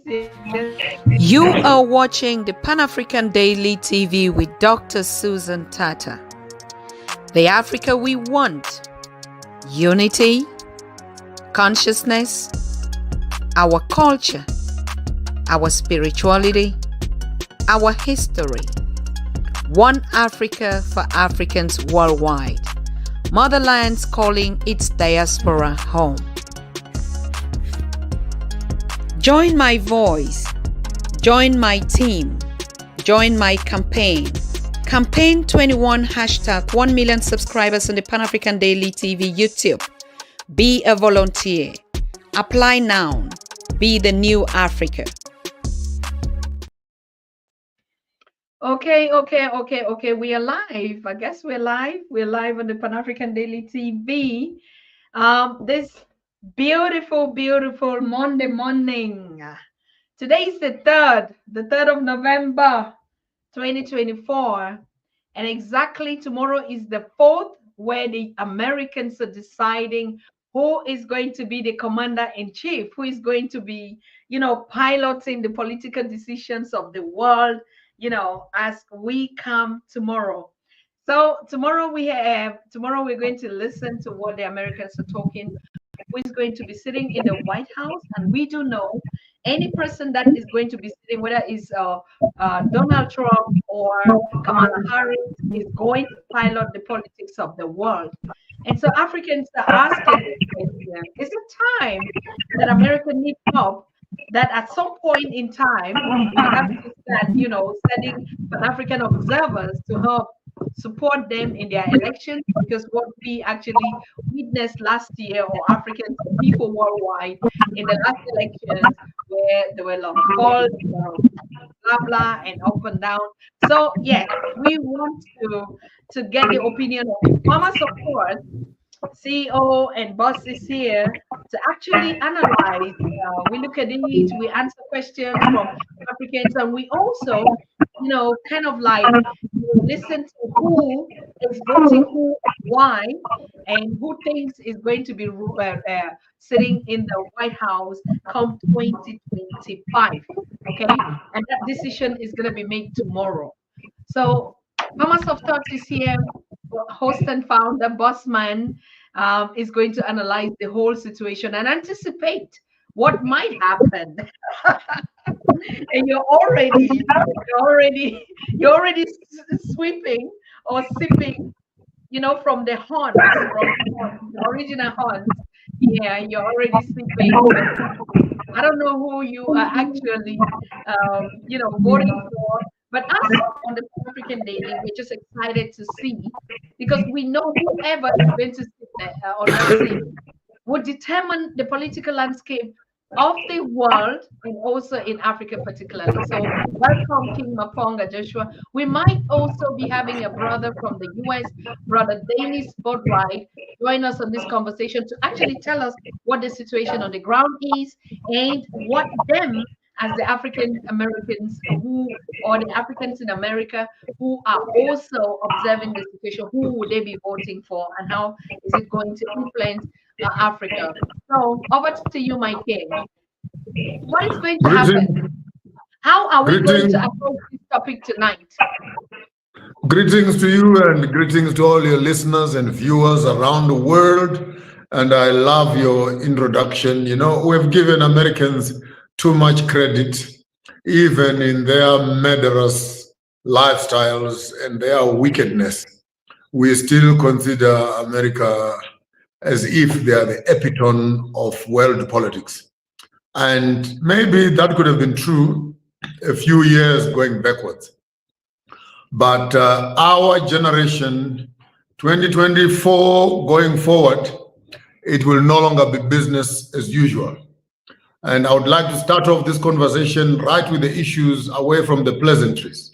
You are watching the Pan-African Daily TV with Dr. Susan Tata. The Africa we want: unity, consciousness, our culture, our spirituality, our history. One Africa for Africans worldwide. Motherland's calling its diaspora home. Join my voice. Join my team. Join my campaign. Campaign 21 hashtag 1 million subscribers on the Pan-African Daily TV YouTube. Be a volunteer. Apply now. Be the new Africa. Okay. We are live. I guess we're live. We're live on the Pan-African Daily TV. This beautiful Monday morning. Today is the 3rd of November, 2024. And exactly tomorrow is the 4th, where the Americans are deciding who is going to be the commander-in-chief, who is going to be, piloting the political decisions of the world, as we come tomorrow. So tomorrow we're going to listen to what the Americans are talking, who is going to be sitting in the White House. And we do know any person that is going to be sitting, whether it's Donald Trump or Kamala Harris, is going to pilot the politics of the world. And so Africans are asking this question: is it time that America needs help? That at some point in time we have to start, sending Pan-African observers to help support them in their elections, because what we actually witnessed last year, or African people worldwide in the last elections, where there were a lot of calls, blah blah, and up and down. So yeah, we want to get the opinion of Mama Support, CEO and boss is here to actually analyze. We look at it, we answer questions from Africans, and we also, listen to who is voting who, why, and who thinks is going to be sitting in the White House come 2025. Okay, and that decision is going to be made tomorrow. So Mamas of Thoughts is here, host and founder, boss man, is going to analyze the whole situation and anticipate what might happen. And you're already sweeping or sipping, from the horns, from the original horns. Yeah, you're already sipping. I don't know who you are actually, voting for. But us on the African Daily, we're just excited to see, because we know whoever is going to sit there on that seat would determine the political landscape of the world, and also in Africa particularly. So welcome, King Maponga, Joshua. We might also be having a brother from the US, brother Dennis Bootwrights, join us on this conversation to actually tell us what the situation on the ground is, and what them, as the African Americans or the Africans in America who are also observing the situation, who would they be voting for, and how is it going to influence Africa? So over to you, my king. What is going to happen? How are we going to approach this topic tonight? Greetings to you, and greetings to all your listeners and viewers around the world. And I love your introduction. We've given Americans too much credit, even in their murderous lifestyles and their wickedness. We still consider America as if they are the epitome of world politics. And maybe that could have been true a few years going backwards. But our generation, 2024 going forward, it will no longer be business as usual. And I would like to start off this conversation right with the issues, away from the pleasantries.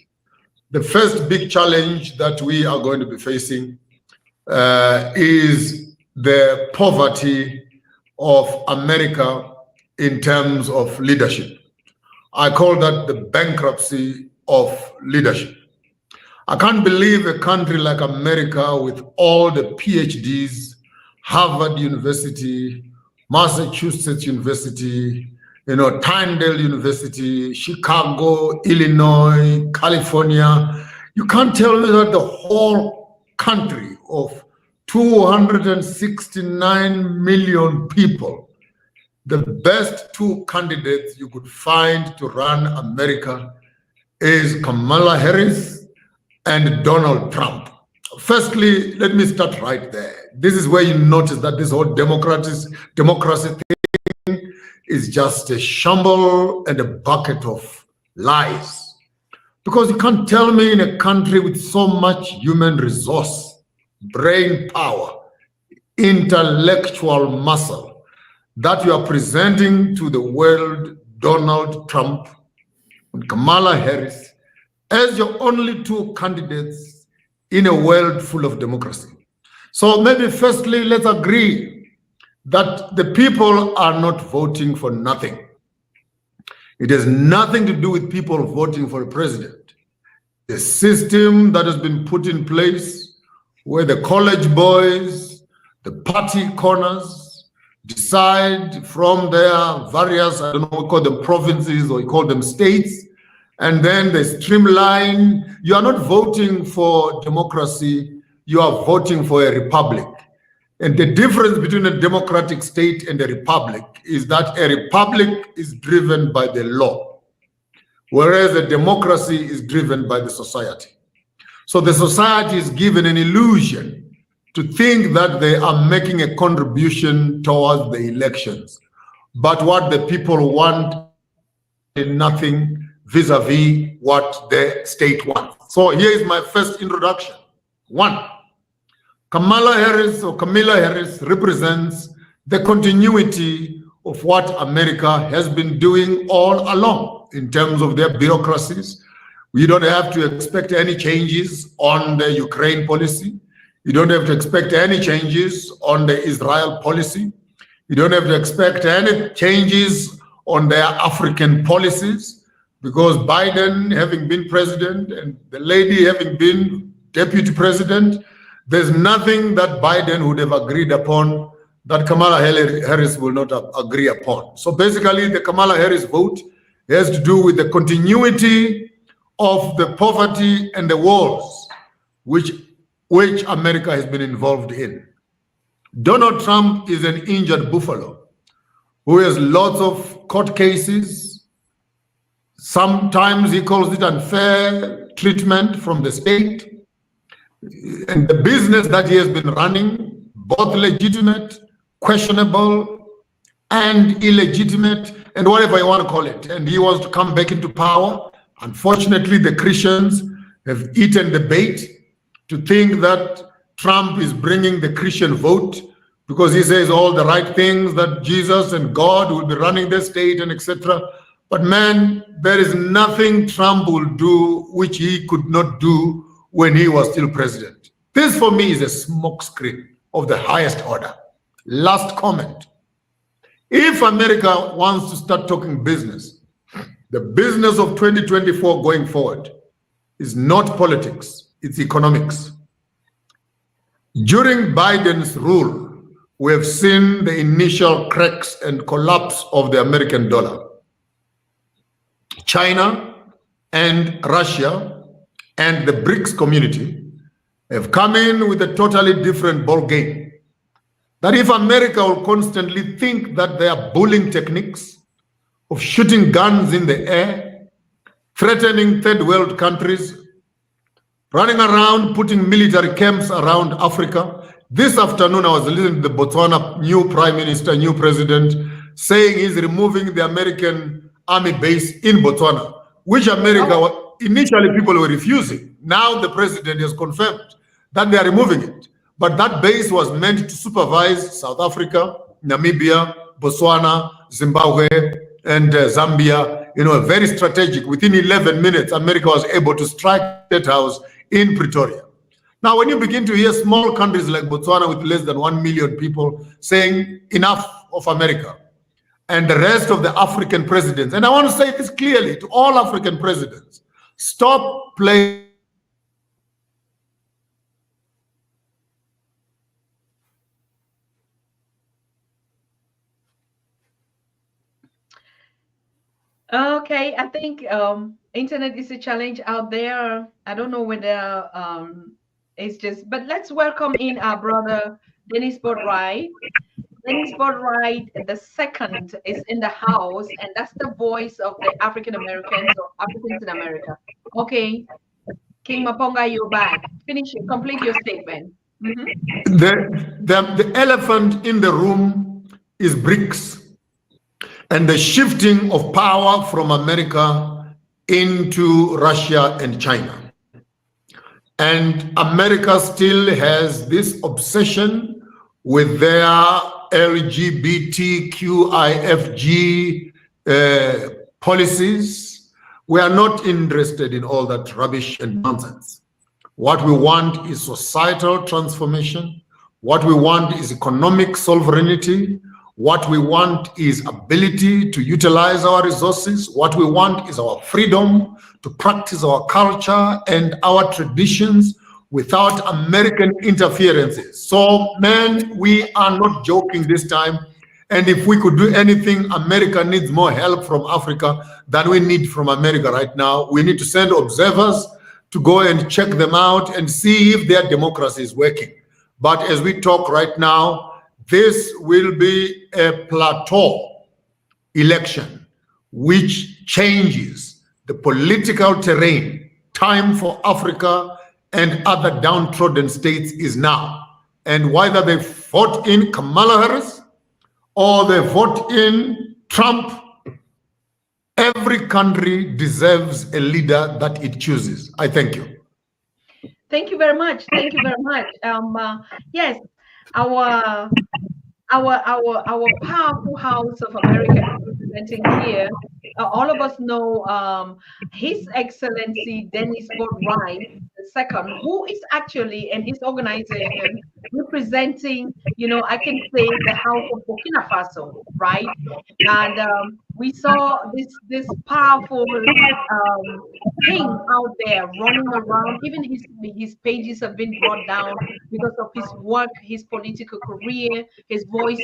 The first big challenge that we are going to be facing is the poverty of America in terms of leadership. I call that the bankruptcy of leadership. I can't believe a country like America, with all the PhDs, Harvard University, Massachusetts University, Tyndale University, Chicago, Illinois, California. You can't tell me that the whole country of 269 million people, the best two candidates you could find to run America is Kamala Harris and Donald Trump. Firstly, let me start right there. This is where you notice that this whole democracy thing is just a shamble and a bucket of lies. Because you can't tell me in a country with so much human resource, brain power, intellectual muscle, that you are presenting to the world Donald Trump and Kamala Harris as your only two candidates in a world full of democracy. So maybe firstly, let's agree that the people are not voting for nothing. It has nothing to do with people voting for a president. The system that has been put in place where the college boys, the party corners decide from their various, I don't know, we call them provinces or we call them states, and then they streamline. You are not voting for democracy, you are voting for a republic. And the difference between a democratic state and a republic is that a republic is driven by the law, whereas a democracy is driven by the society. So the society is given an illusion to think that they are making a contribution towards the elections. But what the people want is nothing vis-a-vis what the state wants. So here is my first introduction. One, Kamala Harris represents the continuity of what America has been doing all along in terms of their bureaucracies. We don't have to expect any changes on the Ukraine policy. You don't have to expect any changes on the Israel policy. You don't have to expect any changes on their African policies, because Biden having been president and the lady having been deputy president, there's nothing that Biden would have agreed upon that Kamala Harris will not agree upon. So basically, the Kamala Harris vote has to do with the continuity of the poverty and the wars which America has been involved in. Donald Trump is an injured buffalo who has lots of court cases. Sometimes he calls it unfair treatment from the state. And the business that he has been running, both legitimate, questionable, and illegitimate, and whatever you want to call it. And he wants to come back into power. Unfortunately, the Christians have eaten the bait to think that Trump is bringing the Christian vote because he says all the right things, that Jesus and God will be running the state and etc. But man, there is nothing Trump will do which he could not do when he was still president. This for me is a smokescreen of the highest order. Last comment. If America wants to start talking business, the business of 2024 going forward is not politics, it's economics. During Biden's rule, we have seen the initial cracks and collapse of the American dollar. China and Russia and the Brics community have come in with a totally different ball game. That if America will constantly think that they are bullying techniques of shooting guns in the air, threatening third world countries, running around, putting military camps around Africa. This afternoon, I was listening to the Botswana new prime minister, new president, saying he's removing the American army base in Botswana, which America, initially people were refusing. Now the president has confirmed that they are removing it. But that base was meant to supervise South Africa, Namibia, Botswana, Zimbabwe, and Zambia. Very strategic. Within 11 minutes, America was able to strike State House in Pretoria. Now, when you begin to hear small countries like Botswana with less than 1 million people saying enough of America, and the rest of the African presidents, and I want to say this clearly to all African presidents, stop playing Okay, I think internet is a challenge out there. I don't know whether it's just, but let's welcome in our brother Dennis Boatwright. Dennis Boatwright the second is in the house, and that's the voice of the African Americans or Africans in America. Okay, King Maponga, you're back. Complete your statement. The elephant in the room is Brics and the shifting of power from America into Russia and China. And America still has this obsession with their LGBTQIFG policies. We are not interested in all that rubbish and nonsense. What we want is societal transformation. What we want is economic sovereignty. What we want is ability to utilize our resources. What we want is our freedom to practice our culture and our traditions without American interferences. So, man, we are not joking this time. And if we could do anything, America needs more help from Africa than we need from America right now. We need to send observers to go and check them out and see if their democracy is working. But as we talk right now, this will be a plateau election which changes the political terrain. Time for Africa and other downtrodden states is now. And whether they vote in Kamala Harris or they vote in Trump, every country deserves a leader that it chooses. I thank you. Thank you very much. Thank you very much. Yes, our our powerful House of America is representing here. All of us know His Excellency Dennis Boatwright II, who is actually and his organization representing, I can say the House of Burkina Faso, right? And we saw this powerful king out there running around. Even his pages have been brought down because of his work, his political career, his voice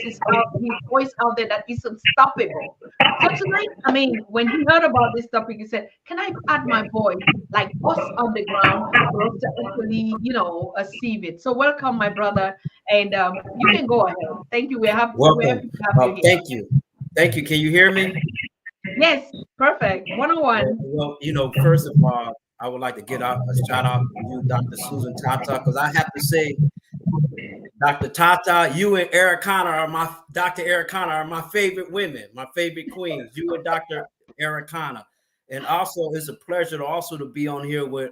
out there that is unstoppable. So tonight, I mean, when he heard about this topic, he said, "Can I add my voice, like us on the ground, for us to actually, achieve it?" So welcome, my brother, and you can go ahead. Thank you. We're Welcome. happy to have you here. Thank you. Thank you. Can you hear me? Yes, perfect. 101. Well, first of all, I would like to get out a shout out to you, Dr. Susan Tata, because I have to say, Dr. Tata, you and Dr. Ericana are my favorite women, my favorite queens. You and Dr. Ericana. And also it's a pleasure to be on here with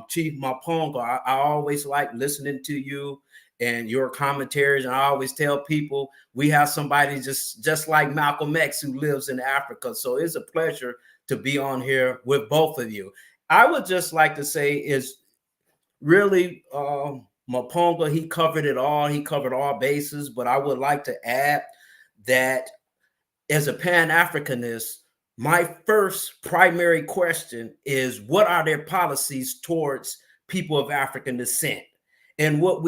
Chief Maponga. I always like listening to you and your commentaries. And I always tell people we have somebody just like Malcolm X who lives in Africa. So it's a pleasure to be on here with both of you. I would just like to say is really Maponga, he covered it all. He covered all bases. But I would like to add that as a Pan-Africanist, my first primary question is what are their policies towards people of African descent? And what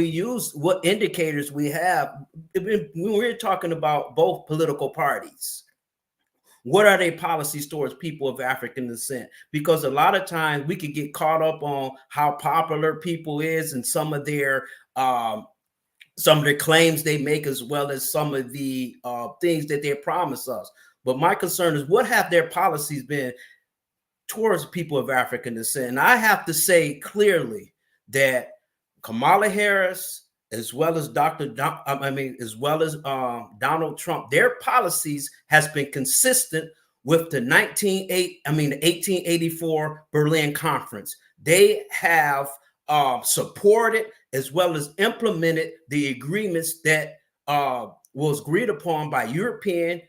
indicators we have when we're talking about both political parties. What are their policies towards people of African descent? Because a lot of times we could get caught up on how popular people is and some of their claims they make, as well as some of the things that they promise us. But my concern is what have their policies been towards people of African descent? And I have to say clearly that Kamala Harris, as well as Donald Trump, their policies has been consistent with the 1884 Berlin Conference. They have supported as well as implemented the agreements that was agreed upon by European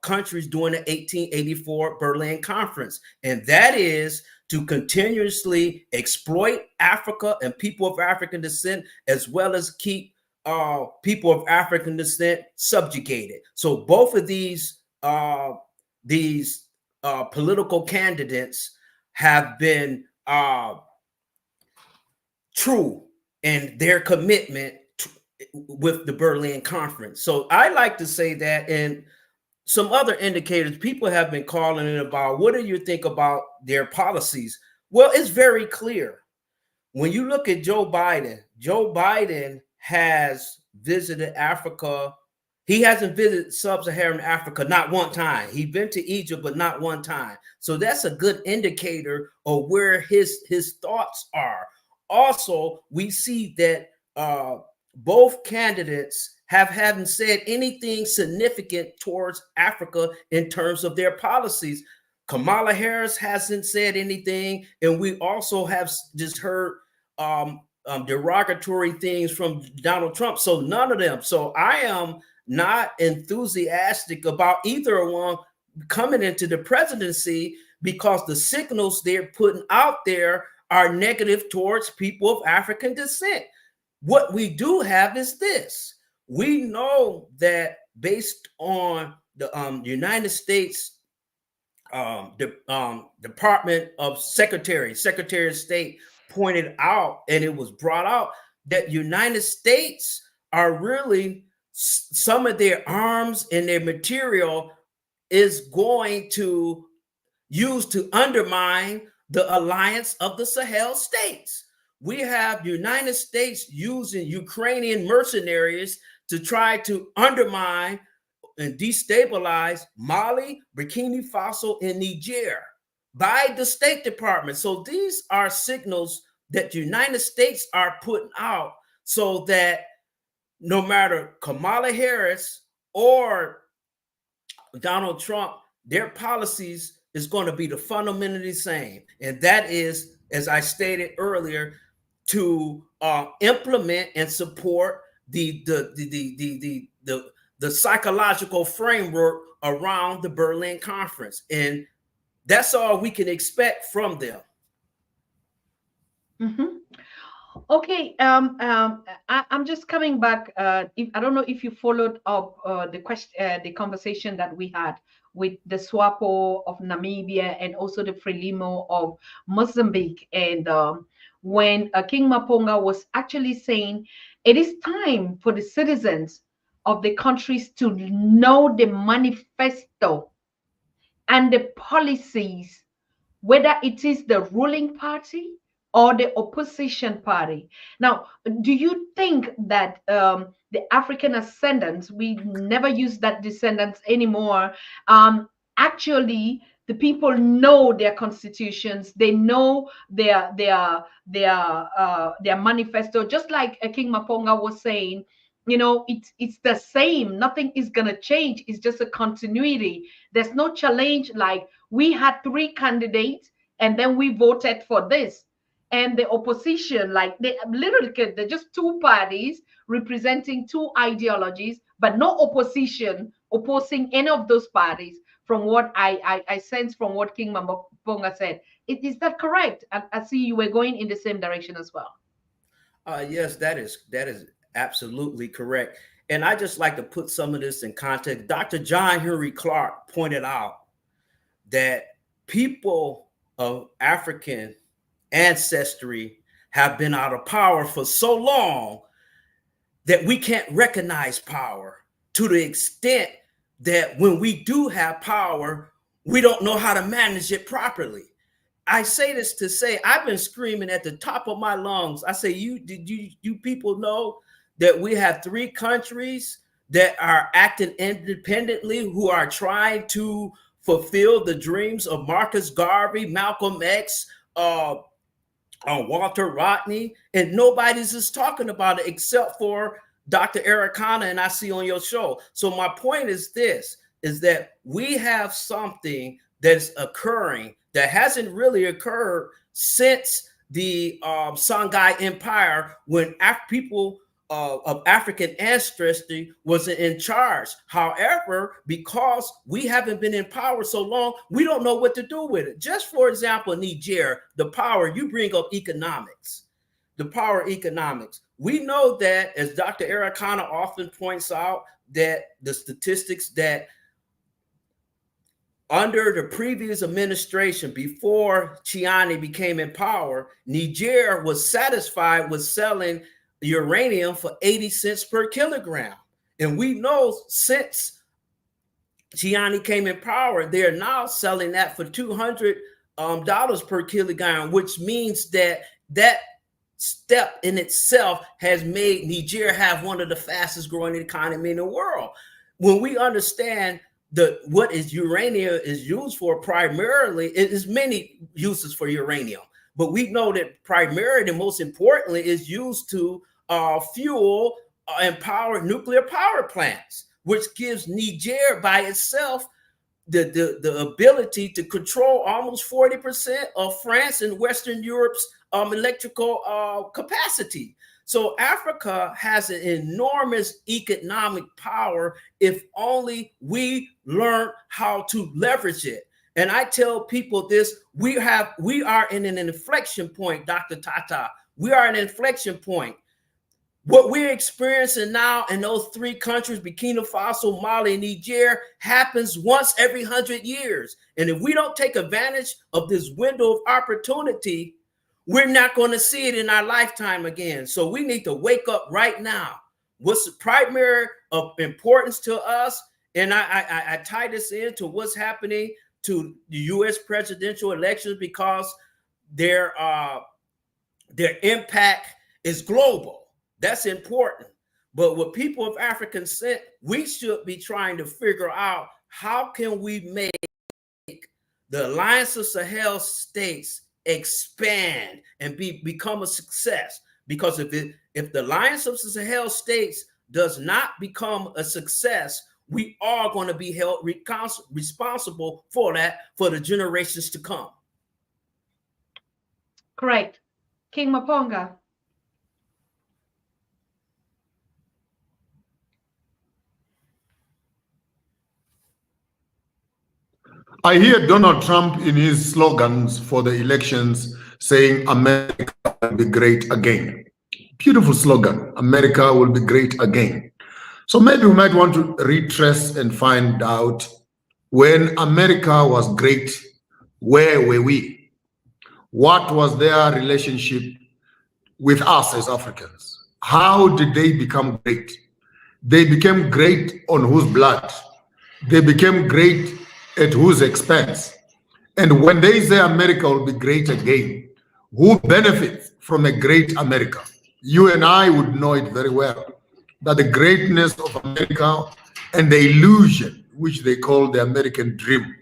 countries during the 1884 Berlin Conference, and that is to continuously exploit Africa and people of African descent, as well as keep people of African descent subjugated. So both of these political candidates have been true in their commitment with the Berlin Conference. So I like to say that, and some other indicators people have been calling in about, what do you think about their policies? Well, it's very clear. When you look at Joe Biden has visited Africa. He hasn't visited sub-Saharan Africa not one time. He's been to Egypt, but not one time. So that's a good indicator of where his thoughts are. Also, we see that both candidates haven't said anything significant towards Africa in terms of their policies. Kamala Harris hasn't said anything, and we also have just heard derogatory things from Donald Trump. So none of them. So I am not enthusiastic about either one coming into the presidency, because the signals they're putting out there are negative towards people of African descent. What we do have is this. We know that based on the United States Department of Secretary of State pointed out, and it was brought out, that United States are really, some of their arms and their material is going to use to undermine the alliance of the Sahel states. We have United States using Ukrainian mercenaries to try to undermine and destabilize Mali, Burkina Faso, and Niger by the State Department. So these are signals that the United States are putting out, so that no matter Kamala Harris or Donald Trump, their policies is going to be the fundamentally same. And that is, as I stated earlier, to implement and support the psychological framework around the Berlin Conference. And that's all we can expect from them. Mm-hmm. Okay, I'm just coming back. If I don't know if you followed up the conversation that we had with the SWAPO of Namibia and also the Frelimo of Mozambique, and when King Maponga was actually saying it is time for the citizens of the countries to know the manifesto and the policies, whether it is the ruling party or the opposition party. Now, do you think that the African ascendants, we never use that descendants anymore, actually the people know their constitutions, they know their manifesto, just like King Maponga was saying, you know, it's the same, nothing is going to change, it's just a continuity, there's no challenge. Like, we had 3 candidates and then we voted for this, and the opposition, like, they literally, they're just 2 parties representing 2 ideologies, but no opposition opposing any of those parties, from what I sense from what King Maponga said. Is that correct? I see you were going in the same direction as well. Yes, that is absolutely correct. And I just like to put some of this in context. Dr. John Henry Clark pointed out that people of African ancestry have been out of power for so long that we can't recognize power, to the extent that when we do have power, we don't know how to manage it properly. I say this to say, I've been screaming at the top of my lungs. I say, you people know that we have 3 countries that are acting independently, who are trying to fulfill the dreams of Marcus Garvey, Malcolm X, Walter Rodney, and nobody's just talking about it except for Dr. Ericana, and I see on your show. So my point is this, is that we have something that's occurring that hasn't really occurred since the Songhai Empire, when people of African ancestry was in charge. However, because we haven't been in power so long, we don't know what to do with it. Just for example, Niger, the power, you bring up economics, the power of economics. We know that, as Dr. Ericana often points out, that the statistics that under the previous administration, before Chiani became in power, Niger was satisfied with selling uranium for 80 cents per kilogram. And we know since Chiani came in power, they're now selling that for $200 per kilogram, which means that that step in itself has made Niger have one of the fastest growing economy in the world. When we understand what is uranium is used for, primarily, it is many uses for uranium, but we know that primarily and most importantly is used to fuel and power nuclear power plants, which gives Niger by itself the ability to control almost 40% of France and Western Europe's electrical capacity. So Africa has an enormous economic power if only we learn how to leverage it. And I tell people this, we are in an inflection point, Dr. Tata. We are an inflection point. What we're experiencing now in those three countries, Burkina Faso, Mali, and Niger, happens once every 100 years. And if we don't take advantage of this window of opportunity, we're not going to see it in our lifetime again. So we need to wake up right now. What's the primary of importance to us? And I tie this into what's happening to the U.S. presidential elections, because their impact is global. That's important. But what people of African descent, we should be trying to figure out, how can we make the Alliance of Sahel states expand and become a success? Because if the Alliance of Sahel states does not become a success, we are going to be held responsible for that for the generations to come. Great. King Maponga. I hear Donald Trump in his slogans for the elections saying America will be great again. Beautiful slogan, America will be great again. So maybe we might want to retrace and find out, when America was great, where were we? What was their relationship with us as Africans? How did they become great? They became great on whose blood? They became great at whose expense? And when they say America will be great again, who benefits from a great America? You and I would know it very well, that the greatness of America and the illusion which they call the American dream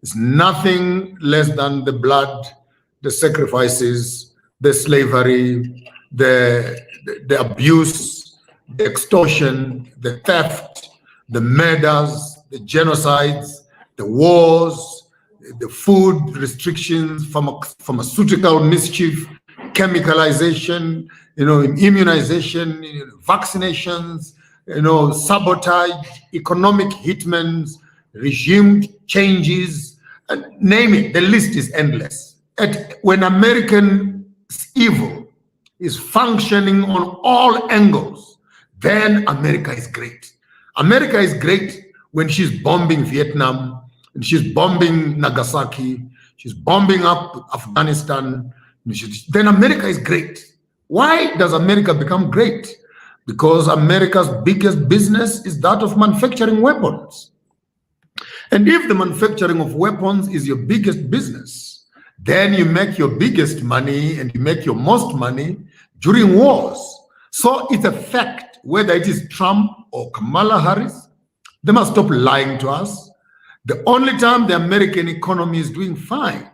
is nothing less than the blood, the sacrifices, the slavery, the abuse, the extortion, the theft, the murders, the genocides, the wars, the food restrictions, pharmaceutical mischief, chemicalization, immunization, vaccinations, sabotage, economic hitmens, regime changes, and name it. The list is endless. When American evil is functioning on all angles, then America is great. America is great when she's bombing Vietnam, and she's bombing Nagasaki, she's bombing up Afghanistan. Then America is great. Why does America become great? Because America's biggest business is that of manufacturing weapons. And if the manufacturing of weapons is your biggest business, then you make your biggest money and you make your most money during wars. So it's a fact, whether it is Trump or Kamala Harris, they must stop lying to us. The only time the American economy is doing fine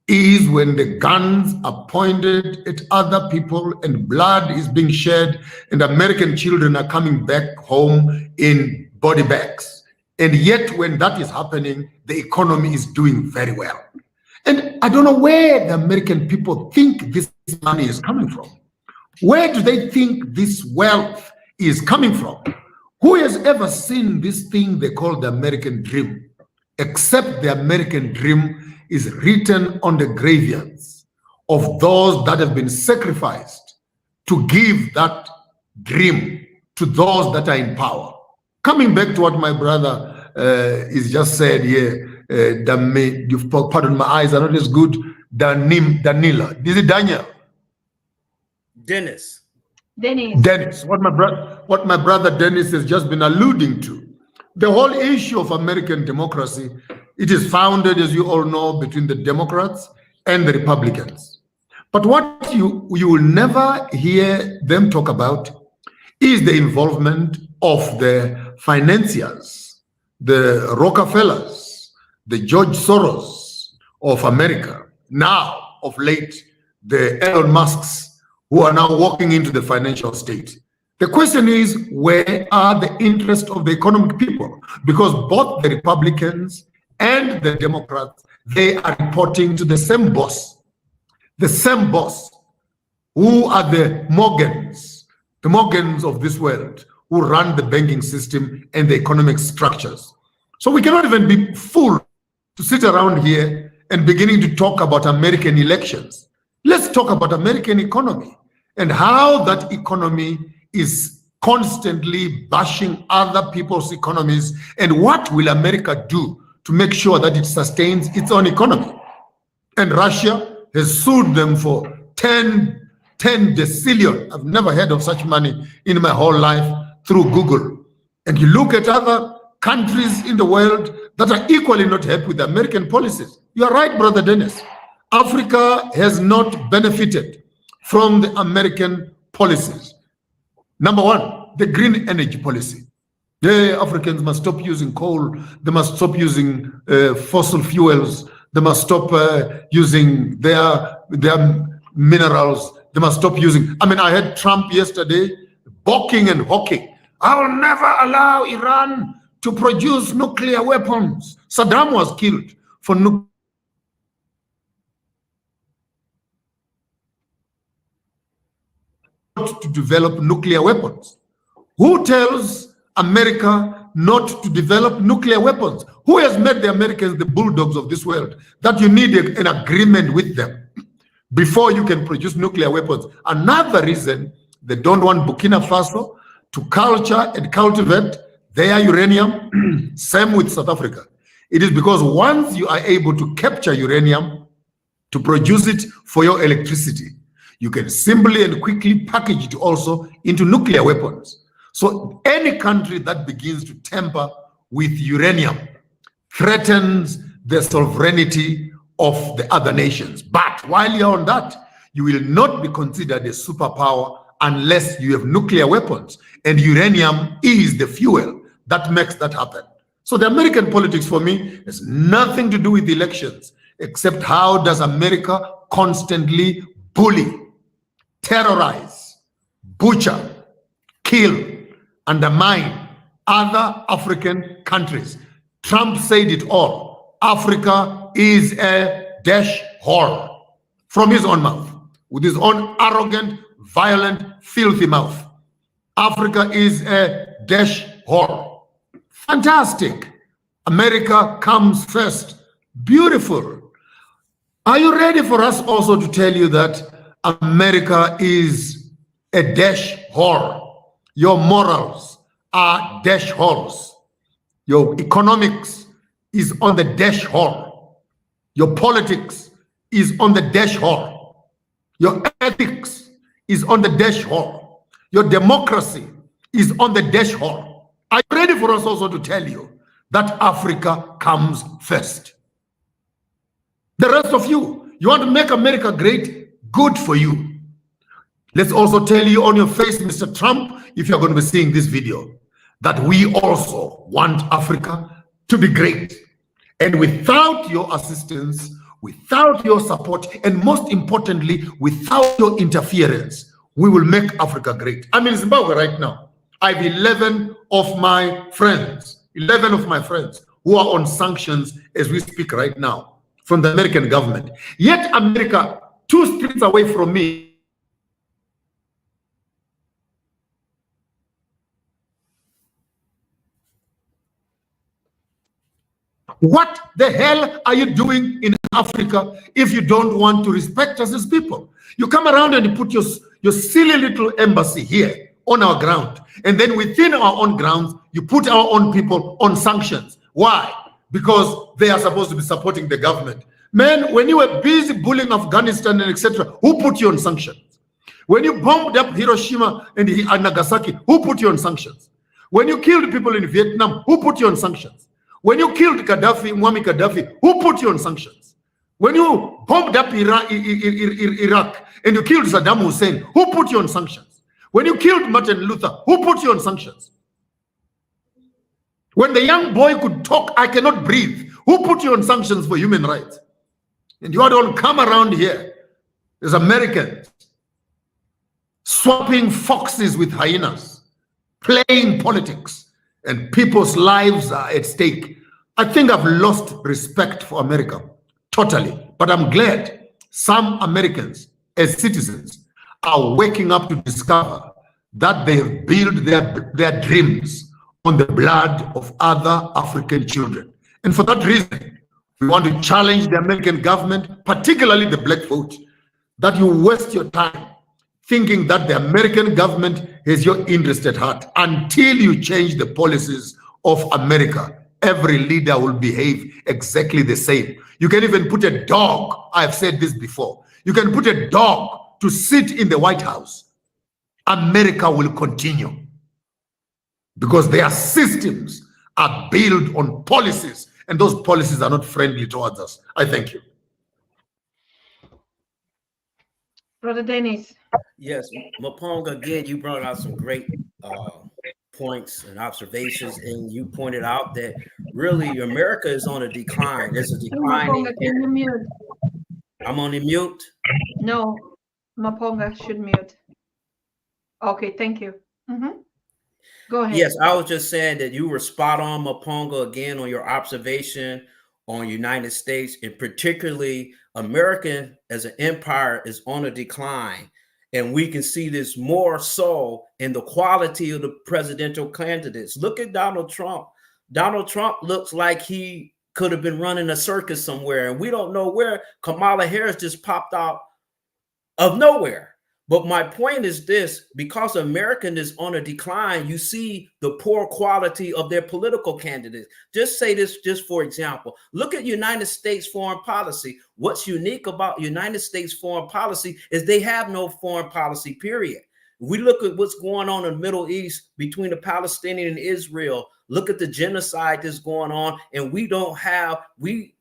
is when the guns are pointed at other people and blood is being shed and American children are coming back home in body bags. And yet when that is happening, the economy is doing very well. And I don't know where the American people think this money is coming from. Where do they think this wealth is coming from? Who has ever seen this thing they call the American dream? Except the American dream is written on the graveyards of those that have been sacrificed to give that dream to those that are in power. Coming back to what my brother is just said here, you've pardon my eyes are not as good. Danila. Is it Daniel? Dennis. Dennis. What my brother Dennis has just been alluding to. The whole issue of American democracy, it is founded, as you all know, between the Democrats and the Republicans. But what you will never hear them talk about is the involvement of the financiers, the Rockefellers, the George Soros of America, now of late, the Elon Musks, who are now walking into the financial state. The question is, where are the interests of the economic people? Because both the Republicans and the Democrats, they are reporting to the same boss, who are the Morgans of this world, who run the banking system and the economic structures. So we cannot even be fooled to sit around here and beginning to talk about American elections. Let's talk about American economy and how that economy is constantly bashing other people's economies, and what will America do to make sure that it sustains its own economy. And Russia has sued them for 10 decillion. I've never heard of such money in my whole life through Google. And you look at other countries in the world that are equally not happy with American policies. You are right, Brother Dennis. Africa has not benefited from the American policies. Number one, the green energy policy. The Africans must stop using coal. They must stop using fossil fuels. They must stop using their minerals. They must stop using. I mean, I had Trump yesterday balking and hawking. I will never allow Iran to produce nuclear weapons. Saddam was killed for to develop nuclear weapons. Who tells America not to develop nuclear weapons? Who has made the Americans the bulldogs of this world, that you need an agreement with them before you can produce nuclear weapons? Another reason they don't want Burkina Faso to culture and cultivate their uranium, same with South Africa. It is because once you are able to capture uranium to produce it for your electricity, you can simply and quickly package it also into nuclear weapons. So any country that begins to tamper with uranium threatens the sovereignty of the other nations. But while you're on that, you will not be considered a superpower unless you have nuclear weapons. And uranium is the fuel that makes that happen. So the American politics for me has nothing to do with elections, except how does America constantly bully, terrorize, butcher, kill, undermine other African countries. Trump said it all. Africa is a dash whore, from his own mouth, with his own arrogant, violent, filthy mouth. Africa is a dash whore. Fantastic. America comes first. Beautiful. Are you ready for us also to tell you that America is a dash whore? Your morals are dash whores. Your economics is on the dash whore. Your politics is on the dash whore. Your ethics is on the dash whore. Your democracy is on the dash whore. Are you ready for us also to tell you that Africa comes first? The rest of you, you want to make America great? Good for you. Let's also tell you on your face, Mr. Trump, if you're going to be seeing this video, that we also want Africa to be great. And without your assistance, without your support, and most importantly, without your interference, we will make Africa great. I'm in Zimbabwe right now. I have 11 of my friends who are on sanctions as we speak right now from the American government. Yet America, 2 streets away from me, what the hell are you doing in Africa if you don't want to respect us as people? You come around and you put your silly little embassy here on our ground. And then within our own grounds, you put our own people on sanctions. Why? Because they are supposed to be supporting the government. Man, when you were busy bullying Afghanistan and etc., who put you on sanctions? When you bombed up Hiroshima and Nagasaki, who put you on sanctions? When you killed people in Vietnam, who put you on sanctions? When you killed Gaddafi, Muammar Gaddafi, who put you on sanctions? When you bombed up Iraq and you killed Saddam Hussein, who put you on sanctions? When you killed Martin Luther, who put you on sanctions? When the young boy could talk, I cannot breathe, who put you on sanctions for human rights? And you don't come around here as Americans, swapping foxes with hyenas, playing politics, and people's lives are at stake. I think I've lost respect for America, totally. But I'm glad some Americans, as citizens, are waking up to discover that they have built their dreams on the blood of other African children. And for that reason, we want to challenge the American government, particularly the black vote, that you waste your time thinking that the American government has your interest at heart. Until you change the policies of America, every leader will behave exactly the same. You can even put a dog, I've said this before, you can put a dog to sit in the White House. America will continue because their systems are built on policies, and those policies are not friendly towards us. I thank you. Brother Dennis. Yes, Maponga, again, you brought out some great points and observations, and you pointed out that really America is on a decline. There's a decline. Maponga, can you mute? I'm on the mute. No, Maponga should mute. Okay, thank you. Go ahead. Yes, I was just saying that you were spot on, Maponga, again, on your observation on United States, and particularly America as an empire is on a decline. And we can see this more so in the quality of the presidential candidates. Look at Donald Trump. Donald Trump looks like he could have been running a circus somewhere, and we don't know where. Kamala Harris just popped out of nowhere. But my point is this: because America is on a decline, you see the poor quality of their political candidates. Just say this, just for example, look at United States foreign policy. What's unique about United States foreign policy is they have no foreign policy, period. We look at what's going on in the Middle East between the Palestinian and Israel. Look at the genocide that's going on, and we don't have, the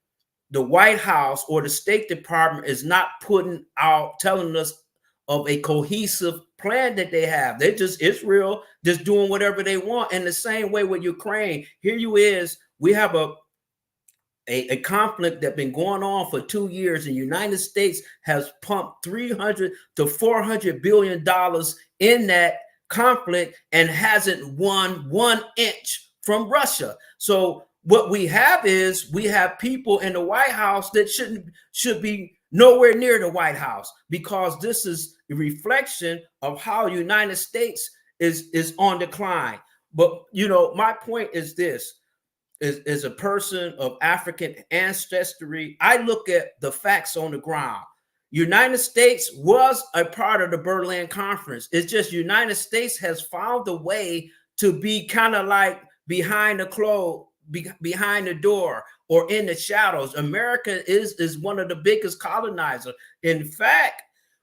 White House or the State Department is not putting out, telling us of a cohesive plan that they have. They're just Israel, just doing whatever they want. And the same way with Ukraine, we have a conflict that's been going on for 2 years. The United States has pumped $300 to $400 billion in that conflict and hasn't won 1 inch from Russia. So what we have is we have people in the White House that should be nowhere near the White House, because this is a reflection of how the United States is on decline. But, you know, my point is this: is a person of African ancestry, I look at the facts on the ground. United States was a part of the Berlin Conference. It's just United States has found a way to be kind of like behind the door or in the shadows. America is one of the biggest colonizers. In fact,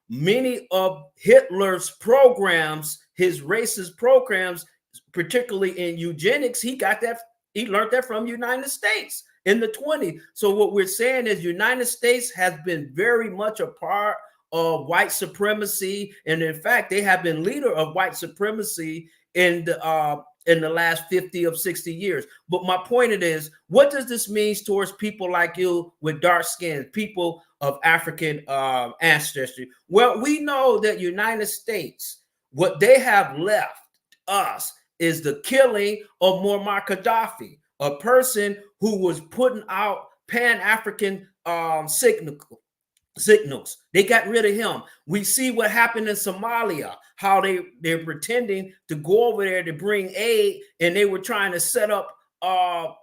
many of Hitler's programs, his racist programs, particularly in eugenics, he learned that from United States in the 20s. So what we're saying is United States has been very much a part of white supremacy. And in fact, they have been leader of white supremacy in the last 50 or 60 years. But my point is, what does this mean towards people like you with dark skin, people of African ancestry? Well, we know that United States, what they have left us is the killing of Muammar Gaddafi, a person who was putting out Pan-African signals. They got rid of him. We see what happened in Somalia, how they're pretending to go over there to bring aid, and they were trying to set up all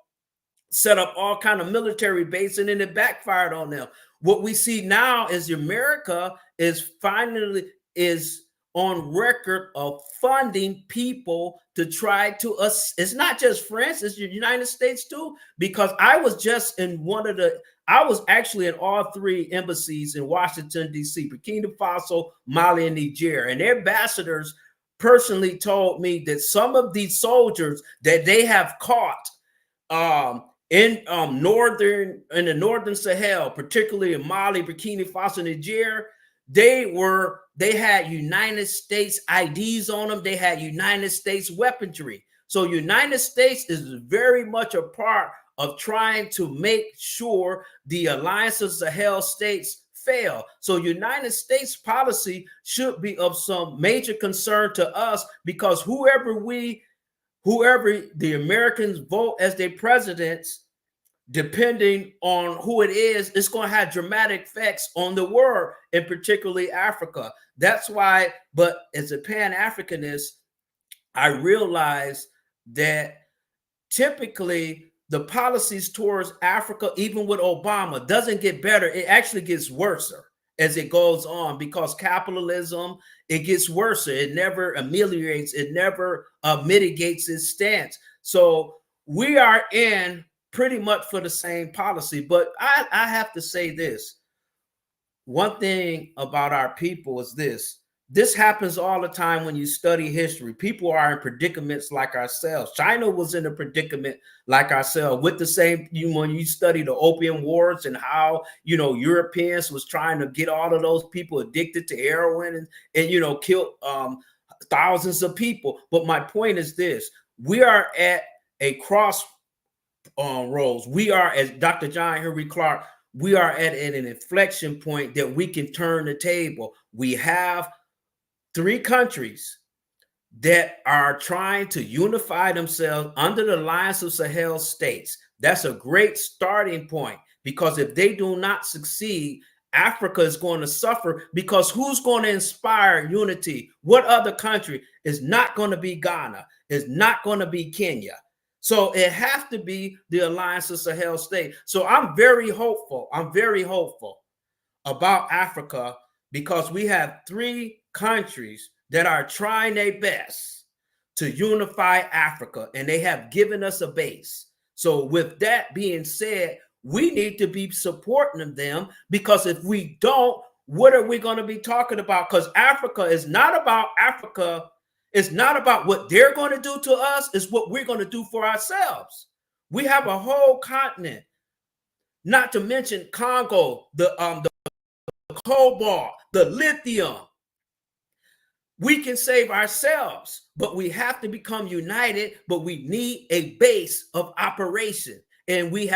kind of military base, and then it backfired on them. What we see now is America is finally on record of funding people to try to it's not just France, it's the United States too, because I was actually in all 3 embassies in Washington, D.C., Burkina Faso, Mali, and Niger, and their ambassadors personally told me that some of these soldiers that they have caught in the northern Sahel, particularly in Mali, Burkina Faso, Niger, they had United States IDs on them. They had United States weaponry. So United States is very much a part of trying to make sure the Alliance of Sahel states fail. So United States policy should be of some major concern to us, because whoever the Americans vote as their presidents, depending on who it is, it's going to have dramatic effects on the world, and particularly Africa. That's why, but as a Pan-Africanist, I realize that typically the policies towards Africa, even with Obama, doesn't get better. It actually gets worse as it goes on, because capitalism, it gets worse. It never ameliorates. It never mitigates its stance. So we are in pretty much for the same policy. But I have to say this. One thing about our people is this. This happens all the time when you study history. People are in predicaments like ourselves. China was in a predicament like ourselves with the same, when you study the Opium Wars and how, Europeans was trying to get all of those people addicted to heroin and killed thousands of people. But my point is this: we are at a crossroads. We are, as Dr. John Henry Clark, we are at an inflection point that we can turn the table. We have 3 countries that are trying to unify themselves under the Alliance of Sahel states. That's a great starting point, because if they do not succeed, Africa is going to suffer, because who's going to inspire unity? What other country? Is not going to be Ghana. It's not going to be Kenya. So it has to be the Alliance of Sahel state. So I'm very hopeful. I'm very hopeful about Africa, because we have 3 countries that are trying their best to unify Africa, and they have given us a base. So with that being said, we need to be supporting them, because if we don't, what are we going to be talking about? Because Africa is not about Africa. It's not about what they're going to do to us. It's what we're going to do for ourselves. We have a whole continent, not to mention Congo, the cobalt, the lithium. We can save ourselves, but we have to become united. But we need a base of operation, and as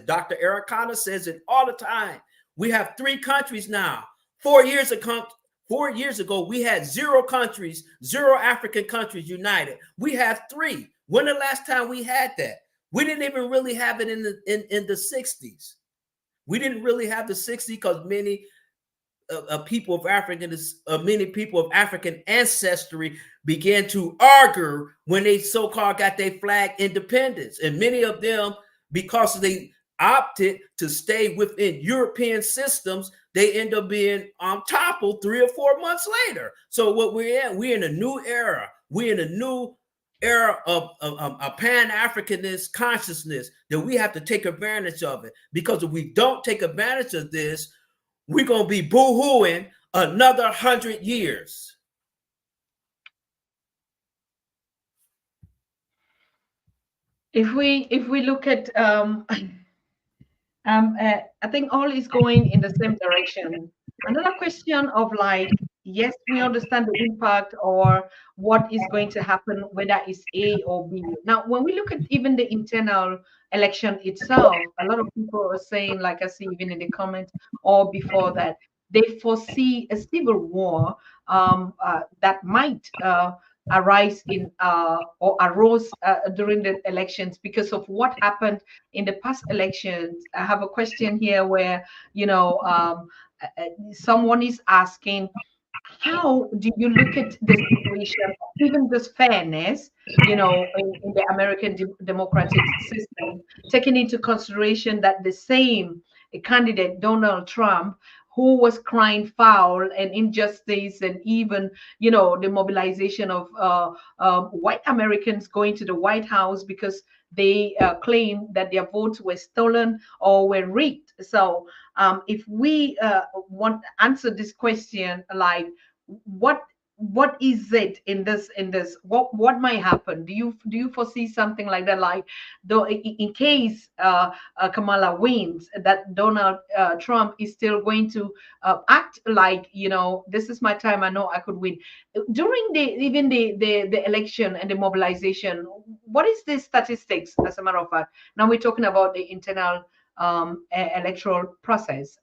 Dr. Ericana says it all the time. We have 3 countries now. 4 years ago, we had 0 countries, 0 African countries united. We have 3. When the last time we had that? We didn't even really have it in the 60s. We didn't really have the 60s because many people of African ancestry began to argue when they so-called got their flag independence. And many of them, because they opted to stay within European systems, they end up being toppled 3 or 4 months later. So what we're in a new era. We're in a new era of a Pan-Africanist consciousness that we have to take advantage of it. Because if we don't take advantage of this, we're going to be boo-hooing another 100 years. If we look at I think all is going in the same direction. Another question of like, yes, we understand the impact or what is going to happen, whether it's A or B. Now, when we look at even the internal election itself, a lot of people are saying, like I see even in the comments or before that, they foresee a civil war that might arise in or arose during the elections because of what happened in the past elections. I have a question here where, someone is asking, how do you look at the situation, even this fairness, in the American democratic system, taking into consideration that the same candidate, Donald Trump, who was crying foul and injustice, and even, the mobilization of white Americans going to the White House because they claim that their votes were stolen or were rigged. So if we want to answer this question, like, what what is it in this? What might happen? Do you foresee something like that? Like, though, in case Kamala wins, that Donald Trump is still going to act like, this is my time. I know I could win. During the election and the mobilization, what is the statistics? As a matter of fact, now we're talking about the internal electoral process.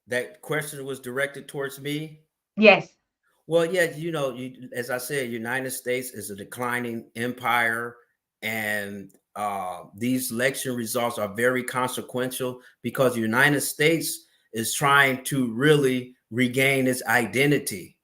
That question was directed towards me. Yes. Well, yeah, as I said, United States is a declining empire, and these election results are very consequential because the United States is trying to really regain its identity.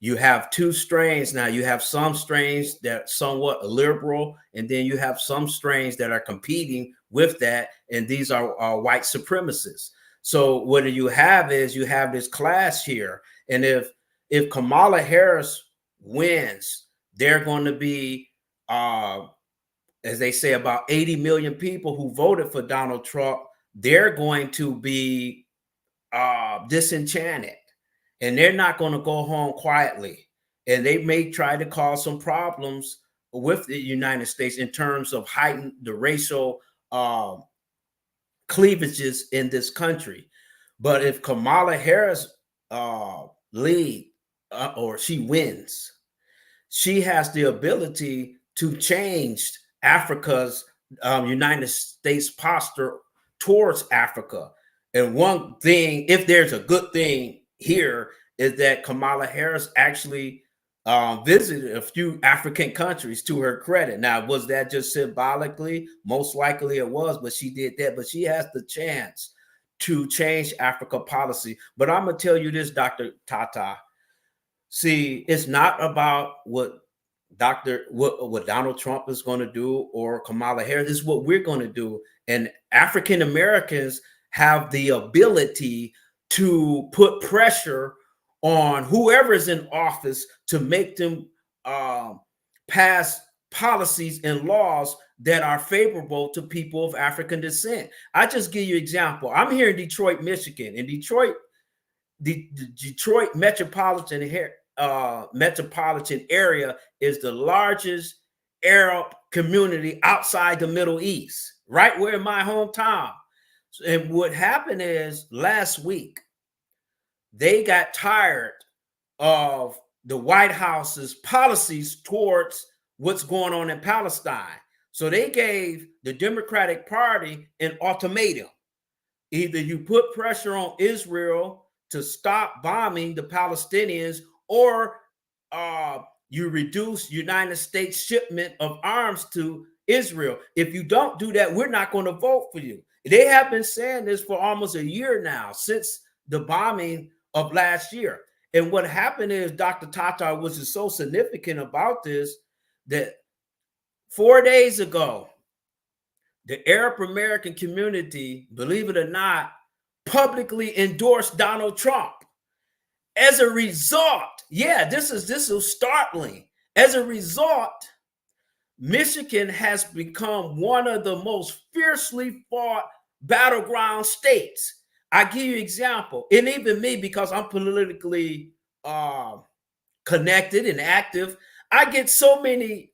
You have two strains now. You have some strains that are somewhat liberal, and then you have some strains that are competing with that, and these are white supremacists. So what you have is you have this clash here, and if Kamala Harris wins, they're going to be, as they say, about 80 million people who voted for Donald Trump. They're going to be disenchanted, and they're not going to go home quietly. And they may try to cause some problems with the United States in terms of heighten the racial cleavages in this country. But if Kamala Harris lead or she wins, she has the ability to change Africa's United States posture towards Africa. And one thing, if there's a good thing here, is that Kamala Harris actually visited a few African countries, to her credit. Now, was that just symbolically? Most likely it was, but she did that. But she has the chance to change Africa policy. But I'm going to tell you this, Dr. Tata. See, it's not about what Donald Trump is going to do or Kamala Harris. This is what we're going to do. And African Americans have the ability to put pressure on whoever is in office to make them pass policies and laws that are favorable to people of African descent. I just give you an example. I'm here in Detroit, Michigan. In Detroit, the Detroit metropolitan area is the largest Arab community outside the Middle East, right where in my hometown. And what happened is last week, they got tired of the White House's policies towards what's going on in Palestine. So they gave the Democratic Party an ultimatum. Either you put pressure on Israel to stop bombing the Palestinians, or you reduce United States shipment of arms to Israel. If you don't do that, we're not going to vote for you. They have been saying this for almost a year now, since the bombing of last year. And what happened is, Dr. Tata, which is so significant about this, that 4 days ago, the Arab American community, believe it or not, publicly endorsed Donald Trump. As a result, this is startling. As a result, Michigan has become one of the most fiercely fought battleground states. I give you an example, and even me, because I'm politically connected and active, I get so many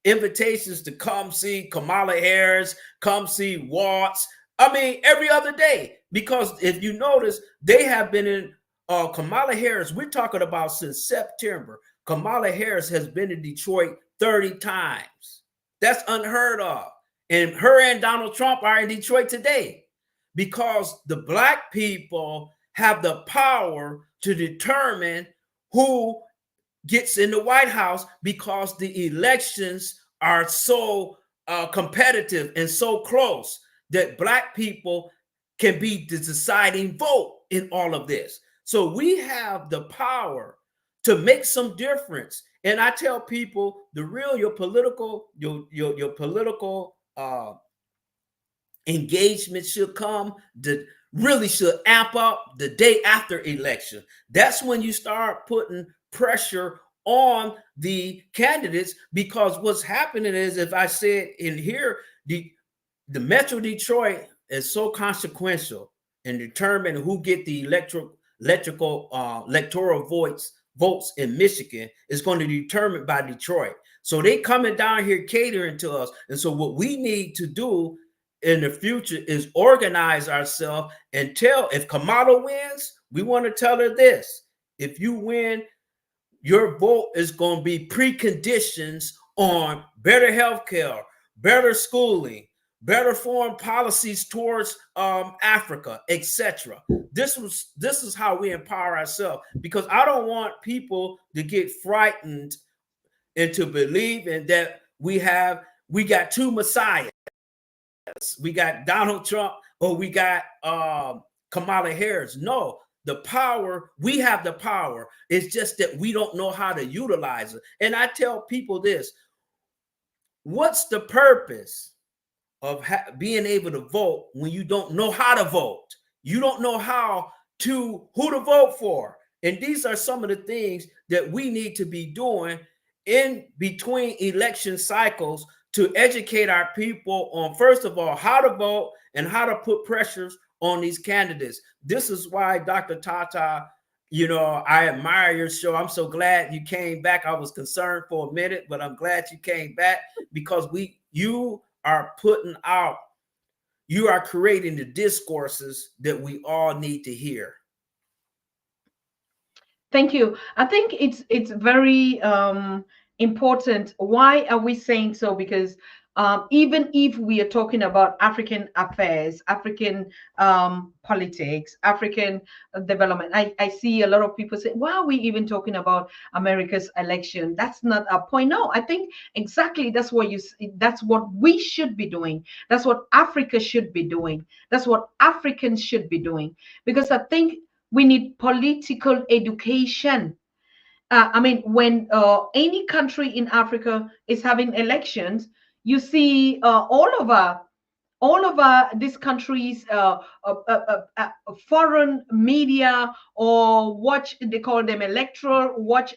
invitations to come see Kamala Harris, come see Watts. I mean, every other day, because if you notice, they have been in Kamala Harris. We're talking about since September. Kamala Harris has been in Detroit 30 times. That's unheard of. And her and Donald Trump are in Detroit today, because the Black people have the power to determine who gets in the White House, because the elections are so competitive and so close that Black people can be the deciding vote in all of this. So we have the power to make some difference. And I tell people, your political engagement should come, really should amp up the day after election. That's when you start putting pressure on the candidates, because what's happening is, if I said in here, the Metro Detroit is so consequential. and determine who get the electoral votes in Michigan is going to be determined by Detroit. So they coming down here catering to us. And so what we need to do in the future is organize ourselves and tell, if Kamala wins, we want to tell her this: if you win, your vote is going to be preconditions on better health care, better schooling, better foreign policies towards Africa, etc. This is how we empower ourselves, because I don't want people to get frightened into believing that we got two messiahs. We got Donald Trump or we got Kamala Harris. No, the power, we have the power. It's just that we don't know how to utilize it. And I tell people this: what's the purpose of being able to vote when you don't know how to vote? You don't know who to vote for. And these are some of the things that we need to be doing in between election cycles to educate our people on, first of all, how to vote and how to put pressures on these candidates. This is why, Dr. Tata, you know, I admire your show. I'm so glad you came back. I was concerned for a minute, but I'm glad you came back, because you are creating the discourses that we all need to hear. Thank you. I think it's very important. Why are we saying so? Because even if we are talking about African affairs, African politics, African development, I see a lot of people say, why are we even talking about America's election? That's not a point. No, I think exactly that's what we should be doing. That's what Africa should be doing. That's what Africans should be doing. Because I think we need political education. I mean, when any country in Africa is having elections, you see all over these countries, foreign media, or watch, they call them electoral watch,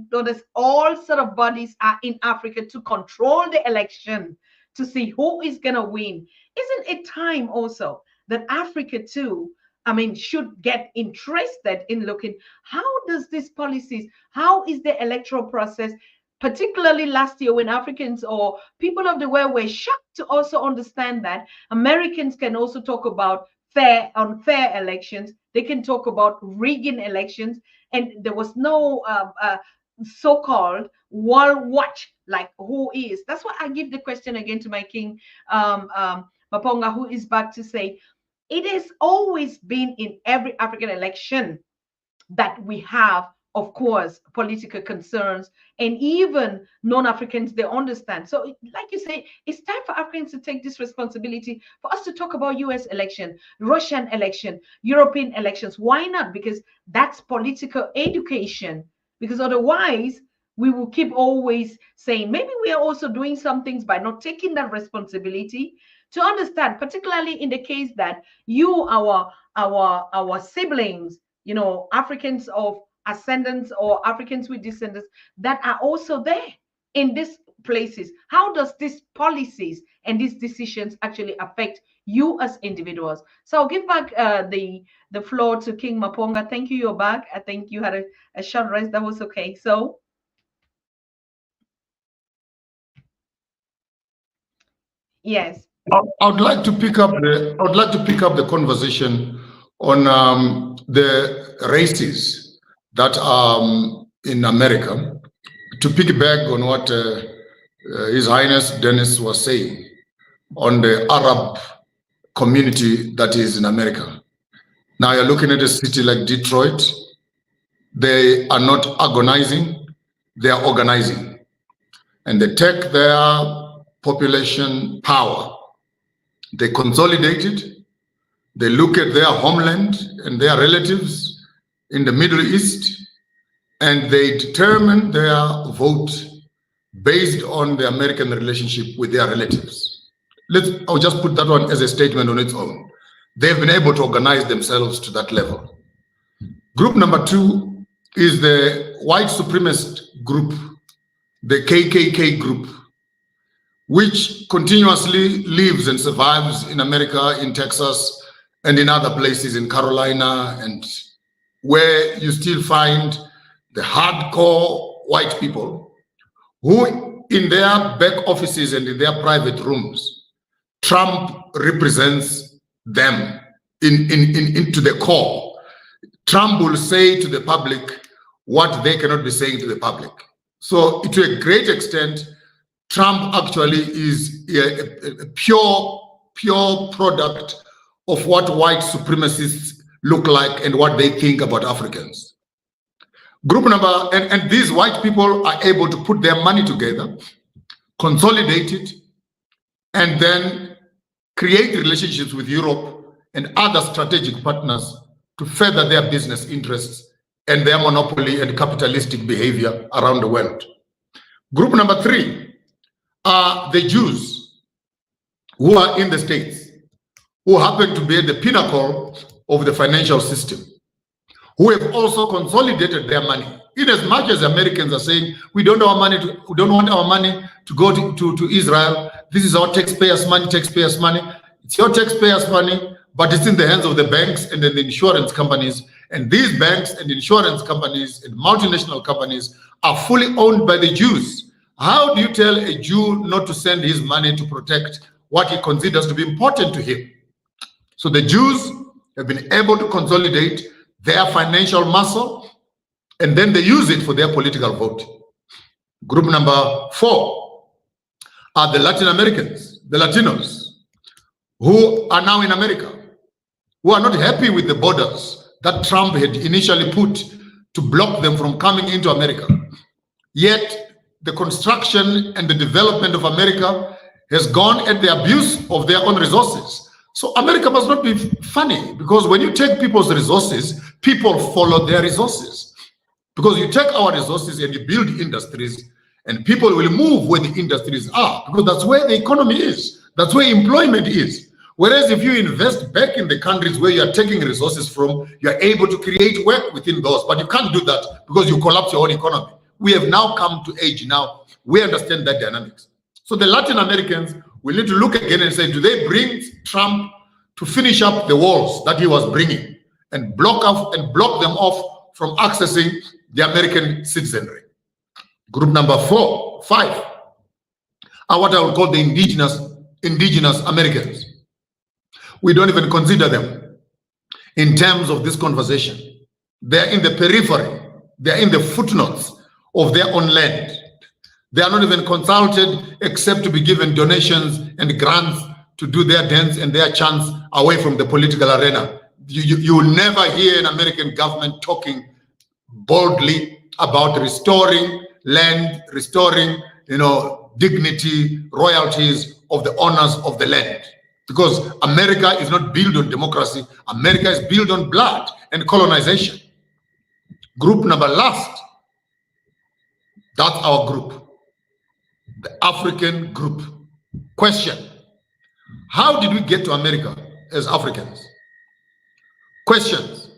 there's all sort of bodies are in Africa to control the election, to see who is going to win. Isn't it time also that Africa too, I mean, should get interested in looking, how does these policies, how is the electoral process, particularly last year when Africans or people of the world were shocked to also understand that Americans can also talk about unfair elections. They can talk about rigging elections, and there was no so-called world watch, like who is. That's why I give the question again to my king, Maponga, who is back, to say, it has always been in every African election that we have, of course, political concerns, and even non-Africans, they understand. So like you say, it's time for Africans to take this responsibility, for us to talk about US election, Russian election, European elections. Why not? Because that's political education. Because otherwise, we will keep always saying, maybe we are also doing some things by not taking that responsibility to understand, particularly in the case that our siblings, you know, Africans of ascendants or Africans with descendants that are also there in these places. How does these policies and these decisions actually affect you as individuals? So I'll give back the floor to King Maponga. Thank you, you're back. I think you had a short rest. That was okay. So yes. I'd like to pick up the conversation on the races that are in America, to piggyback on what His Highness Dennis was saying on the Arab community that is in America. Now you're looking at a city like Detroit. They are not agonizing, they are organizing, and they take their population power, they consolidate it, they look at their homeland and their relatives in the Middle East, and they determine their vote based on the American relationship with their relatives. I'll just put that one as a statement on its own. They've been able to organize themselves to that level. Group number two is the white supremacist group, the KKK group, which continuously lives and survives in America, in Texas, and in other places in Carolina, and where you still find the hardcore white people who in their back offices and in their private rooms, Trump represents them into the core. Trump will say to the public what they cannot be saying to the public. So to a great extent, Trump actually is a pure product of what white supremacists look like and what they think about Africans. Group number, and these white people are able to put their money together, consolidate it, and then create relationships with Europe and other strategic partners to further their business interests and their monopoly and capitalistic behavior around the world. Group number 3 are the Jews who are in the States, who happen to be at the pinnacle of the financial system, who have also consolidated their money. In as much as Americans are saying, we don't want our money to go to Israel. This is our taxpayers' money, It's your taxpayers' money, but it's in the hands of the banks and then the insurance companies. And these banks and insurance companies and multinational companies are fully owned by the Jews. How do you tell a Jew not to send his money to protect what he considers to be important to him? So the Jews have been able to consolidate their financial muscle, and then they use it for their political vote. Group number 4 are the Latin Americans, the Latinos, who are now in America, who are not happy with the borders that Trump had initially put to block them from coming into America. Yet the construction and the development of America has gone at the abuse of their own resources. So America must not be funny, because when you take people's resources, people follow their resources. Because you take our resources and you build industries, and people will move where the industries are, because that's where the economy is. That's where employment is. Whereas if you invest back in the countries where you are taking resources from, you are able to create work within those. But you can't do that because you collapse your own economy. We have now come to age now. We understand that dynamics. So the Latin Americans will need to look again and say, do they bring Trump to finish up the walls that he was bringing and block them off from accessing the American citizenry? Group number 5 are what I would call the indigenous Americans. We don't even consider them in terms of this conversation. They're in the periphery. They're in the footnotes of their own land. They are not even consulted except to be given donations and grants to do their dance and their chants away from the political arena. You will never hear an American government talking boldly about restoring land, restoring, dignity, royalties of the owners of the land. Because America is not built on democracy. America is built on blood and colonization. Group number last, that's our group, the African group. Question: how did we get to America as Africans? Questions: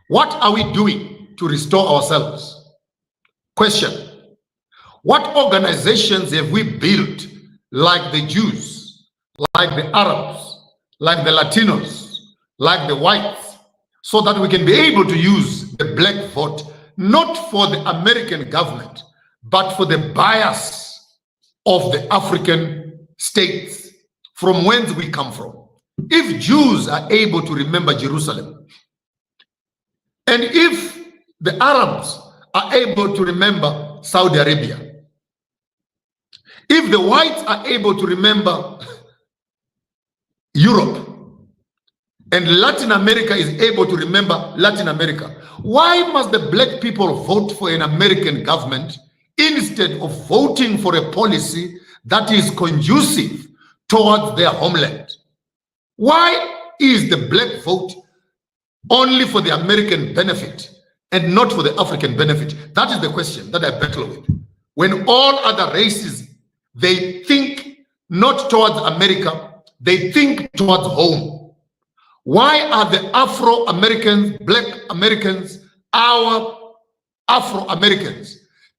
what are we doing to restore ourselves? Question: what organizations have we built, like the Jews, like the Arabs, like the Latinos, like the whites, so that we can be able to use the black vote, not for the American government, but for the bias of the African states from whence we come from. If Jews are able to remember Jerusalem, and if the Arabs are able to remember Saudi Arabia, if the whites are able to remember Europe, and Latin America is able to remember Latin America, why must the black people vote for an American government instead of voting for a policy that is conducive towards their homeland? Why is the black vote only for the American benefit and not for the African benefit? That is the question that I battle with. When all other races, they think not towards America, they think towards home. Why are the Afro-Americans, Black Americans, our Afro-Americans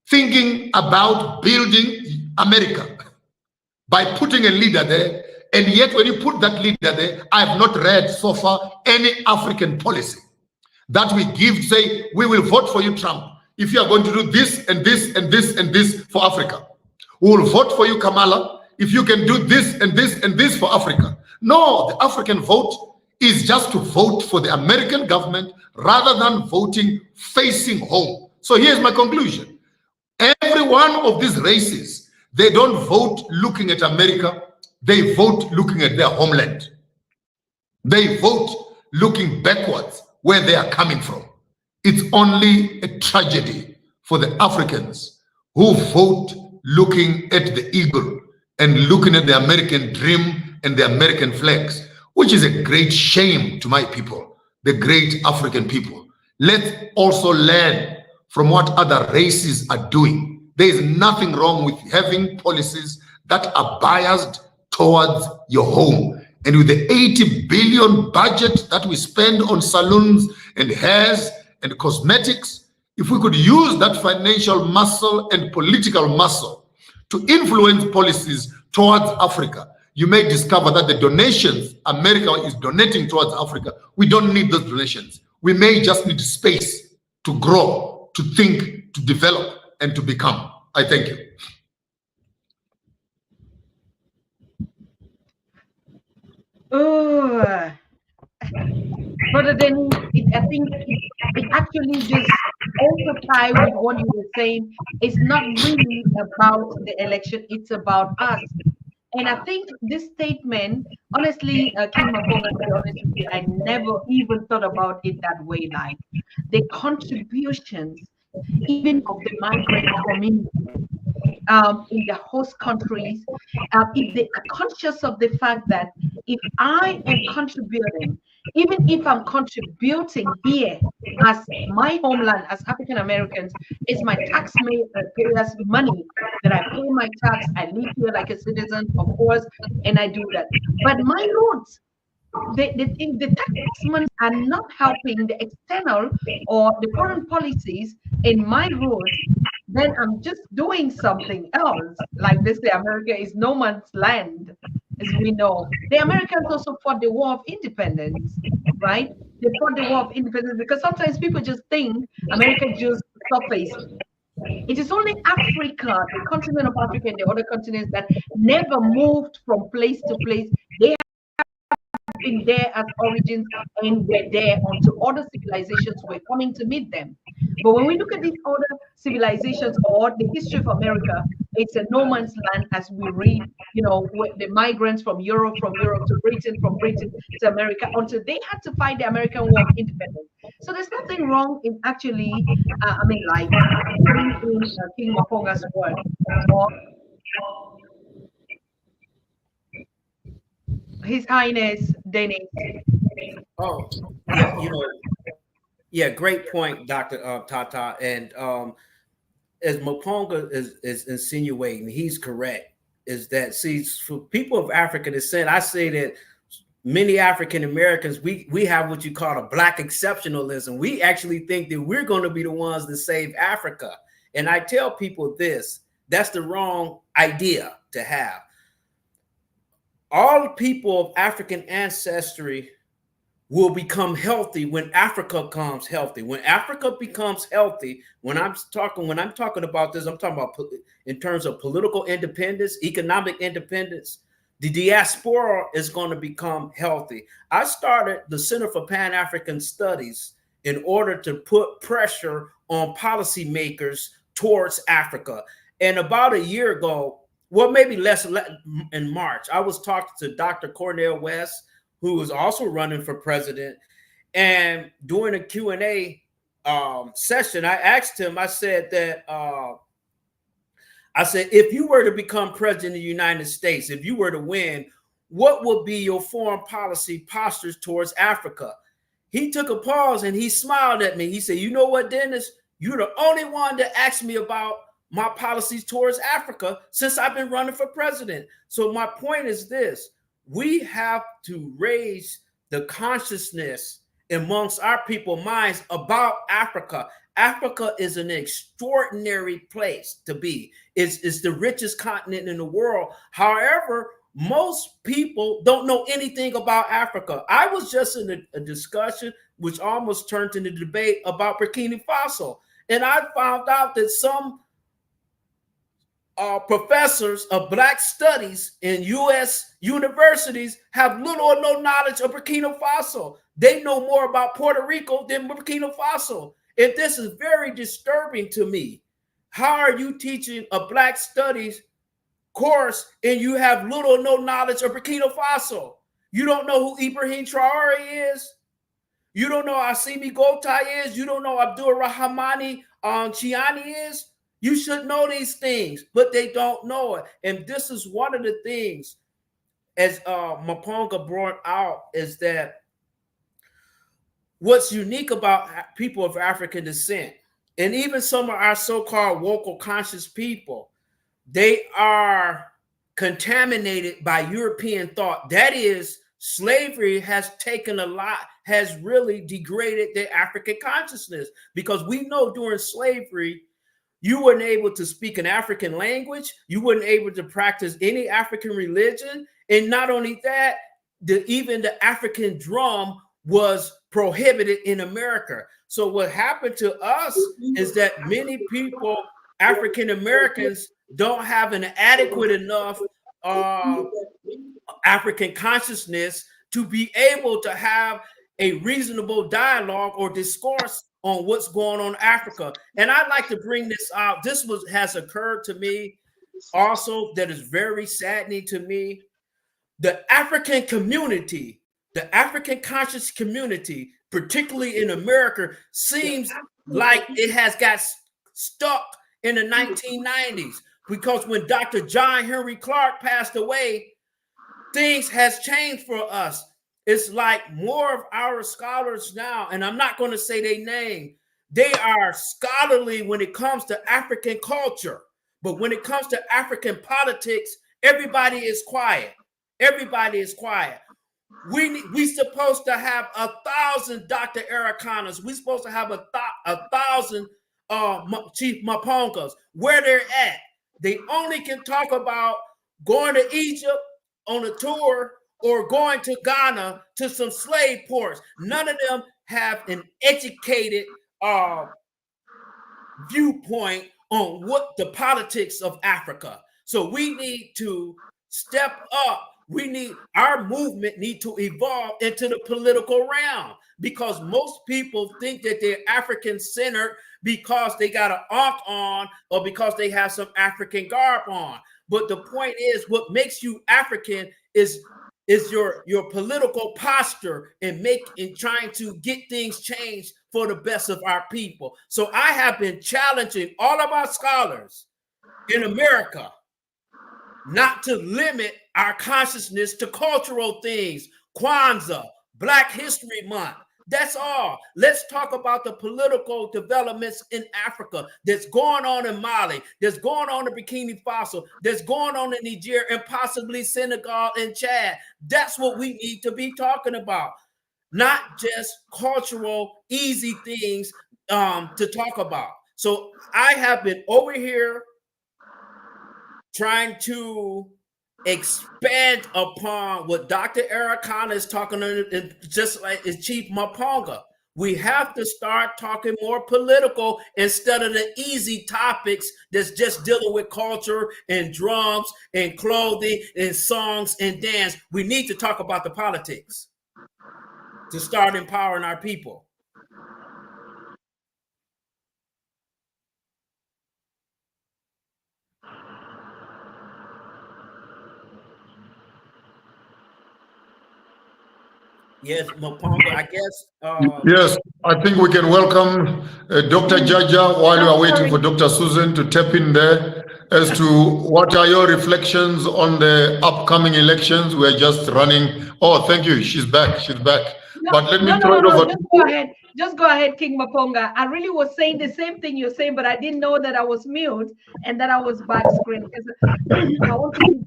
thinking about building America? by putting a leader there. And yet when you put that leader there, I have not read so far any African policy that we give, say, we will vote for you, Trump, if you are going to do this and this and this and this for Africa. We will vote for you, Kamala, if you can do this and this and this for Africa. No, the African vote is just to vote for the American government rather than voting facing home. So here's my conclusion. Every one of these races, they don't vote looking at America, they vote looking at their homeland. They vote looking backwards where they are coming from. It's only a tragedy for the Africans who vote looking at the eagle and looking at the American dream and the American flags, which is a great shame to my people, the great African people. Let's also learn from what other races are doing. There is nothing wrong with having policies that are biased towards your home. And with the 80 billion budget that we spend on salons and hairs and cosmetics, if we could use that financial muscle and political muscle to influence policies towards Africa, you may discover that the donations America is donating towards Africa, we don't need those donations. We may just need space to grow, to think, to develop, and to become. I thank you. Oh, Brother Denny, I think it actually just also ties with what you were saying. It's not really about the election, it's about us. And I think this statement, honestly, King Maponga, to be honest with you, I never even thought about it that way. Like the contributions, even of the migrant community in the host countries, if they are conscious of the fact that if I am contributing, even if I'm contributing here as my homeland, as African Americans, it's my taxpayers' money that I pay my tax. I live here like a citizen, of course, and I do that. But my roots, the taxmen are not helping the external or the foreign policies in my roots, then I'm just doing something else. Like this, the America is no man's land, as we know. The Americans also fought the War of Independence, right? They fought the War of Independence because sometimes people just think America just surfaced. It is only Africa, the continent of Africa and the other continents that never moved from place to place. They been there as origins and were there until other civilizations were coming to meet them. But when we look at these other civilizations or the history of America, it's a no man's land as we read, you know, the migrants from Europe to Britain, from Britain to America, until they had to fight the American War of Independence. So there's nothing wrong in actually, like in King Maponga's word, or His Highness Dennis. Oh, yeah, yeah, great point, Dr. Tata. And as Maponga is insinuating, he's correct, is that, see, for people of African descent, I say that many African Americans, we have what you call a Black exceptionalism. We actually think that we're going to be the ones that save Africa. And I tell people this, that's the wrong idea to have. All people of African ancestry will become healthy when Africa becomes healthy. When Africa becomes healthy, when I'm talking about this, I'm talking about in terms of political independence, economic independence. The diaspora is going to become healthy. I started the Center for Pan-African Studies in order to put pressure on policymakers towards Africa. And about a year ago, well, maybe less, in March, I was talking to Dr. Cornel West, who was also running for president. And during a Q&A session, I asked him, I said, if you were to become president of the United States, if you were to win, what would be your foreign policy postures towards Africa? He took a pause and he smiled at me. He said, you know what, Dennis? You're the only one that asked me about my policies towards Africa since I've been running for president. So my point is this: we have to raise the consciousness amongst our people minds about Africa. Africa is an extraordinary place to be. It's the richest continent in the world. However, most people don't know anything about Africa. I was just in a discussion which almost turned into debate about Burkina Faso. And I found out that some professors of Black studies in U.S. universities have little or no knowledge of Burkina Faso. They know more about Puerto Rico than Burkina Faso. And this is very disturbing to me. How are you teaching a Black studies course and you have little or no knowledge of Burkina Faso? You don't know who Ibrahim Traore is? You don't know Assimi Goïta is? You don't know Abdul Rahmani Chiani is? You should know these things, but they don't know it. And this is one of the things, as Maponga brought out, is that what's unique about people of African descent, and even some of our so-called local conscious people, they are contaminated by European thought. That is, slavery has taken a lot, has really degraded the African consciousness, because we know during slavery, you weren't able to speak an African language. You weren't able to practice any African religion. And not only that, even the African drum was prohibited in America. So what happened to us is that many people, African Americans, don't have an adequate enough African consciousness to be able to have a reasonable dialogue or discourse on what's going on in Africa. And I'd like to bring this out. This has occurred to me also, that is very saddening to me. The African community, the African conscious community, particularly in America, seems like it has got stuck in the 1990s, because when Dr. John Henry Clark passed away, things has changed for us. It's like more of our scholars now, and I'm not going to say their name, they are scholarly when it comes to African culture. But when it comes to African politics, everybody is quiet. Everybody is quiet. We supposed to have 1,000 Dr. Aracanas. We supposed to have 1,000 Chief Mapongas. Where they're at, they only can talk about going to Egypt on a tour or going to Ghana to some slave ports. None of them have an educated viewpoint on what the politics of Africa. So we need to step up. Our movement need to evolve into the political realm, because most people think that they're African centered because they got an ankh on or because they have some African garb on. But the point is, what makes you African is your political posture and trying to get things changed for the best of our people. So I have been challenging all of our scholars in America not to limit our consciousness to cultural things, Kwanzaa, Black History Month. That's all. Let's talk about the political developments in Africa that's going on in Mali, that's going on in Burkina Faso, that's going on in Niger, and possibly Senegal and Chad. That's what we need to be talking about, not just cultural, easy things to talk about. So I have been over here trying to expand upon what Dr. Arikana is talking about, just like his Chief Maponga. We have to start talking more political instead of the easy topics that's just dealing with culture and drums and clothing and songs and dance. We need to talk about the politics to start empowering our people. Yes, Maponga, I guess. Yes, I think we can welcome Dr. Jaja while we are waiting for Dr. Susan to tap in there as to what are your reflections on the upcoming elections. We're just running. Oh, thank you. She's back. She's back. But let me throw it over. Just go ahead. Just go ahead, King Maponga. I really was saying the same thing you're saying, but I didn't know that I was mute and that I was back screen. I want to,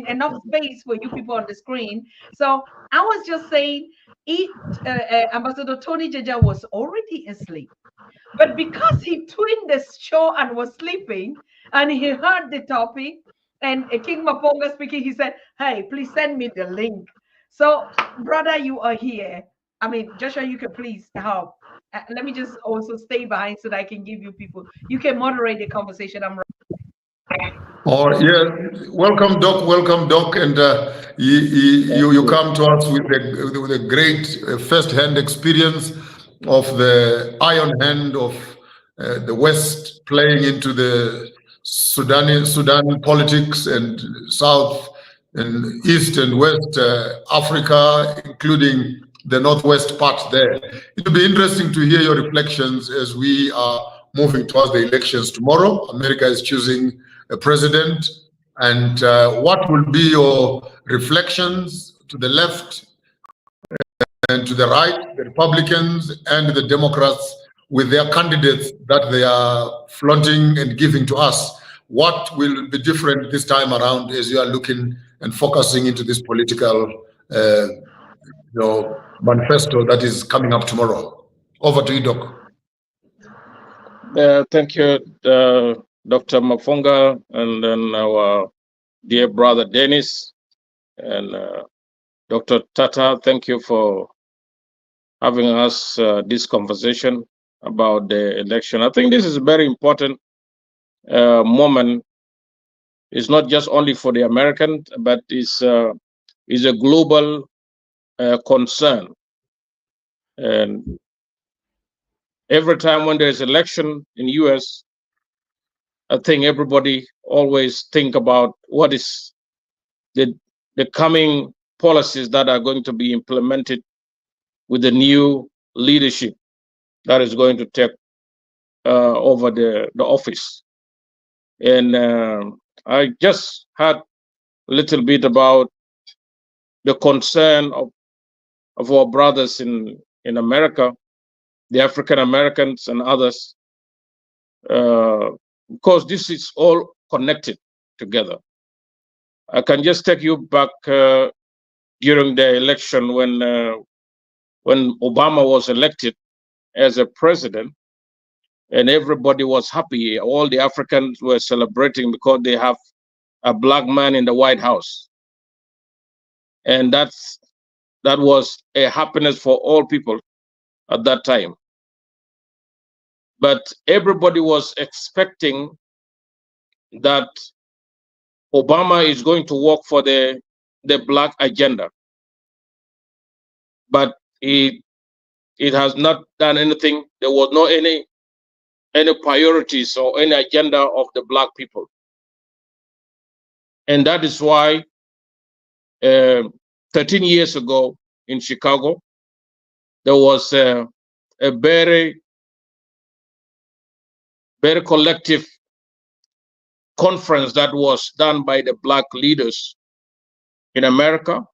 enough space for you people on the screen. So I was just saying, Ambassador Tony Jaja was already asleep. But because he tuned the show and was sleeping, and he heard the topic, and King Maponga speaking, he said, "Hey, please send me the link." So, brother, you are here. I mean, Joshua, you can please help. Let me just also stay behind so that I can give you people. You can moderate the conversation. I'm Oh, yeah. Welcome, Doc. Welcome, Doc. And you come to us with a great first-hand experience of the iron hand of the West playing into the Sudan politics and South and East and West Africa, including the Northwest part there. It will be interesting to hear your reflections as we are moving towards the elections tomorrow. America is choosing a president. And what will be your reflections to the left and to the right, the Republicans and the Democrats, with their candidates that they are flaunting and giving to us? What will be different this time around as you are looking and focusing into this political manifesto that is coming up tomorrow? Over to you, Doc. Thank you, Dr. Maponga, and then our dear brother Dennis, and Dr. Tata. Thank you for having us this conversation about the election. I think this is a very important moment. It's not just only for the Americans, but it's a global concern. And every time when there's election in US, I think everybody always think about what is the coming policies that are going to be implemented with the new leadership that is going to take over the office. And I just had a little bit about the concern of our brothers in America, the African Americans and others, because this is all connected together. I can just take you back during the election when Obama was elected as a president, and everybody was happy. All the Africans were celebrating because they have a black man in the White House. And that was a happiness for all people at that time. But everybody was expecting that Obama is going to work for the black agenda. But it has not done anything. There was no any priorities or any agenda of the black people. And that is why 13 years ago in Chicago, there was a very, very collective conference that was done by the black leaders in America.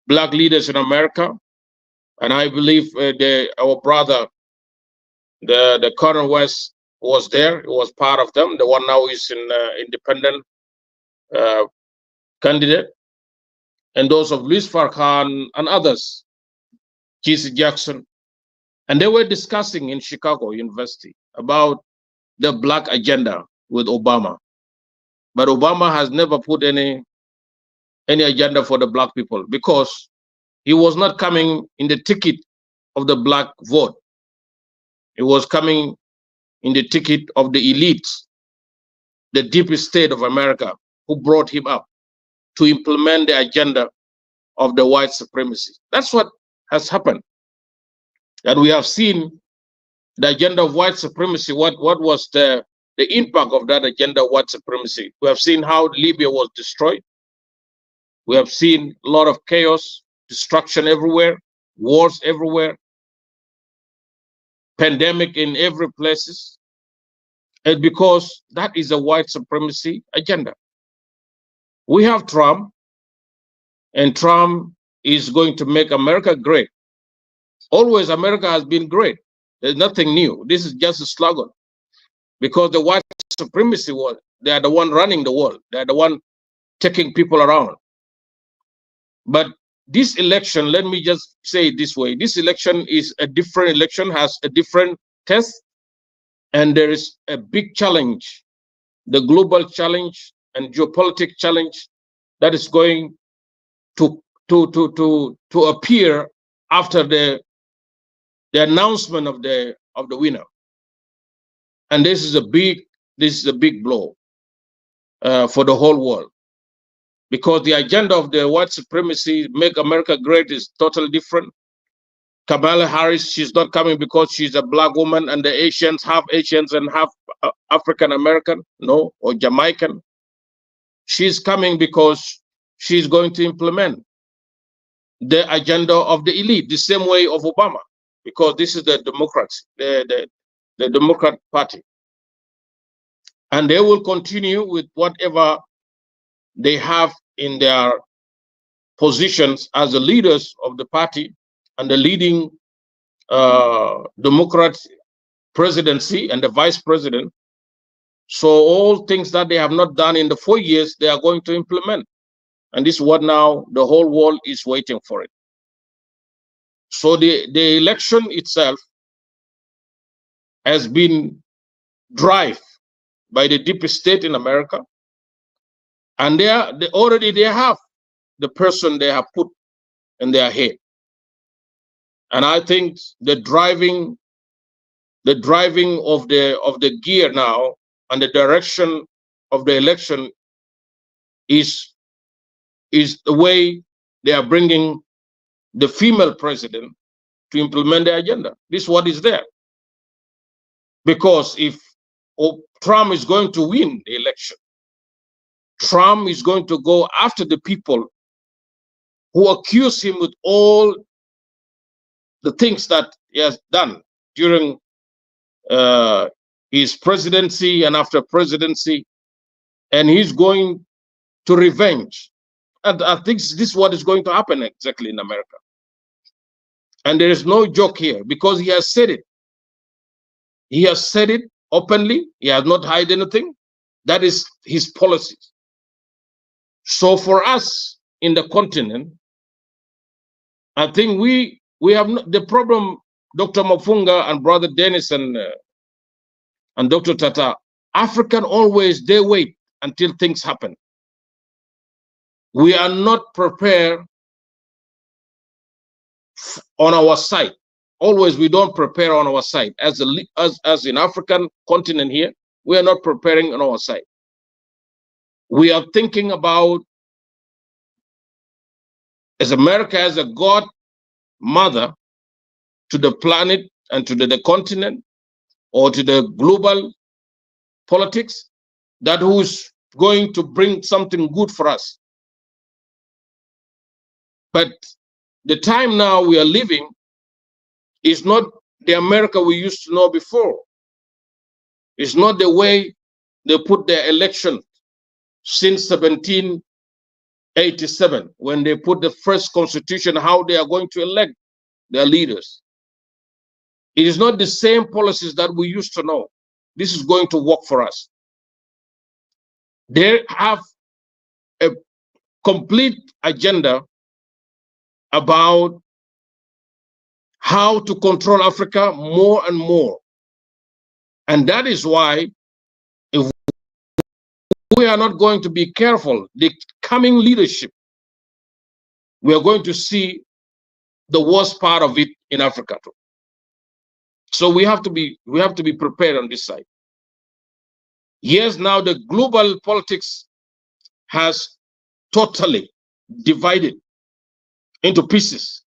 Black leaders in America, and I believe our brother, the Colonel West, was there. He was part of them. The one now is an independent candidate, and those of Louis Farrakhan and others, Jesse Jackson, and they were discussing in Chicago University about the black agenda with Obama. But Obama has never put any agenda for the black people because he was not coming in the ticket of the black vote. He was coming in the ticket of the elites, the deep state of America, who brought him up to implement the agenda of the white supremacy. That's what has happened. And we have seen the agenda of white supremacy. What was the impact of that agenda of white supremacy? We have seen how Libya was destroyed. We have seen a lot of chaos, destruction everywhere, wars everywhere, pandemic in every places. And because that is a white supremacy agenda. We have Trump, and Trump is going to make America great. Always America has been great. There's nothing new. This is just a slogan. because the white supremacy was, they are the one running the world. They are the one taking people around. But this election, let me just say it this way, this election is a different election, has a different test, and there is a big challenge, the global challenge and geopolitical challenge that is going to appear after the announcement of the winner. And this is a big blow for the whole world, because the agenda of the white supremacy, make America great, is totally different. Kamala Harris, she's not coming because she's a black woman and the Asians, half Asians and half African American, no, or Jamaican. She's coming because she's going to implement the agenda of the elite, the same way of Obama, because this is the Democrats, the Democrat Party. And they will continue with whatever they have in their positions as the leaders of the party and the leading Democrat presidency and the vice president. So all things that they have not done in the 4 years, they are going to implement. And this is what now the whole world is waiting for it. So the election itself has been driven by the deep state in America. And they already have the person they have put in their head. And I think the driving of the gear now and the direction of the election is the way they are bringing the female president to implement the agenda. This is what is there. Because if Trump is going to win the election, Trump is going to go after the people who accuse him with all the things that he has done during his presidency and after presidency, and he's going to revenge. And I think this is what is going to happen exactly in America. And there is no joke here, because he has said it. He has said it openly. He has not hide anything. That is his policies. So for us in the continent, I think we have the problem. Dr. Mapunga and Brother Dennis and Dr. Tata, African always, they wait until things happen. We are not prepared on our side. Always we don't prepare on our side. As in African continent here, we are not preparing on our side. We are thinking about, as America as a god mother to the planet and to the continent or to the global politics, that who's going to bring something good for us. But the time now we are living is not the America we used to know before. It's not the way they put their election since 1787, when they put the first constitution, how they are going to elect their leaders. It is not the same policies that we used to know. This is going to work for us. They have a complete agenda about how to control Africa more and more. And that is why, if we are not going to be careful, the coming leadership, we are going to see the worst part of it in Africa too. So we have to be prepared on this side. Yes, now the global politics has totally divided into pieces.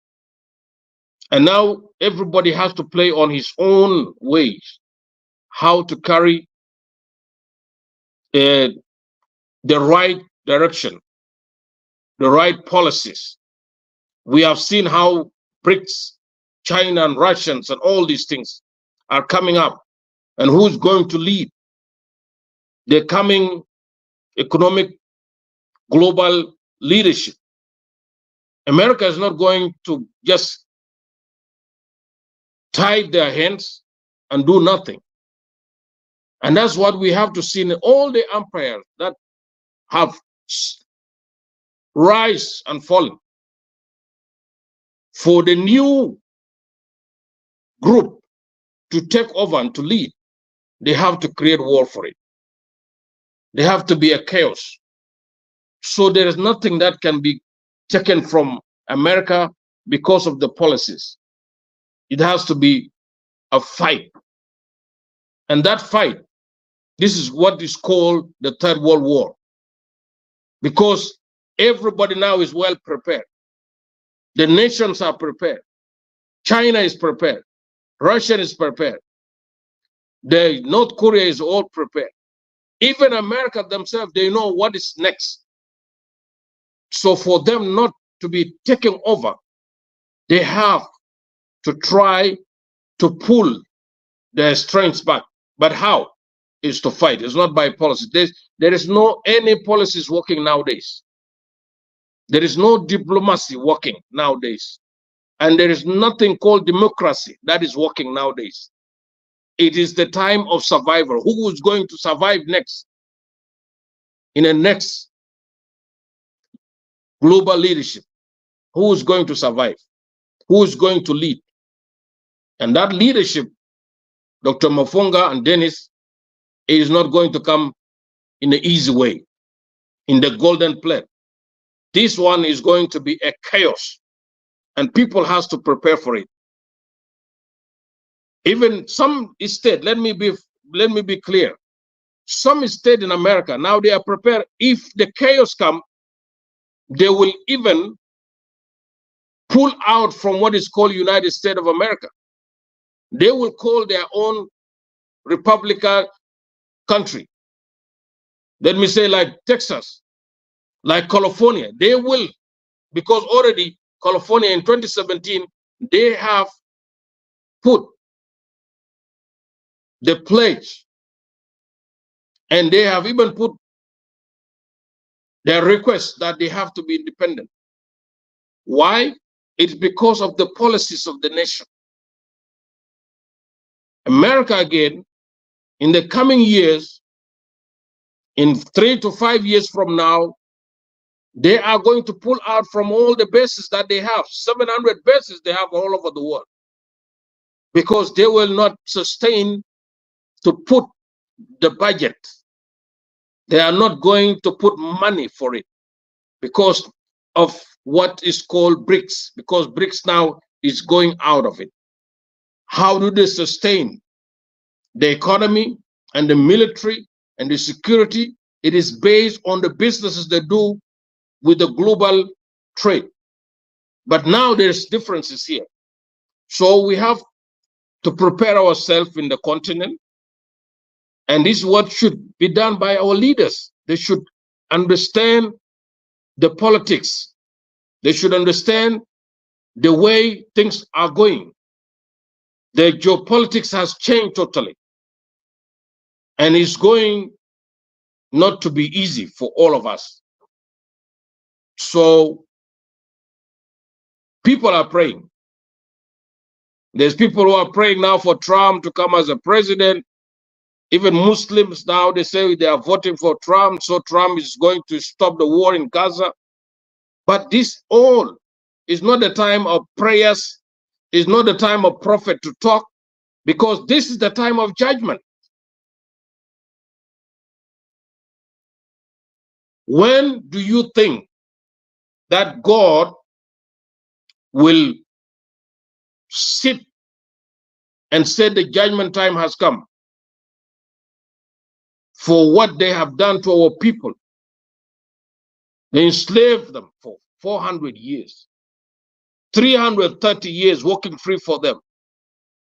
And now everybody has to play on his own ways, how to carry the right direction, the right policies. We have seen how Brics, China and Russians and all these things are coming up, and who's going to lead the coming economic global leadership. America is not going to just tie their hands and do nothing. And that's what we have to see in all the empires that have rise and fallen. For the new group to take over and to lead, they have to create war for it. They have to be a chaos. So there is nothing that can be taken from America because of the policies. It has to be a fight. And that fight, this is what is called the Third World War. Because everybody now is well prepared. The nations are prepared. China is prepared. Russia is prepared. The North Korea is all prepared. Even America themselves, they know what is next. So for them not to be taken over, they have to try to pull their strengths back. But how? Is to fight. It's not by policy. There is no any policies working nowadays. There is no diplomacy working nowadays. And there is nothing called democracy that is working nowadays. It is the time of survival. Who is going to survive next? In the next global leadership, who is going to survive? Who is going to lead? And that leadership, Dr. Maponga and Dennis, is not going to come in the easy way, in the golden plate. This one is going to be a chaos, and people has to prepare for it. Even some state, let me be clear. Some state in America, now they are prepared. If the chaos come, they will even pull out from what is called United States of America. They will call their own Republican country. Let me say like Texas, like California. They will, because already California in 2017, they have put the pledge, and they have even put their request that they have to be independent. Why? It's because of the policies of the nation. America, again, in the coming years, in 3 to 5 years from now, they are going to pull out from all the bases that they have, 700 bases they have all over the world, because they will not sustain to put the budget. They are not going to put money for it because of what is called Brics, because Brics now is going out of it. How do they sustain the economy and the military and the security? It is based on the businesses they do with the global trade. But now there's differences here. So we have to prepare ourselves in the continent. And this is what should be done by our leaders. They should understand the politics. They should understand the way things are going. The geopolitics has changed totally. And it's going not to be easy for all of us. So people are praying. There's people who are praying now for Trump to come as a president. Even Muslims now, they say they are voting for Trump, so Trump is going to stop the war in Gaza. But this all is not the time of prayers. It's not the time of prophet to talk, because this is the time of judgment. When do you think that God will sit and say the judgment time has come for what they have done to our people? They enslaved them for 400 years, 330 years working free for them.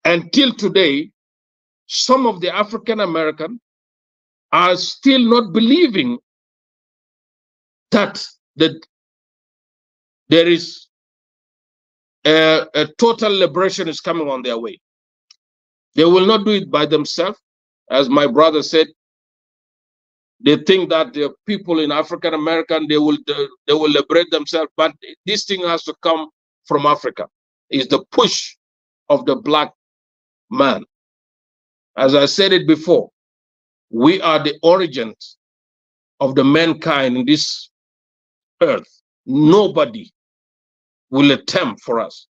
Until today, some of the African Americans are still not believing that there is a total liberation is coming on their way. They will not do it by themselves. As my brother said, they think that the people in African American, they will liberate themselves, but this thing has to come from Africa. It's the push of the black man. As I said it before, We are the origins of the mankind in this earth. Nobody will attempt for us.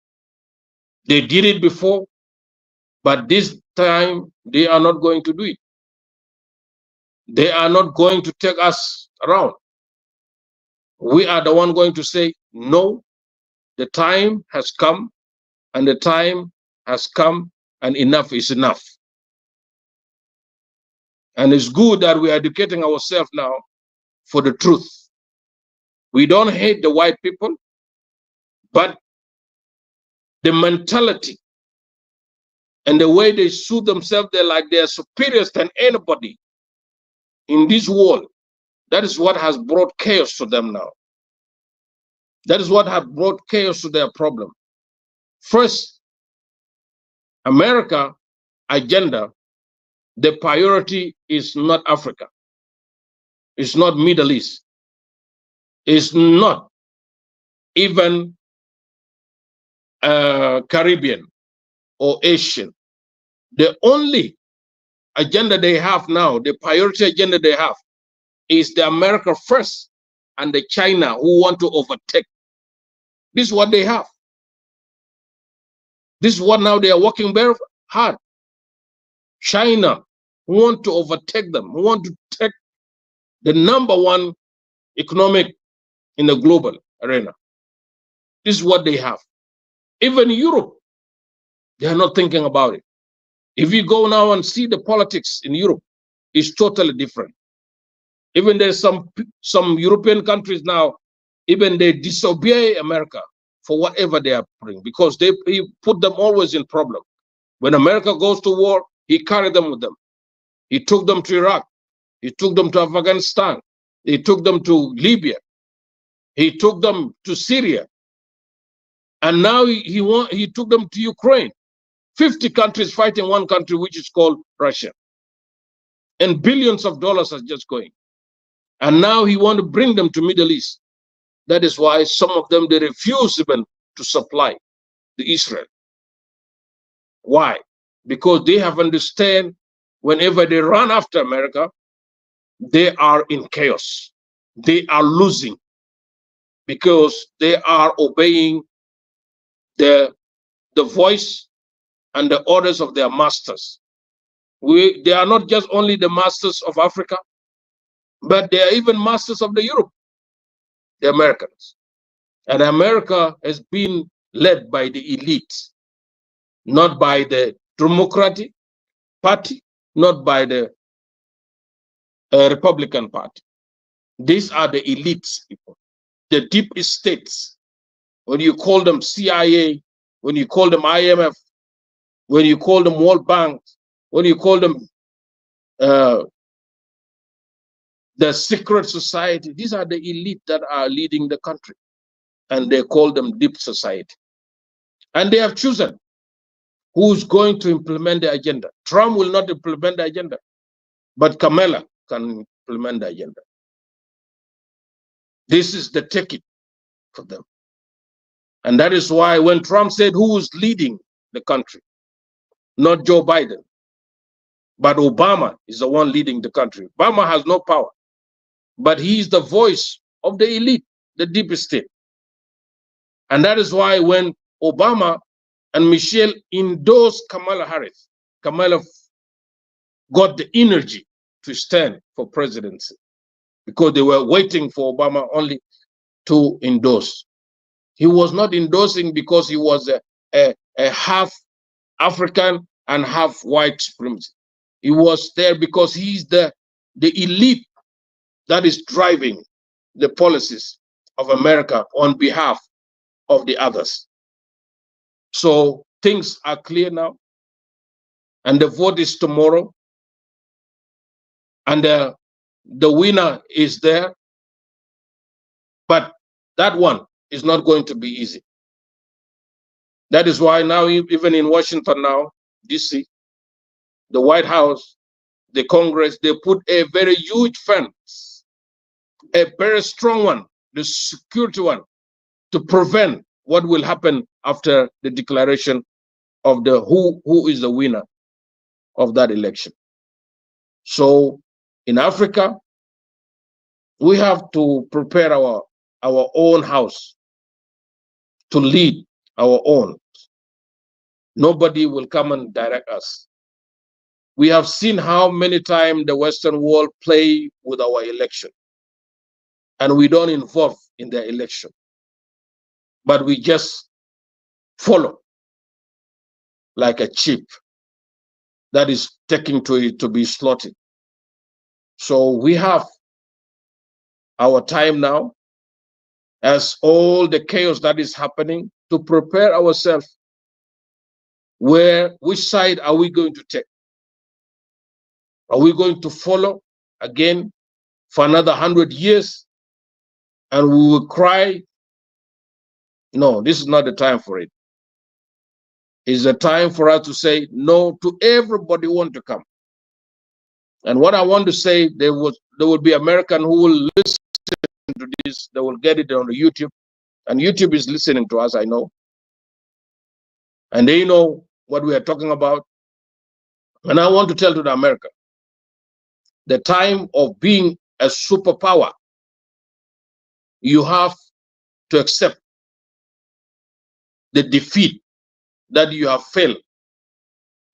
They did it before, but this time they are not going to do it. They are not going to take us around. We are the one going to say, no, the time has come, and the time has come, and enough is enough. And it's good that we are educating ourselves now for the truth. We don't hate the white people, but the mentality and the way they suit themselves, they're like they're superior than anybody in this world. That is what has brought chaos to them now. That is what has brought chaos to their problem. First, America agenda, the priority is not Africa. It's not Middle East. It's not even Caribbean or Asian. The only agenda they have now, the priority agenda they have, is the America first and the China who want to overtake. This is what they have. This is what now they are working very hard. China who want to overtake them, who want to take the #1 economic in the global arena. This is what they have. Even Europe, they are not thinking about it. If you go now and see the politics in Europe, it's totally different. Even there's some European countries now, even they disobey America for whatever they are doing, because he put them always in problem. When America goes to war, he carried them with them. He took them to Iraq. He took them to Afghanistan. He took them to Libya. He took them to Syria. And now he took them to Ukraine. 50 countries fighting one country, which is called Russia. And billions of dollars are just going. And now he wants to bring them to Middle East. That is why some of them, they refuse even to supply to Israel. Why? Because they have understand whenever they run after America, they are in chaos. They are losing because they are obeying the voice and the orders of their masters. They are not just only the masters of Africa, but they are even masters of the Europe, the Americans. And America has been led by the elite, not by the Democratic Party, not by the Republican Party. These are the elites people, the deep states. When you call them CIA, when you call them IMF, when you call them World Bank, when you call them the secret society, these are the elite that are leading the country. And they call them deep society. And they have chosen who's going to implement the agenda. Trump will not implement the agenda, but Kamala can implement the agenda. This is the ticket for them. And that is why when Trump said who is leading the country, not Joe Biden, but Obama is the one leading the country. Obama has no power, but he is the voice of the elite, the deep state. And that is why when Obama and Michelle endorsed Kamala Harris, Kamala got the energy to stand for presidency because they were waiting for Obama only to endorse. He was not endorsing because he was a half African and half white supremacy. He was there because he's the elite that is driving the policies of America on behalf of the others. So things are clear now, and the vote is tomorrow, and the winner is there, but that one is not going to be easy. That is why now, even in Washington now, DC, the White House, the Congress, they put a very huge fence, a very strong one, the security one, to prevent what will happen after the declaration of the who is the winner of that election. So In Africa, we have to prepare our own house to lead our own. Nobody will come and direct us. We have seen how many times the Western world play with our election, and we don't involve in their election, but we just follow like a sheep that is taken to be slaughtered. So we have our time now, as all the chaos that is happening, to prepare ourselves. Which side are we going to take? Are we going to follow again for another 100 years and we will cry? No, this is not the time for it. It's the time for us to say no to everybody who want to come. And what I want to say, there will be American who will listen to this. They will get it on the YouTube, and YouTube is listening to us, I know, and they know what we are talking about. And I want to tell to the America, the time of being a superpower, you have to accept the defeat that you have failed,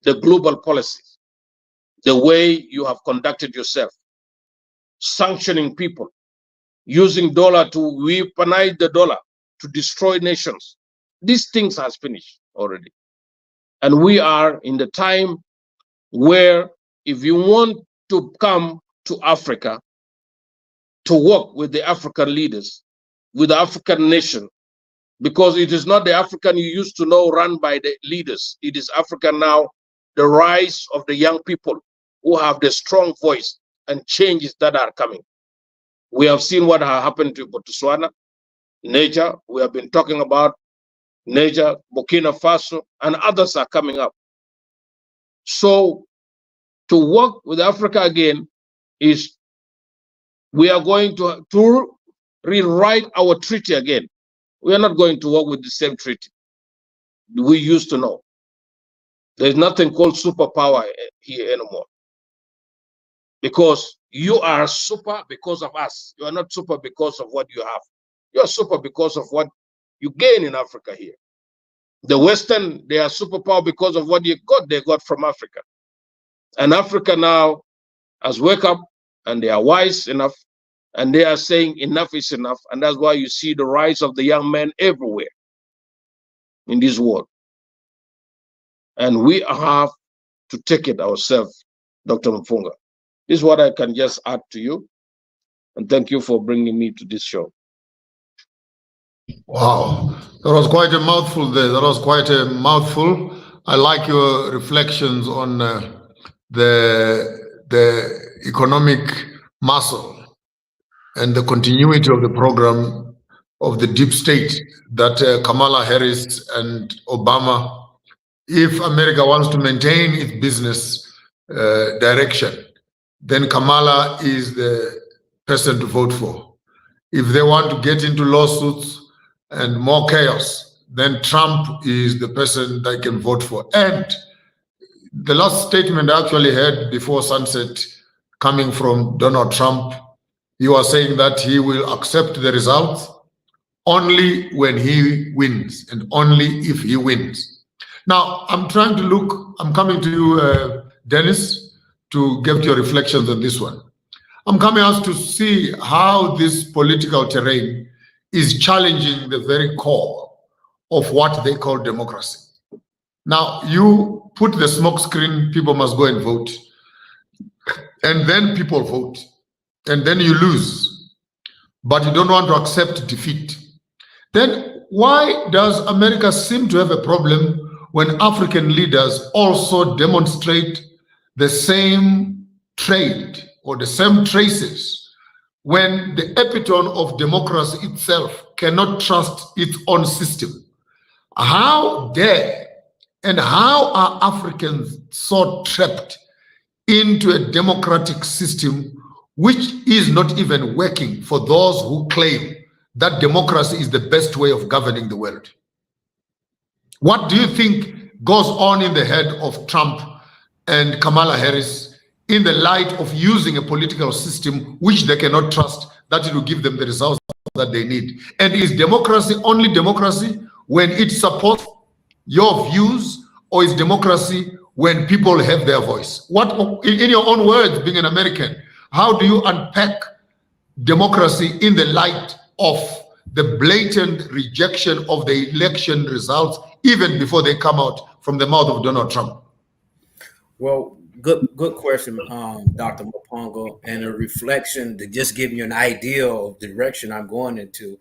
the global policies, the way you have conducted yourself, sanctioning people, using dollar to weaponize the dollar to destroy nations. These things has finished already. And we are in the time where if you want to come to Africa to work with the African leaders, with the African nation, because it is not the African you used to know run by the leaders. It is Africa now, the rise of the young people who have the strong voice and changes that are coming. We have seen what has happened to Botswana, Niger. We have been talking about Niger, Burkina Faso, and others are coming up. So to work with Africa again is we are going to rewrite our treaty again. We are not going to work with the same treaty we used to know. There's nothing called superpower here anymore. Because you are super because of us. You are not super because of what you have. You are super because of what you gain in Africa here. The Western, they are superpower because of what they got from Africa. And Africa now has woke up and they are wise enough and they are saying enough is enough. And that's why you see the rise of the young men everywhere in this world. And we have to take it ourselves, Dr. Maponga. This is what I can just add to you. And thank you for bringing me to this show. Wow, that was quite a mouthful there. That was quite a mouthful. I like your reflections on the economic muscle and the continuity of the program of the deep state that Kamala Harris and Obama, if America wants to maintain its business direction, then Kamala is the person to vote for. If they want to get into lawsuits and more chaos, then Trump is the person they can vote for. And the last statement I actually heard before sunset coming from Donald Trump, he was saying that he will accept the results only when he wins and only if he wins. Now, I'm trying to look, I'm coming to you, Dennis, to give your reflections on this one. I'm coming out to see how this political terrain is challenging the very core of what they call democracy. Now, you put the smoke screen, people must go and vote. And then people vote. And then you lose. But you don't want to accept defeat. Then why does America seem to have a problem when African leaders also demonstrate the same trade or the same traces when the epitome of democracy itself cannot trust its own system? How dare and how are Africans so trapped into a democratic system which is not even working for those who claim that democracy is the best way of governing the world? What do you think goes on in the head of Trump and Kamala Harris in the light of using a political system which they cannot trust, that it will give them the results that they need. And is democracy only democracy when it supports your views, or is democracy when people have their voice? What, in your own words, being an American, how do you unpack democracy in the light of the blatant rejection of the election results, even before they come out from the mouth of Donald Trump? Well, good question, Dr. Maponga, and a reflection to just give you an idea of the direction I'm going into.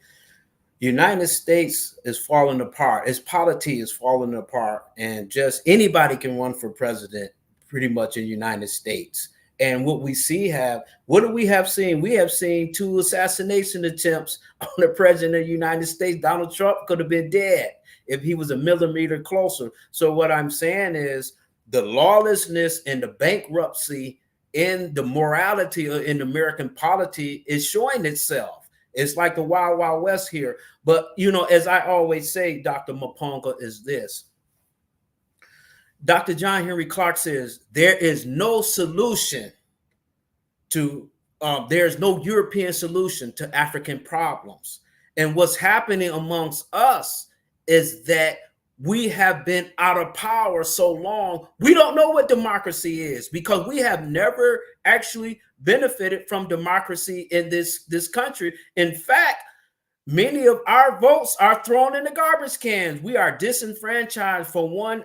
United States is falling apart. Its polity is falling apart, and just anybody can run for president pretty much in the United States. And what we what do we have seen? We have seen 2 assassination attempts on the president of the United States. Donald Trump could have been dead if he was a millimeter closer. So what I'm saying is the lawlessness and the bankruptcy in the morality in American polity is showing itself. It's like the Wild Wild West here. But, you know, as I always say, Dr. Maponga, is this. Dr. John Henry Clark says, there is no solution to, there's no European solution to African problems. And what's happening amongst us is that we have been out of power so long, we don't know what democracy is, because we have never actually benefited from democracy in this country. In fact, many of our votes are thrown in the garbage cans. We are disenfranchised for one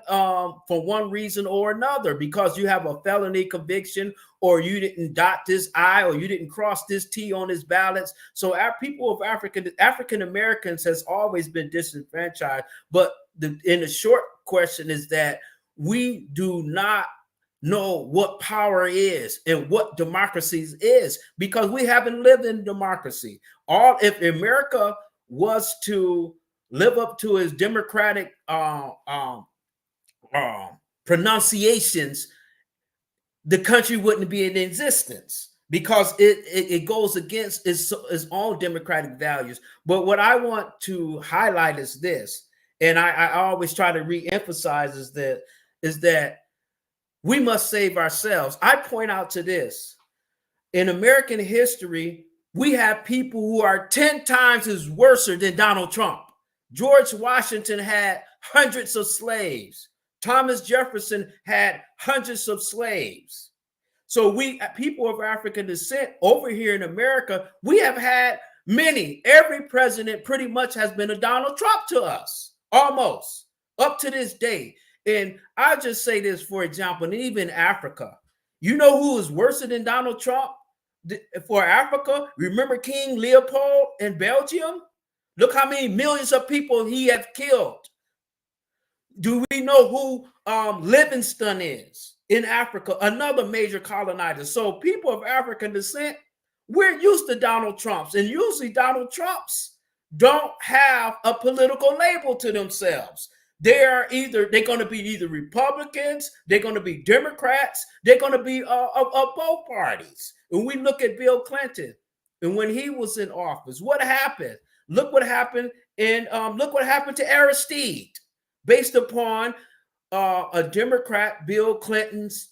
reason or another, because you have a felony conviction, or you didn't dot this I, or you didn't cross this T on this ballots. So our people of African Americans has always been disenfranchised. But in the short question is that we do not know what power is and what democracy is, because we haven't lived in democracy. If America was to live up to its democratic pronunciations, the country wouldn't be in existence, because it goes against its own democratic values. But what I want to highlight is this, and I always try to re-emphasize is that we must save ourselves. I point out to this. In American history, we have people who are 10 times as worse than Donald Trump. George Washington had hundreds of slaves. Thomas Jefferson had hundreds of slaves. So we, people of African descent over here in America, we have had many. Every president pretty much has been a Donald Trump to us, almost, up to this day. And I'll just say this, for example, and even Africa, you know who is worse than Donald Trump for Africa? Remember King Leopold in Belgium? Look how many millions of people he has killed. Do we know who Livingstone is in Africa? Another major colonizer. So people of African descent, we're used to Donald Trumps, and usually Donald Trumps don't have a political label to themselves. They're going to be either Republicans, they're going to be Democrats, they're going to be of both parties. When we look at Bill Clinton, and when he was in office, what happened? Look what happened to Aristide, based upon a Democrat, Bill Clinton's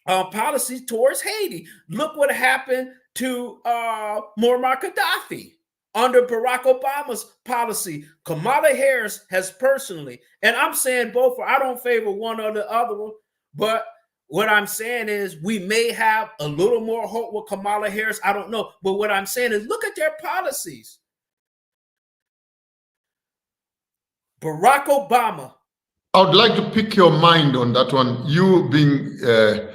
policies towards Haiti. Look what happened to Muammar Gaddafi under Barack Obama's policy. Kamala Harris has personally, and I'm saying both, I don't favor one or the other one, but what I'm saying is we may have a little more hope with Kamala Harris. I don't know. But what I'm saying is look at their policies. Barack Obama. I would like to pick your mind on that one. You being a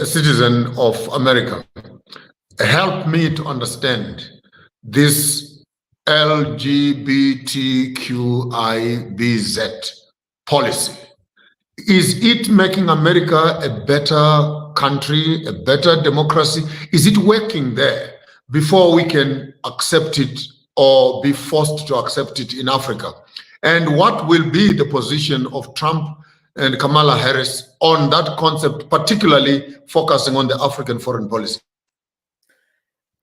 citizen of America, help me to understand this LGBTQIBZ policy. Is it making America a better country, a better democracy? Is it working there before we can accept it or be forced to accept it in Africa? And what will be the position of Trump and Kamala Harris on that concept, particularly focusing on the African foreign policy?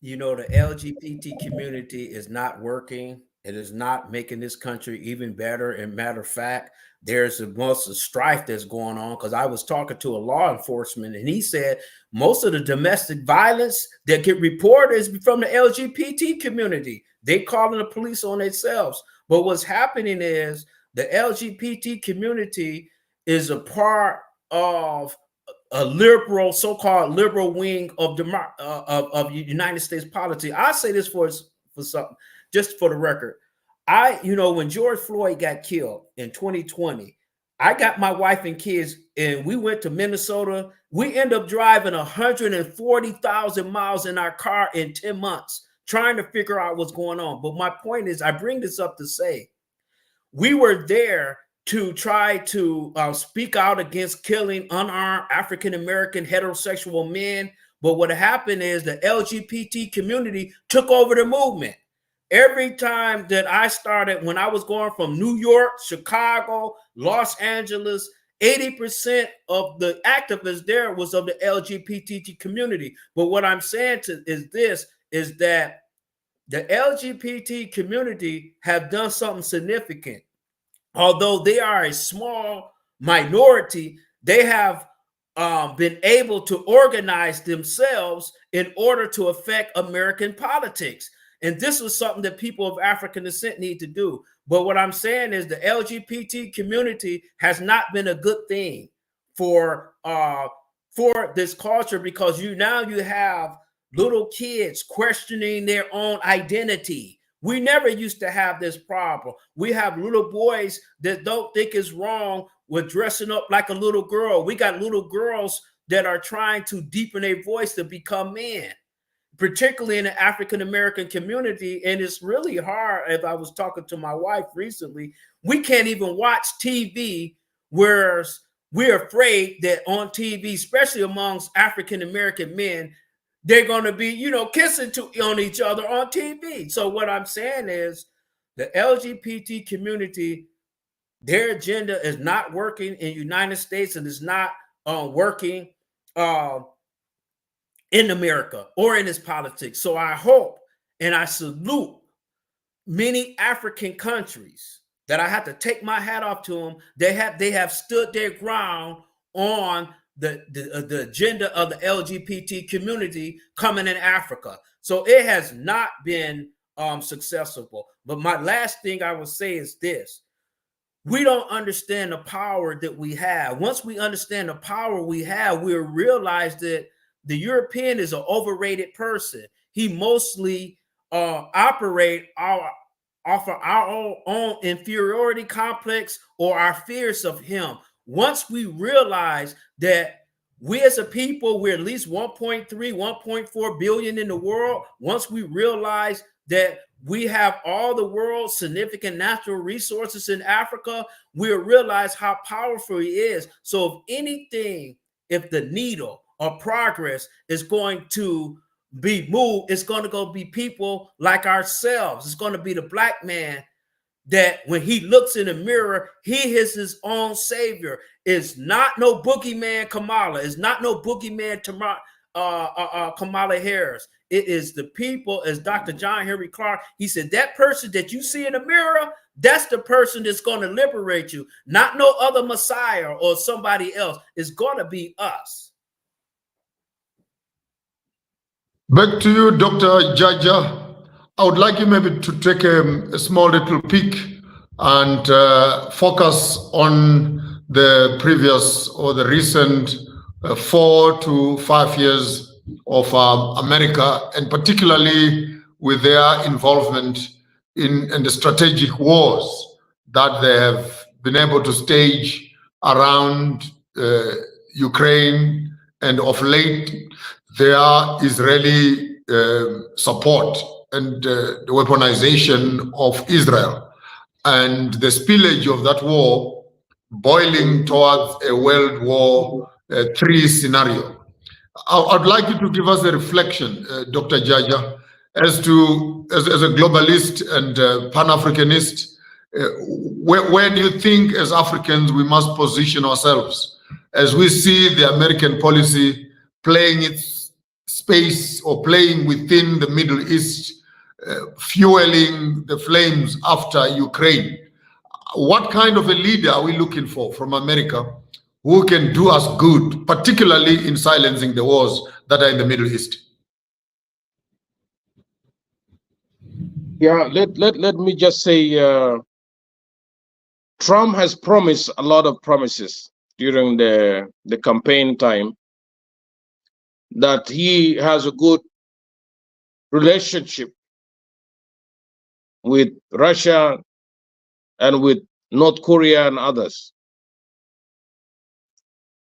You know, the LGBT community is not working. It is not making this country even better. And matter of fact, there's most of strife that's going on, because I was talking to a law enforcement and he said most of the domestic violence that get reported is from the LGBT community. They calling the police on themselves. But what's happening is the LGBT community is a part of a liberal, so-called liberal wing of United States politics. I say this for something, just for the record. When George Floyd got killed in 2020, I got my wife and kids and we went to Minnesota. We ended up driving 140,000 miles in our car in 10 months, trying to figure out what's going on. But my point is, I bring this up to say, we were there to try to speak out against killing unarmed African-American heterosexual men. But what happened is the LGBT community took over the movement. Every time that I started, when I was going from New York, Chicago, Los Angeles, 80% of the activists there was of the LGBT community. But what I'm saying is that the LGBT community have done something significant. Although they are a small minority, they have been able to organize themselves in order to affect American politics. And this was something that people of African descent need to do. But what I'm saying is the LGBT community has not been a good thing for this culture, because you have little kids questioning their own identity. We never used to have this problem. We have little boys that don't think it's wrong with dressing up like a little girl. We got little girls that are trying to deepen their voice to become men, particularly in the African-American community. And it's really hard. If I was talking to my wife recently, we can't even watch TV, whereas we're afraid that on TV, especially amongst African-American men, they're going to be, kissing on each other on TV. So what I'm saying is the LGBT community, their agenda is not working in the United States, and is not working in America or in its politics. So I hope and I salute many African countries that I have to take my hat off to them. They have stood their ground on the agenda of the LGBT community coming in Africa. So it has not been successful. But my last thing I will say is this: we don't understand the power that we have. Once we understand the power we have, we'll realize that the European is an overrated person. He mostly operate off of our own inferiority complex or our fears of him. Once we realize that we as a people, we're at least 1.3, 1.4 billion in the world. Once we realize that we have all the world's significant natural resources in Africa, we'll realize how powerful he is. So if the needle or progress is going to be moved, it's going to go be people like ourselves. It's going to be the black man that when he looks in the mirror, he is his own savior. It's not no boogeyman Kamala. It's not no boogeyman Kamala Harris. It is the people, as Dr. John Henry Clark, he said, that person that you see in the mirror, that's the person that's going to liberate you. Not no other Messiah or somebody else. It's going to be us. Back to you, Dr. Jaja. I would like you maybe to take a small little peek and focus on the previous or the recent 4 to 5 years of America, and particularly with their involvement in the strategic wars that they have been able to stage around Ukraine, and of late their Israeli support and the weaponization of Israel, and the spillage of that war boiling towards a World War III scenario. I'd like you to give us a reflection, Dr. Jaja, as a globalist and Pan-Africanist, where do you think as Africans we must position ourselves as we see the American policy playing its space or playing within the Middle East, fueling the flames after Ukraine? what kind of a leader are we looking for from America who can do us good, particularly in silencing the wars that are in the Middle East? Yeah, let me just say, Trump has promised a lot of promises during the campaign time, that he has a good relationship with Russia and with North Korea and others.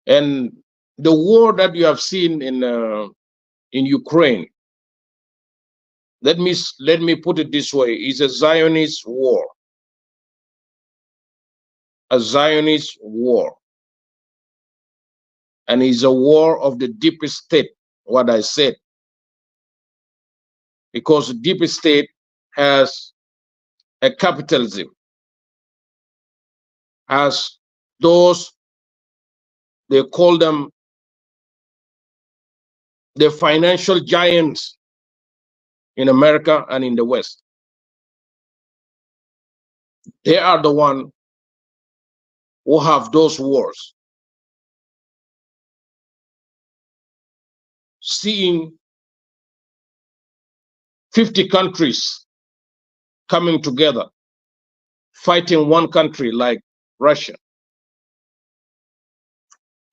And the war that you have seen in Ukraine, let me put it this way, is a Zionist war. A Zionist war. And it's a war of the deep state, what I said. Because the deep state has a capitalism, has those, they call them the financial giants in America and in the West. They are the one who have those wars. Seeing 50 countries coming together, fighting one country like Russia.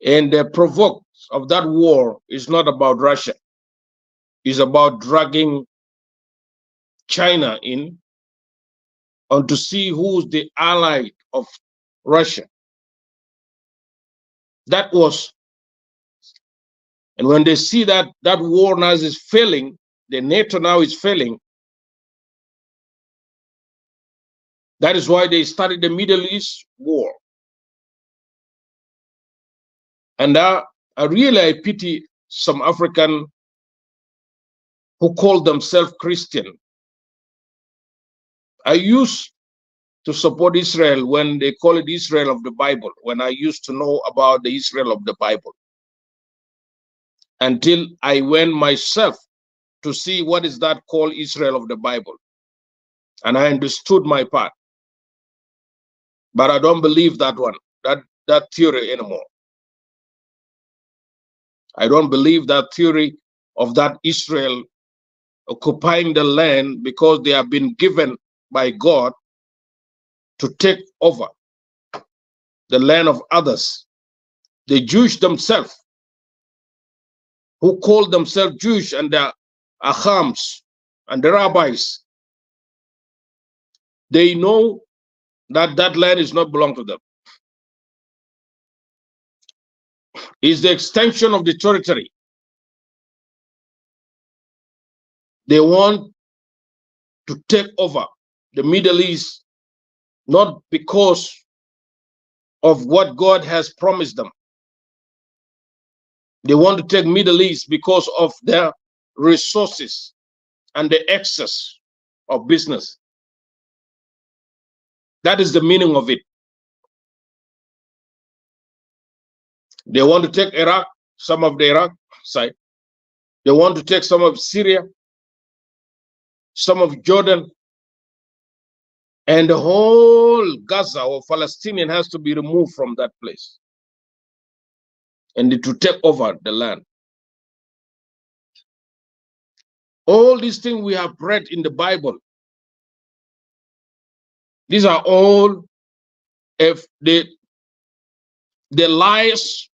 And the provoke of that war is not about Russia. It's about dragging China in, and to see who's the ally of Russia. That was, and when they see that that war now is failing, the NATO now is failing, that is why they started the Middle East war. And I really pity some African who call themselves Christian. I used to support Israel when they call it Israel of the Bible, when I used to know about the Israel of the Bible, until I went myself to see what is that called Israel of the Bible. And I understood my part. But I don't believe that one, that theory anymore. I don't believe that theory of that Israel occupying the land because they have been given by God to take over the land of others. The Jews themselves, who call themselves Jewish, and the Achams and the rabbis, they know that that land is not belong to them. It's the extension of the territory. They want to take over the Middle East, not because of what God has promised them. They want to take Middle East because of their resources and the excess of business. That is the meaning of it. They want to take Iraq, some of the Iraq side. They want to take some of Syria, some of Jordan, and the whole Gaza or Palestinian has to be removed from that place and to take over the land. All these things we have read in the Bible, these are all if the lies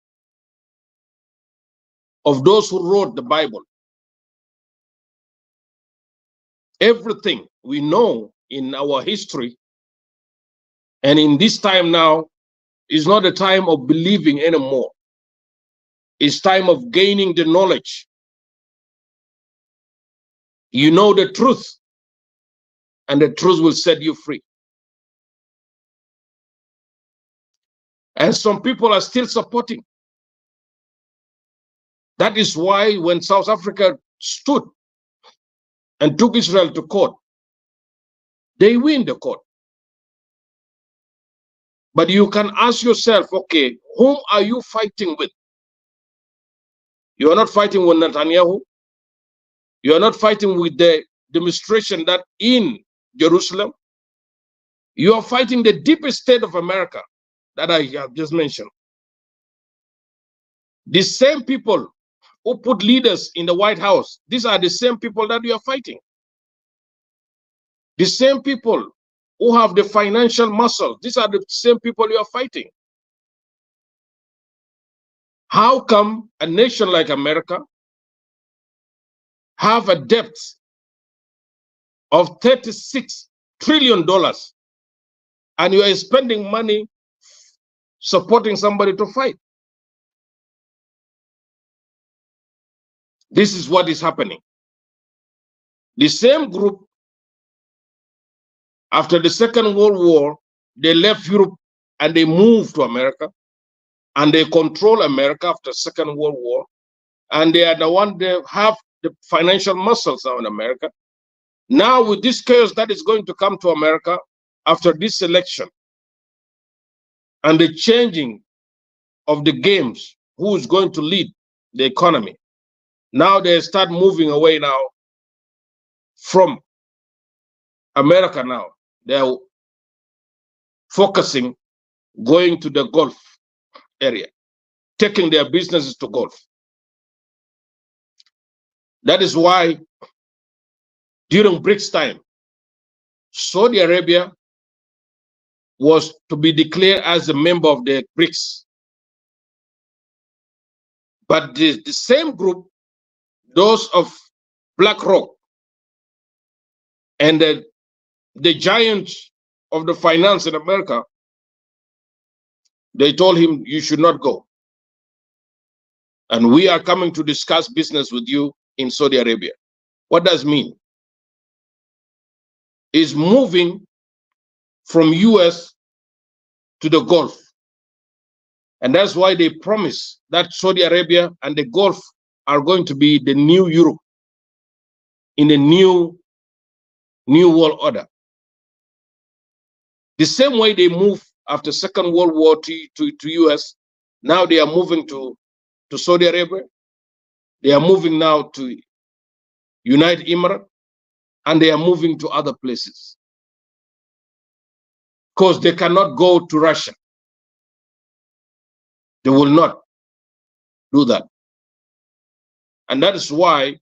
of those who wrote the Bible. Everything we know in our history and in this time now is not a time of believing anymore. It's time of gaining the knowledge. You know the truth, and the truth will set you free. And some people are still supporting. That is why when South Africa stood and took Israel to court, they win the court. But you can ask yourself, okay, whom are you fighting with? You are not fighting with Netanyahu. You are not fighting with the demonstration that in Jerusalem. You are fighting the deepest state of America that I have just mentioned. The same people who put leaders in the White House, these are the same people that you are fighting. The same people who have the financial muscle, these are the same people you are fighting. How come a nation like America have a debt of $36 trillion and you are spending money supporting somebody to fight? This is what is happening. The same group, after the Second World War, they left Europe and they moved to America, and they control America after Second World War, and they are the one that have the financial muscles now in America. Now with this chaos that is going to come to America after this election and the changing of the games, who is going to lead the economy? Now they start moving away now from America now. They're focusing, going to the Gulf area, taking their businesses to Gulf. That is why during Brics time, Saudi Arabia was to be declared as a member of the Brics. But the same group, those of BlackRock and the giants of the finance in America, they told him, you should not go. And we are coming to discuss business with you in Saudi Arabia. What does it mean? Is moving from US to the Gulf. And that's why they promise that Saudi Arabia and the Gulf are going to be the new Europe in the new world order. The same way they move after Second World War to US, now they are moving to Saudi Arabia. They are moving now to United Emirates, and they are moving to other places. Because they cannot go to Russia. They will not do that. And that is why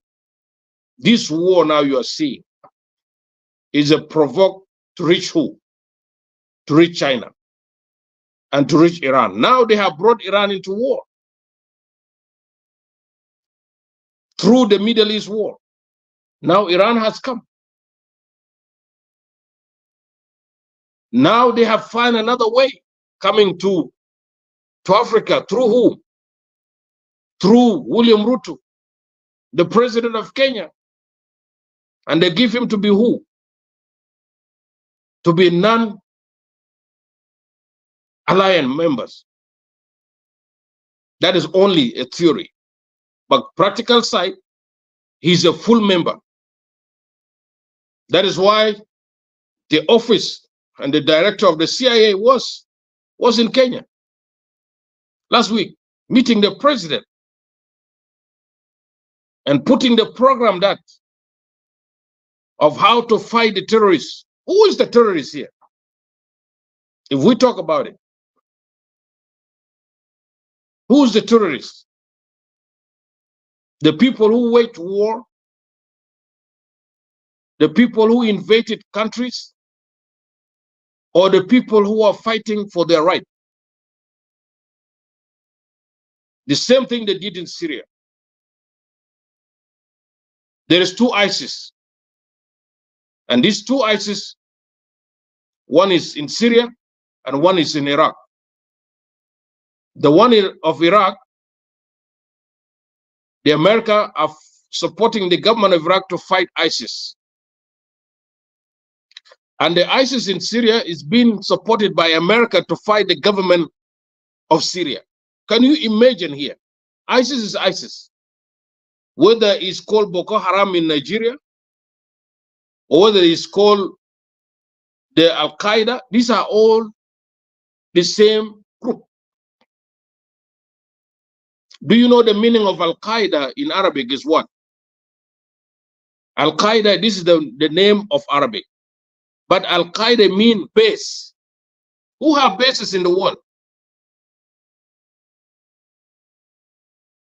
this war now you are seeing is a provoke to reach who? To reach China and to reach Iran. Now they have brought Iran into war through the Middle East war. Now Iran has come. Now they have found another way coming to Africa. Through who? Through William Ruto, the president of Kenya. And they give him to be who? To be non-alliance members. That is only a theory. But practical side, he's a full member. That is why the office and the director of the CIA was in Kenya last week, meeting the president and putting the program that of how to fight the terrorists. Who is the terrorist here? If we talk about it, who is the terrorist? The people who wage war, the people who invaded countries, or the people who are fighting for their right? The same thing they did in Syria. There is two ISIS. And these two ISIS, one is in Syria and one is in Iraq. The one of Iraq, the America are supporting the government of Iraq to fight ISIS. And the ISIS in Syria is being supported by America to fight the government of Syria. Can you imagine here? ISIS is ISIS. Whether it's called Boko Haram in Nigeria, or whether it's called the Al-Qaeda, these are all the same group. Do you know the meaning of Al-Qaeda in Arabic is what? Al-Qaeda, this is the name of Arabic. But Al-Qaeda mean base. Who have bases in the world?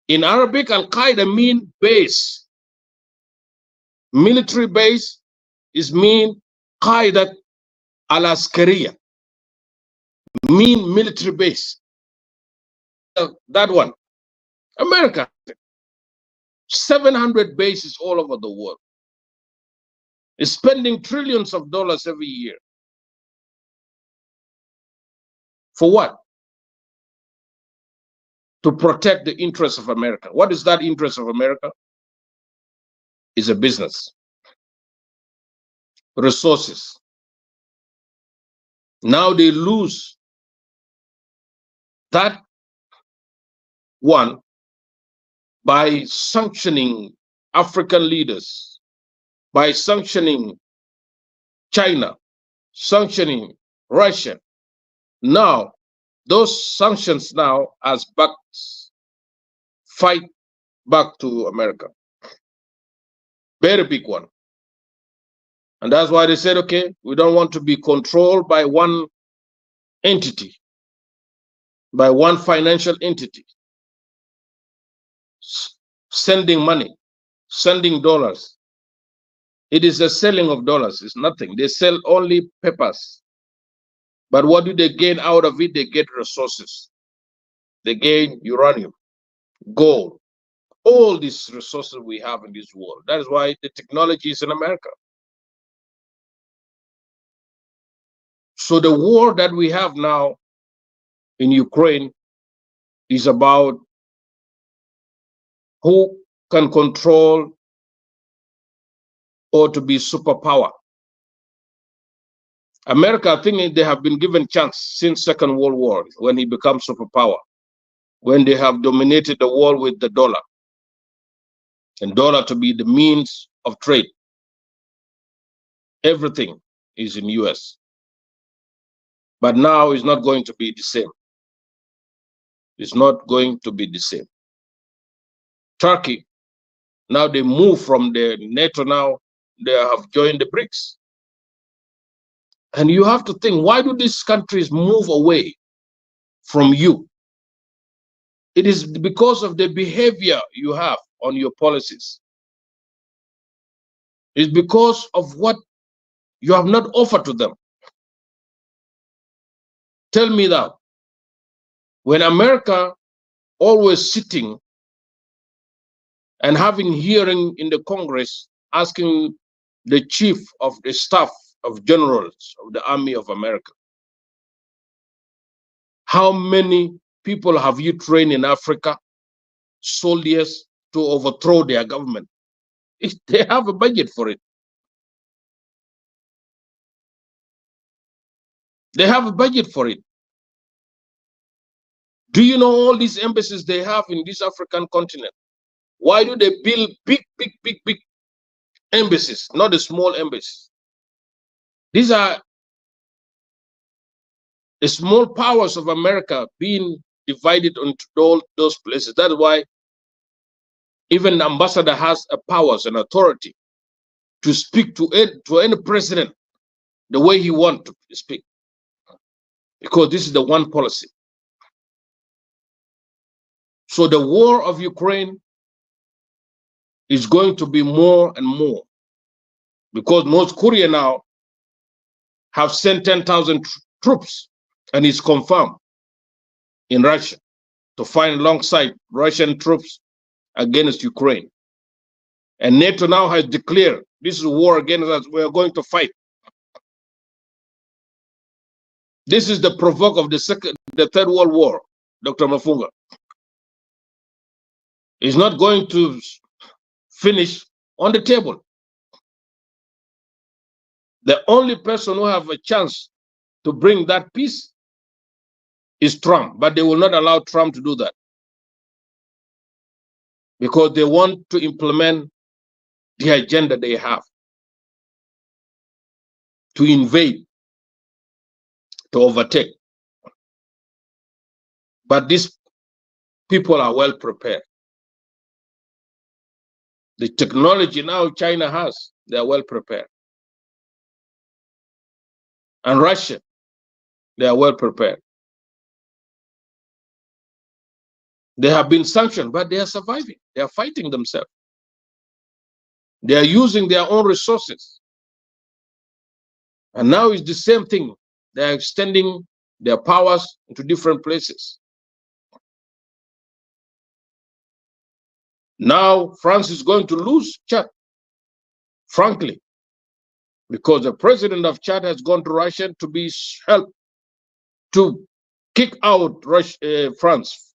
In Arabic, Al-Qaeda mean base. Military base is mean Qaeda al-Askariya, mean military base. That one. America, 700 bases all over the world. Is spending trillions of dollars every year. For what? To protect the interests of America. What is that interest of America? Is a business. Resources. Now they lose that one by sanctioning African leaders, by sanctioning China, sanctioning Russia. Now, those sanctions now as backs fight back to America. Very big one. And that's why they said, okay, we don't want to be controlled by one entity, by one financial entity, sending money, sending dollars. It is a selling of dollars. It's nothing. They sell only papers. But what do they gain out of it? They get resources. They gain uranium, gold, all these resources we have in this world. That is why the technology is in America. So the war that we have now in Ukraine is about who can control or to be superpower. America, I think they have been given chance since Second World War when he becomes superpower, when they have dominated the world with the dollar, and dollar to be the means of trade. Everything is in US. But now it's not going to be the same. It's not going to be the same. Turkey, now they move from the NATO now, they have joined the Brics. And you have to think, why do these countries move away from you? It is because of the behavior you have on your policies. It's because of what you have not offered to them. Tell me that. When America always sitting and having hearing in the Congress asking the chief of the staff of generals of the Army of America, how many people have you trained in Africa, soldiers, to overthrow their government? They have a budget for it. They have a budget for it. Do you know all these embassies they have in this African continent? Why do they build big embassies, not the small embassies? These are the small powers of America being divided into all those places. That's why even the ambassador has a powers and authority to speak to any president the way he wants to speak, because this is the one policy. So the war of Ukraine is going to be more and more, because North Korea now have sent 10,000 troops, and it's confirmed in Russia to fight alongside Russian troops against Ukraine. And NATO now has declared this is a war against us. We are going to fight. This is the provoke of the Third World War, Dr. Mafunga. It's not going to finish on the table. The only person who have a chance to bring that peace is Trump, but they will not allow Trump to do that, because they want to implement the agenda they have to invade, to overtake. But these people are well prepared. The technology now China has, they are well prepared. and Russia, they are well prepared. They have been sanctioned, but they are surviving. They are fighting themselves. They are using their own resources. And now it's the same thing. They are extending their powers into different places. Now France is going to lose Chad, frankly, because the president of Chad has gone to Russia to be helped to kick out France.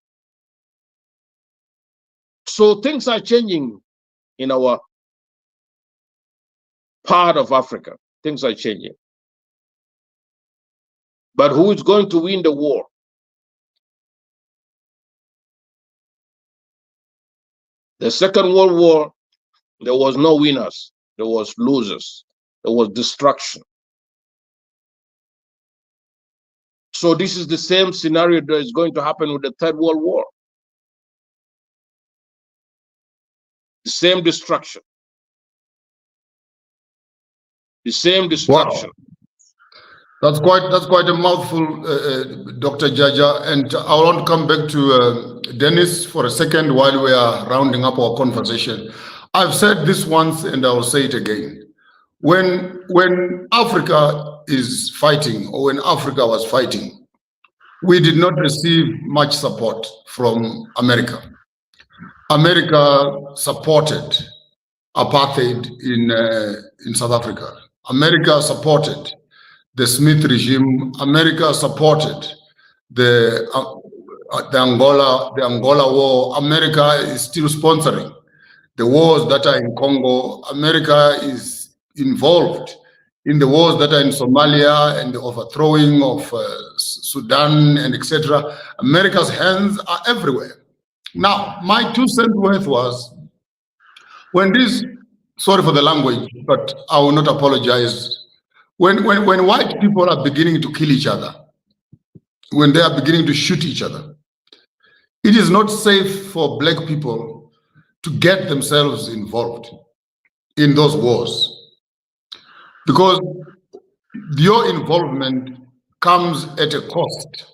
So things are changing in our part of Africa. Things are changing. But who is going to win the war? The Second World War, there was no winners. There was losers. There was destruction. So this is the same scenario that is going to happen with the Third World War. The same destruction. The same destruction. Wow. That's quite a mouthful, Dr. Jaja. And I want to come back to Dennis for a second while we are rounding up our conversation. I've said this once and I will say it again. When Africa is fighting, or when Africa was fighting, we did not receive much support from America. America supported apartheid in South Africa. America supported the Smith regime. America supported the Angola war. America is still sponsoring the wars that are in Congo. America is involved in the wars that are in Somalia and the overthrowing of Sudan and etc. America's hands are everywhere. Now, my 2 cents worth was when this, sorry for the language, but I will not apologize. When white people are beginning to kill each other, when they are beginning to shoot each other, it is not safe for black people to get themselves involved in those wars, because your involvement comes at a cost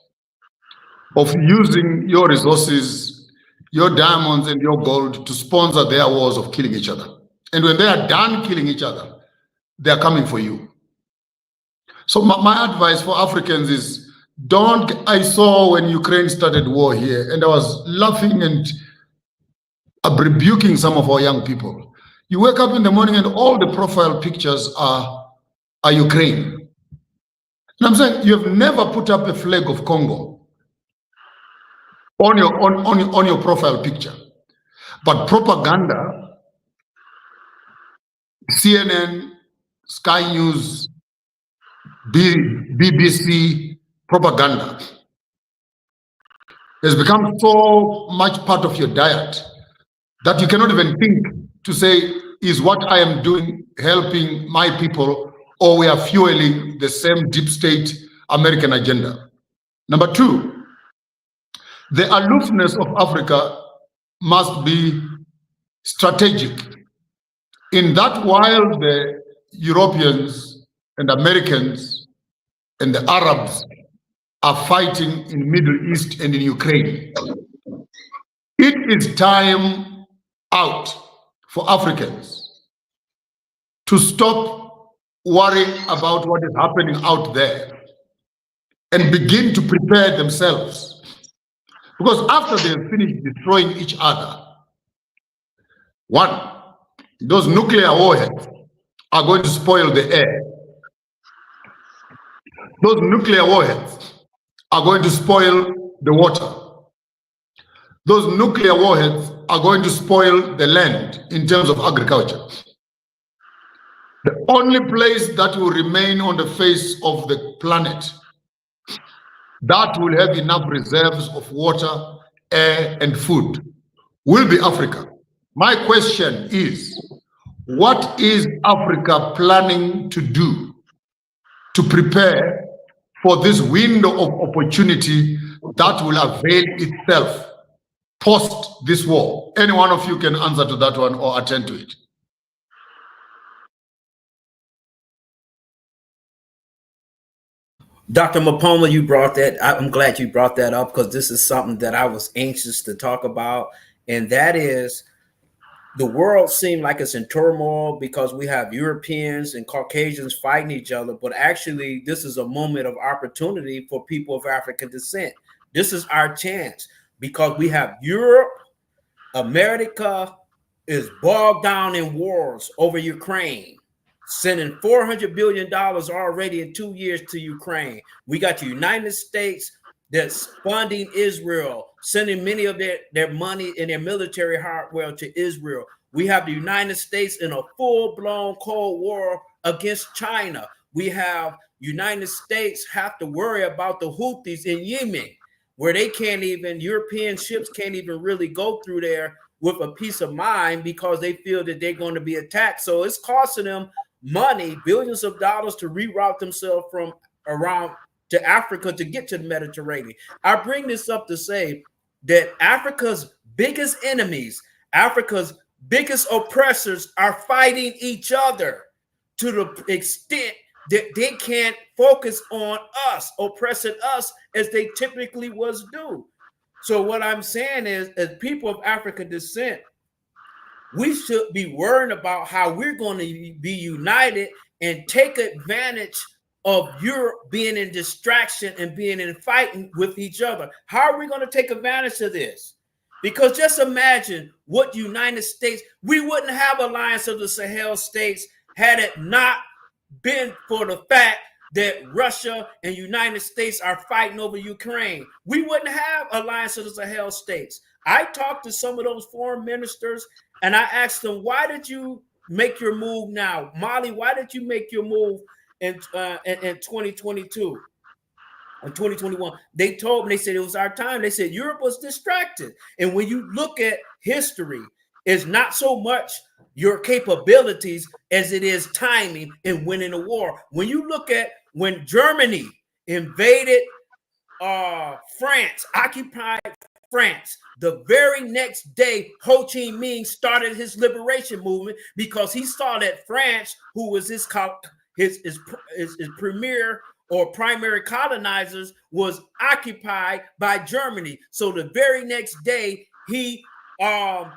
of using your resources, your diamonds and your gold to sponsor their wars of killing each other. And when they are done killing each other, they are coming for you. So my advice for Africans is, I saw when Ukraine started war here, and I was laughing and rebuking some of our young people. You wake up in the morning and all the profile pictures are Ukraine. And I'm saying, you have never put up a flag of Congo on your profile picture. But propaganda, CNN, Sky News, BBC propaganda has become so much part of your diet that you cannot even think to say, is what I am doing helping my people, or we are fueling the same deep state American agenda? Number 2, the aloofness of Africa must be strategic, in that while the Europeans and Americans and the Arabs are fighting in Middle East and in Ukraine, it is time out for Africans to stop worrying about what is happening out there and begin to prepare themselves. Because after they've finished destroying each other, 1, those nuclear warheads are going to spoil the air. Those nuclear warheads are going to spoil the water. Those nuclear warheads are going to spoil the land in terms of agriculture. The only place that will remain on the face of the planet that will have enough reserves of water, air, and food will be Africa. My question is, what is Africa planning to do to prepare for this window of opportunity that will avail itself post this war? Any one of you can answer to that one or attend to it. Dr. Maponga, you brought that. I'm glad you brought that up because this is something that I was anxious to talk about. And that is the world seemed like it's in turmoil because we have Europeans and Caucasians fighting each other. But actually, this is a moment of opportunity for people of African descent. This is our chance because we have Europe, America is bogged down in wars over Ukraine, sending $400 billion already in 2 years to Ukraine. We got the United States that's funding Israel, sending many of their money and their military hardware to Israel. We have the United States in a full-blown Cold War against China. We have United States have to worry about the Houthis in Yemen, where they can't even, European ships can't even really go through there with a peace of mind because they feel that they're going to be attacked. So it's costing them money, billions of dollars to reroute themselves from around to Africa to get to the Mediterranean. I bring this up to say that Africa's biggest enemies, Africa's biggest oppressors are fighting each other to the extent that they can't focus on us, oppressing us as they typically was do. So what I'm saying is, as people of African descent, we should be worrying about how we're going to be united and take advantage of Europe being in distraction and being in fighting with each other. How are we going to take advantage of this? Because just imagine what United States, we wouldn't have Alliance of the Sahel states had it not been for the fact that Russia and United States are fighting over Ukraine. We wouldn't have Alliance of the Sahel states. I talked to some of those foreign ministers and I asked them, why did you make your move now? Mali, why did you make your move in 2022? In 2021, they told me, they said it was our time. They said Europe was distracted. And when you look at history, it's not so much your capabilities as it is timing and winning a war. When you look at when Germany invaded France, occupied France, the very next day, Ho Chi Minh started his liberation movement because he saw that France, who was his premier or primary colonizers, was occupied by Germany. So the very next day, he formed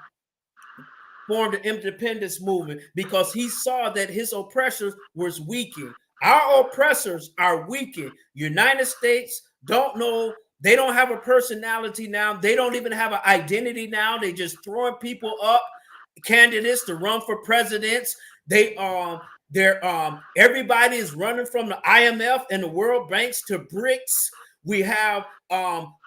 an independence movement because he saw that his oppressors was weakened. Our oppressors are weakened. United States don't know. They don't have a personality now. They don't even have an identity now. They just throwing people up, candidates to run for presidents. Everybody is running from the IMF and the World Banks to Brics. We have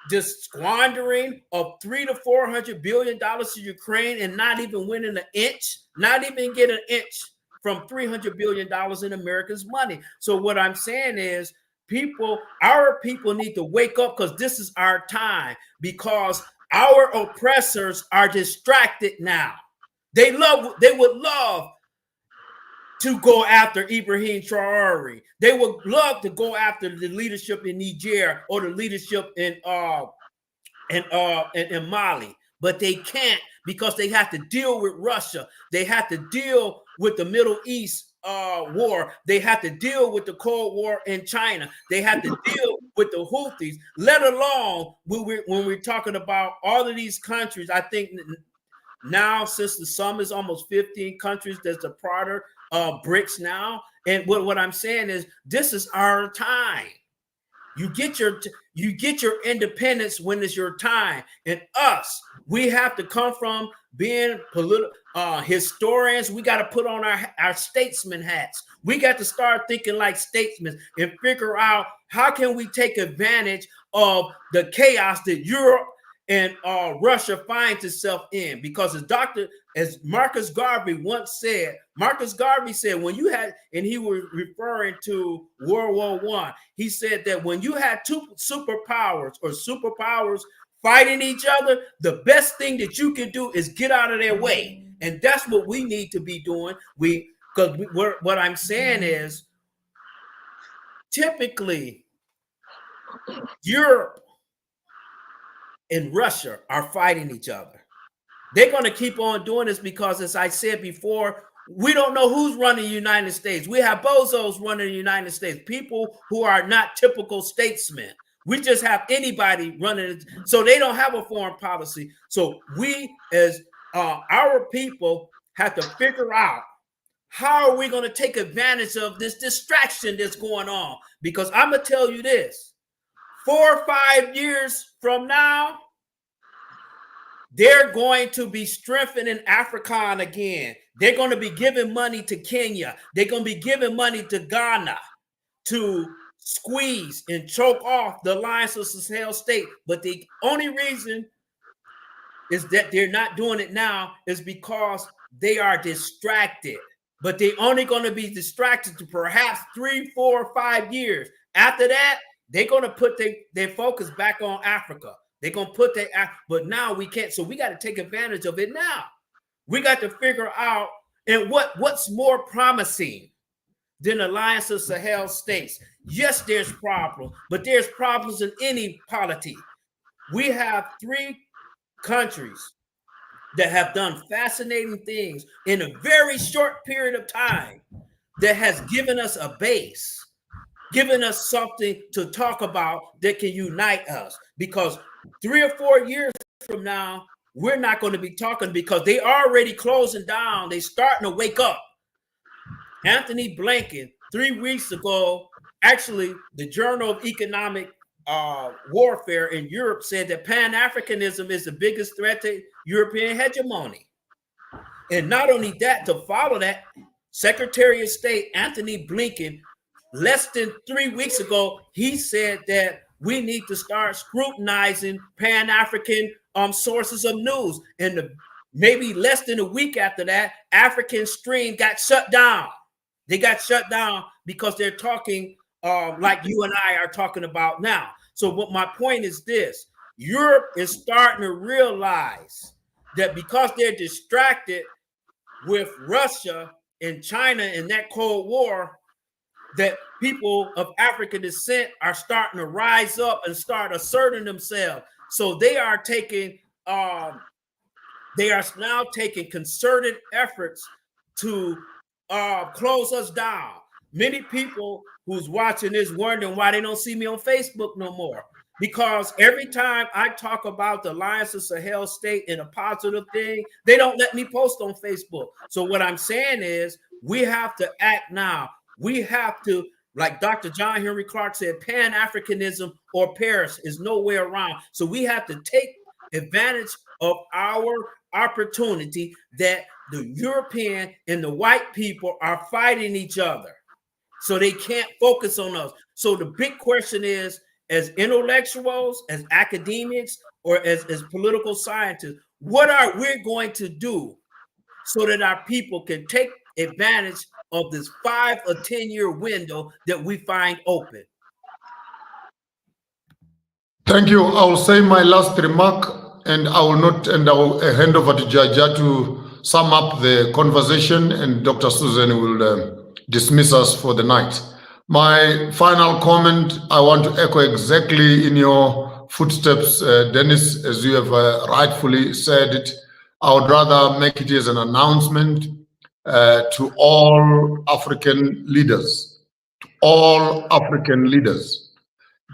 just squandering of $300 to $400 billion to Ukraine and not even winning an inch, not even get an inch from $300 billion in America's money. So what I'm saying is, our people need to wake up because this is our time, because our oppressors are distracted now. They would love to go after Ibrahim Traore. They would love to go after the leadership in Niger or the leadership in Mali, but they can't because they have to deal with Russia. They have to deal with the Middle East war. They have to deal with the Cold War in China. They have to deal with the Houthis, let alone when we're talking about all of these countries. I think now, since the sum is almost 15 countries, there's a part of Brics now. And what I'm saying is, this is our time. You get your independence when it's your time. And us, we have to come from being historians. We got to put on our statesman hats. We got to start thinking like statesmen and figure out how can we take advantage of the chaos that Europe and Russia finds itself in. Because as Marcus Garvey once said, when you had, and he was referring to World War I, he said that when you had two superpowers fighting each other, the best thing that you can do is get out of their way. And that's what we need to be doing. What I'm saying is, typically, Europe and Russia are fighting each other. They're going to keep on doing this because, as I said before, We don't know who's running the United States. We have bozos running the United States, people who are not typical statesmen. We just have anybody running it. So they don't have a foreign policy. So we, as our people, have to figure out how are we going to take advantage of this distraction that's going on? Because I'm going to tell you this, 4 or 5 years from now, they're going to be strengthening AFRICON again. They're going to be giving money to Kenya. They're going to be giving money to Ghana to squeeze and choke off the Alliance of Sahel State. But the only reason is that they're not doing it now is because they are distracted. But they're only going to be distracted to perhaps 3, 4, or 5 years. After that, they're going to put their focus back on Africa. They're going to put but now we can't. So we got to take advantage of it now. We got to figure out, and what's more promising than Alliance of Sahel States? Yes, there's problems, but there's problems in any polity. We have 3 countries that have done fascinating things in a very short period of time that has given us a base, given us something to talk about that can unite us. Because 3 or 4 years from now, we're not going to be talking because they already closing down. They starting to wake up. Anthony Blinken, 3 weeks ago, actually, the Journal of Economic Warfare in Europe said that Pan-Africanism is the biggest threat to European hegemony. And not only that, to follow that, Secretary of State Anthony Blinken, less than 3 weeks ago, he said that we need to start scrutinizing Pan-African sources of news. And maybe less than a week after that, African Stream got shut down. They got shut down because they're talking like you and I are talking about now. So what my point is this, Europe is starting to realize that because they're distracted with Russia and China in that Cold War, that people of African descent are starting to rise up and start asserting themselves. So they are taking, they are now taking concerted efforts to close us down. Many people who's watching this wondering why they don't see me on Facebook no more. Because every time I talk about the Alliance of Sahel State in a positive thing, they don't let me post on Facebook. So what I'm saying is we have to act now. We have to, like Dr. John Henry Clark said, Pan-Africanism or Paris is nowhere around. So we have to take advantage of our opportunity that the European and the white people are fighting each other. So they can't focus on us. So the big question is, as intellectuals, as academics, or as political scientists, what are we going to do so that our people can take advantage of this 5 or 10 year window that we find open? Thank you. I will say my last remark, and I will hand over to Jaja to sum up the conversation, and Dr. Susan will dismiss us for the night. My final comment, I want to echo exactly in your footsteps, Dennis, as you have rightfully said it. I would rather make it as an announcement to all African leaders,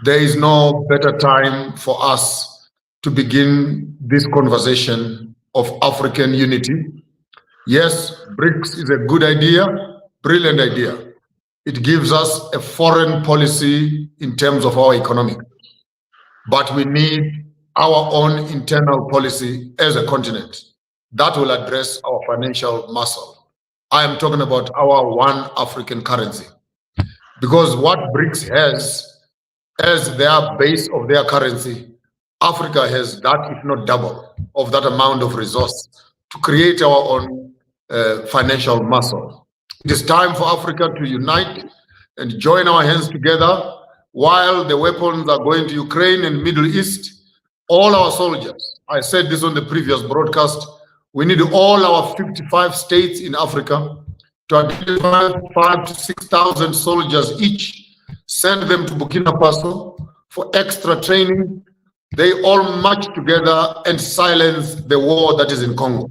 There is no better time for us to begin this conversation of African unity. Yes, Brics is a good idea, brilliant idea. It gives us a foreign policy in terms of our economy. But we need our own internal policy as a continent that will address our financial muscle. I am talking about our one African currency. Because what Brics has as their base of their currency, Africa has that, if not double, of that amount of resource to create our own financial muscle. It is time for Africa to unite and join our hands together while the weapons are going to Ukraine and Middle East. All our soldiers, I said this on the previous broadcast, we need all our 55 states in Africa to identify 5,000 to 6,000 soldiers each, send them to Burkina Faso for extra training. They all march together and silence the war that is in Congo.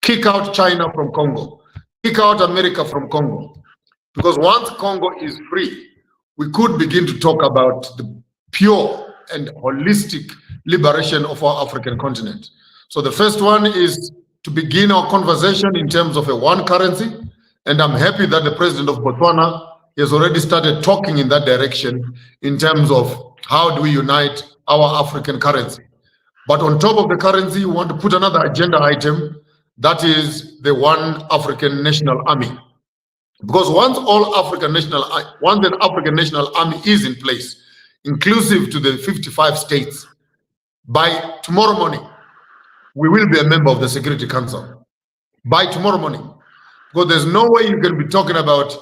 Kick out China from Congo. kick out America from Congo. Because once Congo is free, we could begin to talk about the pure and holistic liberation of our African continent. So the first one is to begin our conversation in terms of a one currency. And I'm happy that the president of Botswana has already started talking in that direction in terms of how do we unite our African currency. But on top of the currency, we want to put another agenda item, that is the one African National Army. Because once an African National Army is in place, inclusive to the 55 states, by tomorrow morning, we will be a member of the Security Council. By tomorrow morning. Because there's no way you can be talking about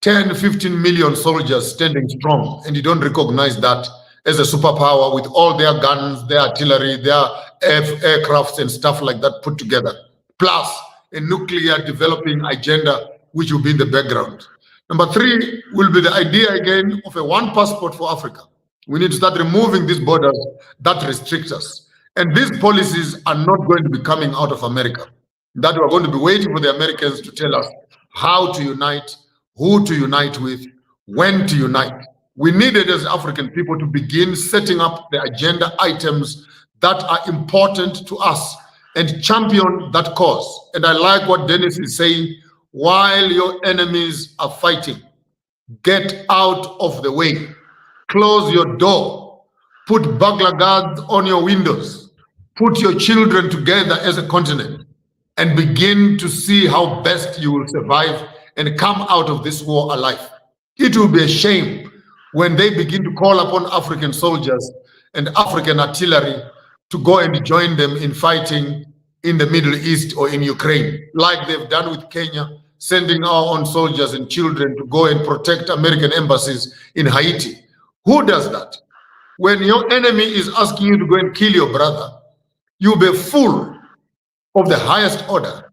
10, 15 million soldiers standing strong and you don't recognize that as a superpower with all their guns, their artillery, their aircrafts and stuff like that put together, plus a nuclear developing agenda which will be in the background. Number three will be the idea again of a one passport for Africa. We need to start removing these borders that restrict us. And these policies are not going to be coming out of America. That we're going to be waiting for the Americans to tell us how to unite, who to unite with, when to unite. We needed as African people to begin setting up the agenda items that are important to us and champion that cause. And I like what Dennis is saying, while your enemies are fighting, get out of the way, close your door, put burglar guards on your windows, put your children together as a continent, and begin to see how best you will survive and come out of this war alive. It will be a shame when they begin to call upon African soldiers and African artillery to go and join them in fighting in the Middle East or in Ukraine, like they've done with Kenya, sending our own soldiers and children to go and protect American embassies in Haiti. Who does that? When your enemy is asking you to go and kill your brother, you'll be a fool of the highest order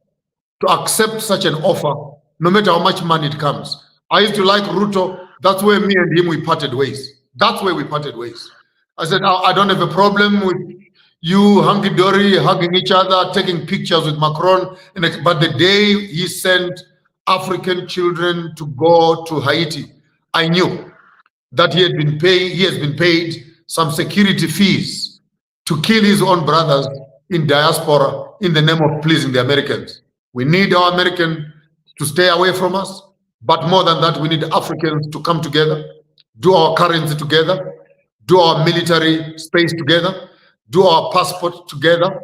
to accept such an offer, no matter how much money it comes. I used to like Ruto. That's where me and him, we parted ways. That's where we parted ways. I said, I don't have a problem with you hunky-dory, hugging each other, taking pictures with Macron. But the day he sent African children to go to Haiti, I knew that he has been paid some security fees to kill his own brothers in diaspora in the name of pleasing the Americans. We need our American to stay away from us. But more than that, we need Africans to come together, do our currency together, do our military space together, do our passport together,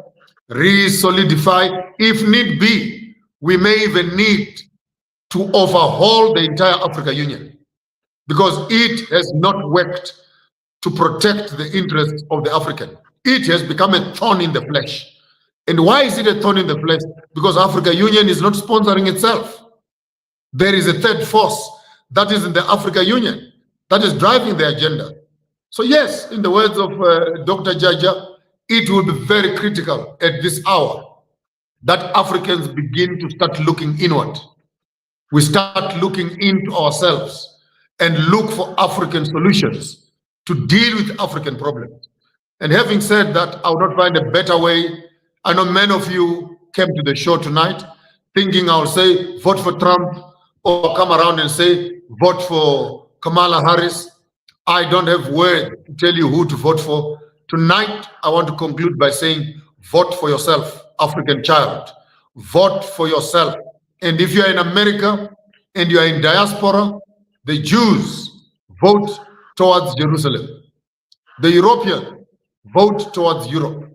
re-solidify. If need be, we may even need to overhaul the entire African Union because it has not worked to protect the interests of the African. It has become a thorn in the flesh. And why is it a thorn in the flesh? Because African Union is not sponsoring itself. There is a third force that is in the African Union that is driving the agenda. So yes, in the words of Dr. Jaja, it will be very critical at this hour that Africans begin to start looking inward. We start looking into ourselves and look for African solutions to deal with African problems. And having said that, I would not find a better way. I know many of you came to the show tonight thinking I'll say, vote for Trump, or come around and say, vote for Kamala Harris. I don't have words to tell you who to vote for. Tonight, I want to conclude by saying, vote for yourself, African child. Vote for yourself. And if you're in America and you're in diaspora, the Jews vote towards Jerusalem. The European vote towards Europe.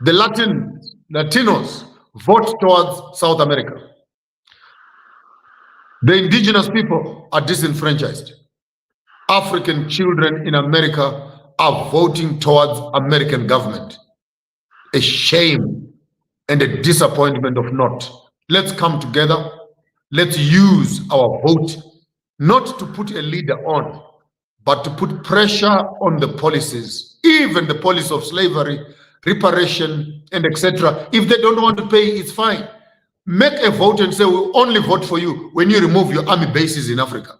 The Latinos vote towards South America. The indigenous people are disenfranchised. African children in America are voting towards American government. A shame and a disappointment of not. Let's come together. Let's use our vote not to put a leader on, but to put pressure on the policies, even the policy of slavery, reparation, and etc. If they don't want to pay, it's fine. Make a vote and say, we'll only vote for you when you remove your army bases in Africa.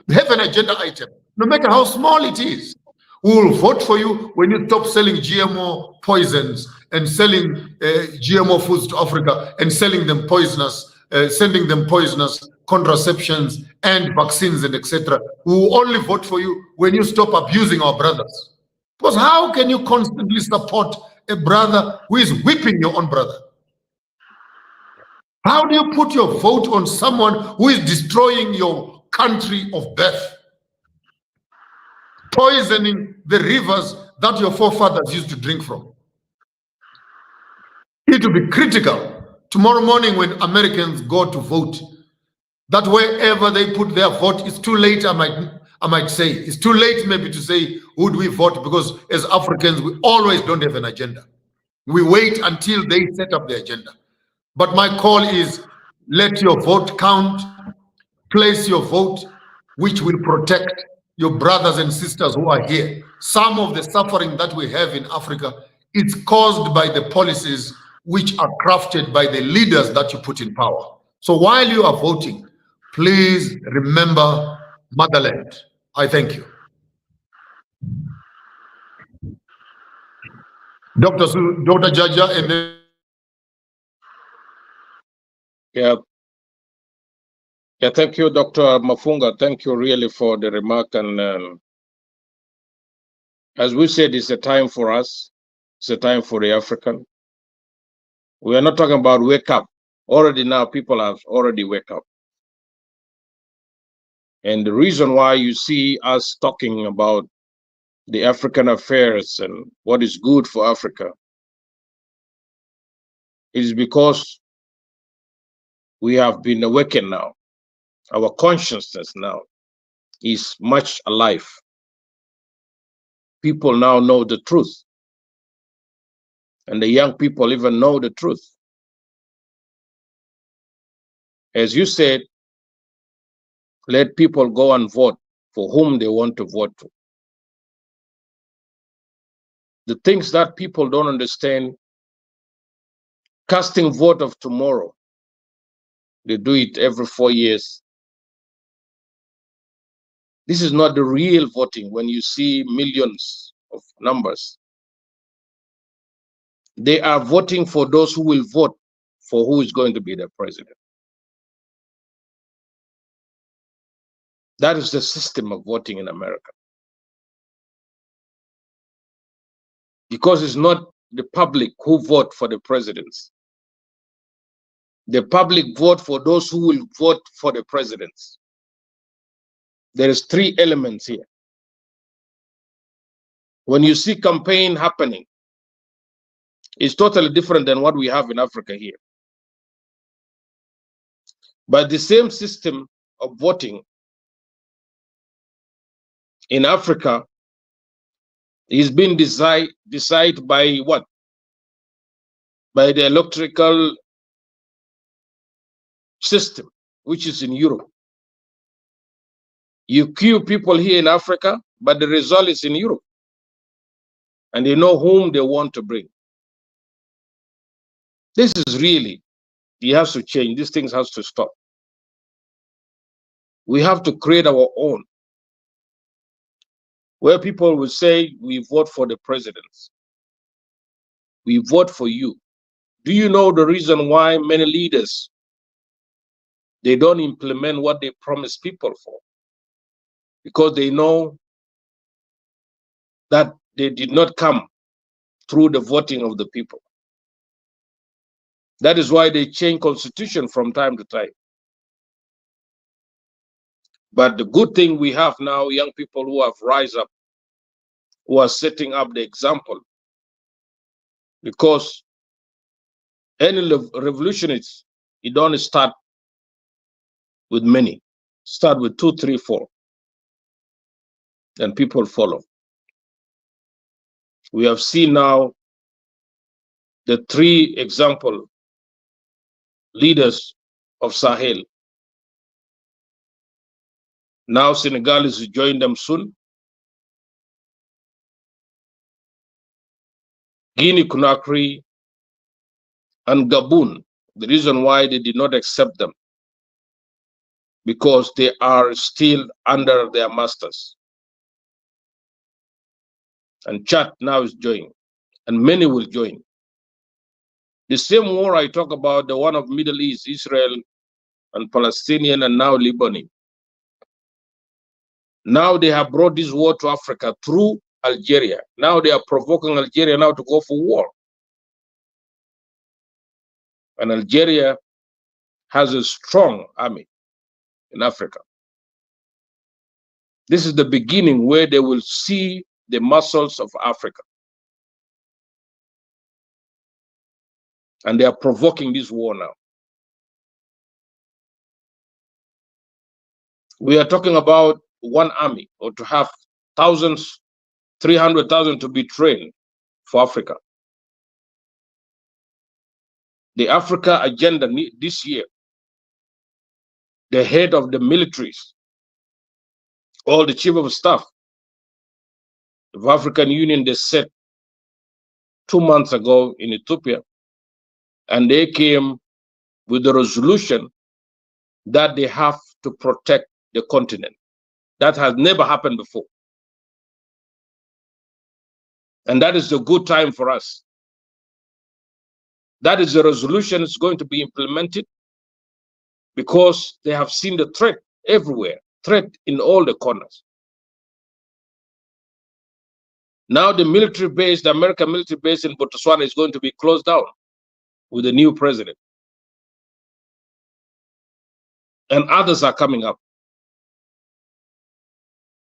Have an agenda item, no matter how small it is. We will vote for you when you stop selling GMO poisons and selling GMO foods to Africa and selling them poisonous sending them poisonous contraceptions and vaccines and etc. We will only vote for you when you stop abusing our brothers. Because how can you constantly support a brother who is whipping your own brother? How do you put your vote on someone who is destroying your country of birth, poisoning the rivers that your forefathers used to drink from? You need to be critical tomorrow morning when Americans go to vote, that wherever they put their vote, it's too late, I might say. It's too late maybe to say, who do we vote? Because as Africans, we always don't have an agenda. We wait until they set up the agenda. But my call is, let your vote count, place your vote, which will protect your brothers and sisters who are here. Some of the suffering that we have in Africa, it's caused by the policies which are crafted by the leaders that you put in power. So while you are voting, please remember motherland. I thank you. Dr. Jaja, and then Yeah. Yeah, thank you, Dr. Mafunga. Thank you really for the remark. And as we said, it's a time for us. It's a time for the African. We are not talking about wake up. Already now, people have already wake up. And the reason why you see us talking about the African affairs and what is good for Africa is because we have been awakened now. Our consciousness now is much alive. People now know the truth. And the young people even know the truth. As you said, let people go and vote for whom they want to vote to. The things that people don't understand, casting vote of tomorrow, they do it every 4 years. This is not the real voting when you see millions of numbers. They are voting for those who will vote for who is going to be the president. That is the system of voting in America. Because it's not the public who vote for the presidents. The public vote for those who will vote for the presidents. There is 3 elements here. When you see campaign happening, it's totally different than what we have in Africa here. But the same system of voting in Africa is being decided by what? By the electoral system, which is in Europe. You queue people here in Africa, but the result is in Europe. And they know whom they want to bring. This is really, it has to change. These things has to stop. We have to create our own, where people will say, we vote for the presidents. We vote for you. Do you know the reason why many leaders, they don't implement what they promise people for? Because they know that they did not come through the voting of the people. That is why they change constitution from time to time. But the good thing we have now, young people who have rise up, who are setting up the example. Because any revolution, it don't start with many. Start with 2, 3, 4. And people follow. We have seen now the 3 example leaders of Sahel. Now Senegal is to join them soon. Guinea Conakry and Gabon. The reason why they did not accept them, because they are still under their masters. And Chad now is joining, and many will join. The same war I talk about, the one of Middle East, Israel and Palestinian and now Lebanese. Now they have brought this war to Africa through Algeria. Now they are provoking Algeria now to go for war. And Algeria has a strong army in Africa. This is the beginning where they will see the muscles of Africa. And they are provoking this war now. We are talking about one army, or to have thousands, 300,000 to be trained for Africa. The Africa agenda this year, the head of the militaries, all the chief of staff of African Union, they said 2 months ago in Ethiopia, and they came with the resolution that they have to protect the continent. That has never happened before. And that is a good time for us. That is the resolution is going to be implemented because they have seen the threat everywhere, threat in all the corners. Now the military base, the American military base in Botswana is going to be closed down with the new president. And others are coming up.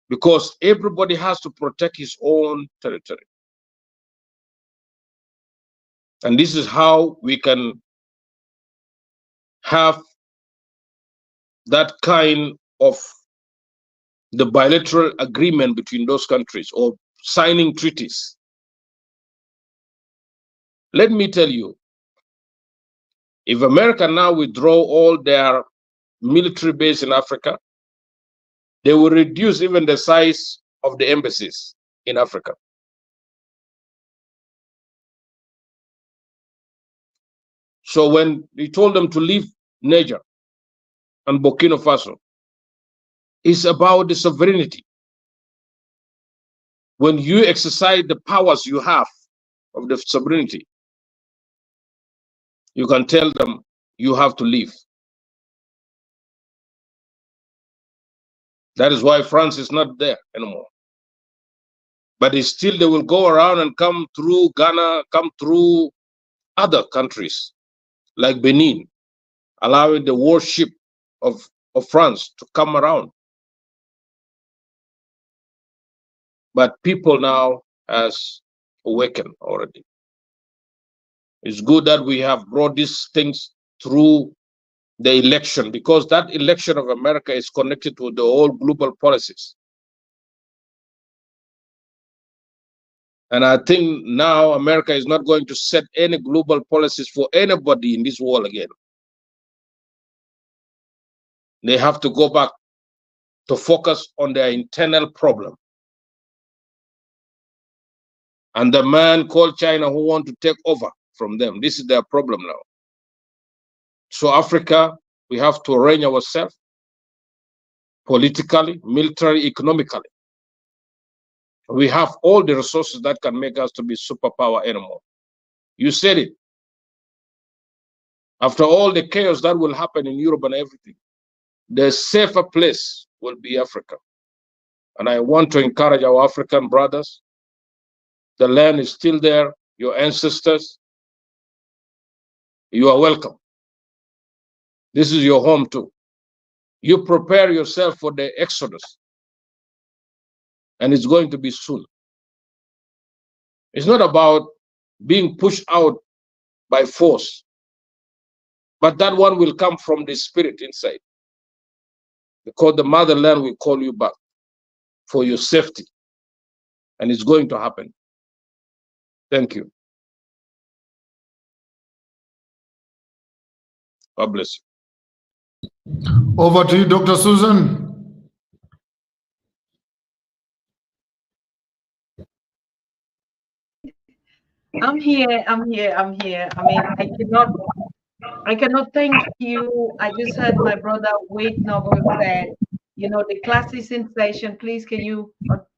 Because everybody has to protect his own territory. And this is how we can have that kind of the bilateral agreement between those countries or signing treaties. Let me tell you, if America now withdraw all their military base in Africa, they will reduce even the size of the embassies in Africa. So when we told them to leave Niger and Burkina Faso, it's about the sovereignty. When you exercise the powers you have of the sovereignty, you can tell them you have to leave. That is why France is not there anymore. But it's still, they will go around and come through Ghana, come through other countries like Benin, allowing the warship of France to come around. But people now has awakened already. It's good that we have brought these things through the election, because that election of America is connected to the whole global policies. And I think now America is not going to set any global policies for anybody in this world again. They have to go back to focus on their internal problem. And the man called China who want to take over from them, this is their problem now. So Africa, we have to arrange ourselves politically, militarily, economically. We have all the resources that can make us to be superpower anymore. You said it. After all the chaos that will happen in Europe and everything, the safer place will be Africa. And I want to encourage our African brothers. The land is still there. Your ancestors, you are welcome. This is your home too. You prepare yourself for the exodus. And it's going to be soon. It's not about being pushed out by force, but that one will come from the spirit inside. Because the motherland will call you back for your safety. And it's going to happen. Thank you. God bless you. Over to you, Dr. Susan. I'm here. I mean, I cannot thank you. I just heard my brother Wade Noble said, you know, the class is in session. Please, can you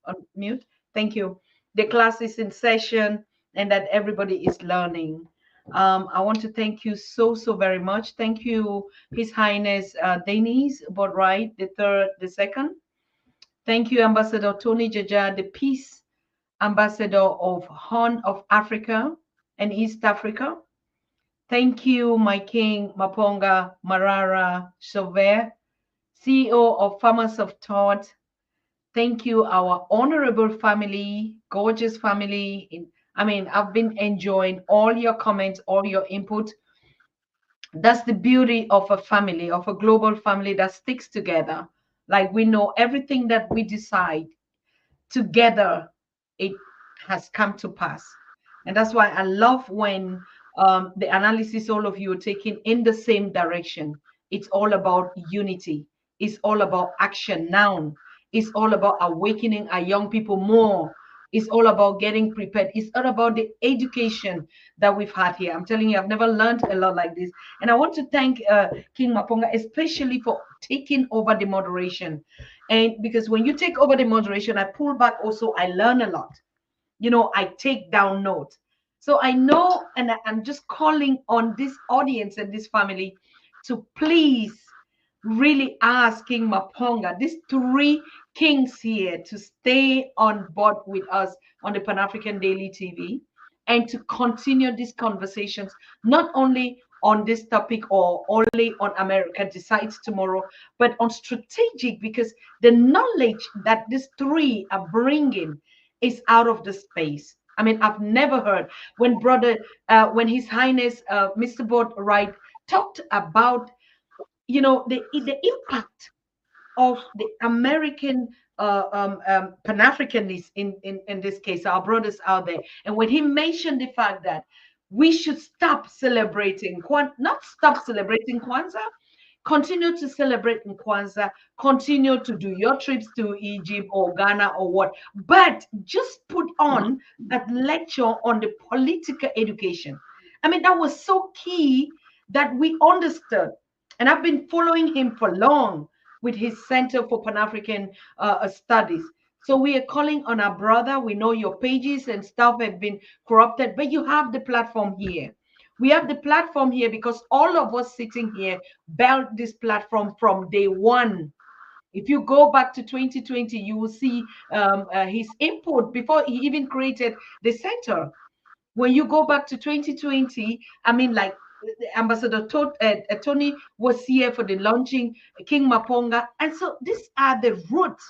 unmute? Thank you. The class is in session and that everybody is learning. I want to thank you so very much. Thank you, His Highness Denise Bootwrights the third, the second. Thank you, Ambassador Tony Jaja, the Peace Ambassador of Horn of Africa and East Africa. Thank you, my King Maponga Marara Chauvet, CEO of Farmers of Thought. Thank you, our honorable family, gorgeous family. I've been enjoying all your comments, all your input. That's the beauty of a family, of a global family that sticks together. Like we know everything that we decide together, it has come to pass. And that's why I love when the analysis all of you are taking in the same direction. It's all about unity. It's all about action now. It's all about awakening our young people more. It's all about getting prepared. It's all about the education that we've had here. I'm telling you, I've never learned a lot like this. And I want to thank King Maponga, especially for taking over the moderation. And because when you take over the moderation, I pull back also, I learn a lot. I take down notes. So I know, and I'm just calling on this audience and this family to please really ask King Maponga, these three kings here, to stay on board with us on the Pan-African Daily TV and to continue these conversations, not only on this topic or only on America Decides Tomorrow, but on strategic, because the knowledge that these three are bringing is out of the space. I've never heard when when His Highness Mr. Bootwrights talked about the impact of the American Pan-Africanists in this case, our brothers out there. And when he mentioned the fact that we should stop celebrating, not stop celebrating Kwanzaa, continue to celebrate in Kwanzaa, continue to do your trips to Egypt or Ghana or what, but just put on that lecture on the political education. That was so key that we understood. And I've been following him for long with his Center for Pan-African Studies. So we are calling on our brother. We know your pages and stuff have been corrupted, but you have the platform here. We have the platform here because all of us sitting here built this platform from day one. If you go back to 2020, you will see his input before he even created the center. When you go back to 2020, like Ambassador Tony was here for the launching, King Maponga. And so these are the roots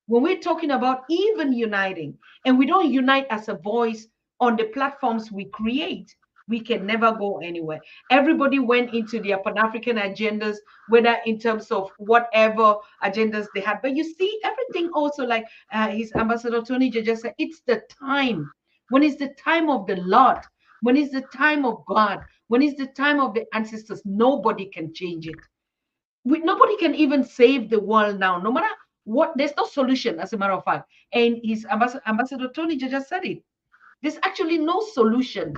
when we're talking about even uniting. And we don't unite as a voice on the platforms we create, we can never go anywhere. Everybody went into their Pan-African agendas, whether in terms of whatever agendas they had. But you see, everything also, like his Ambassador Tony just said, it's the time. When it's the time of the Lord, when it's the time of God, when it's the time of the ancestors, nobody can change it. Nobody can even save the world now, no matter what. There's no solution, as a matter of fact. And his Ambassador Tony just said it. There's actually no solution.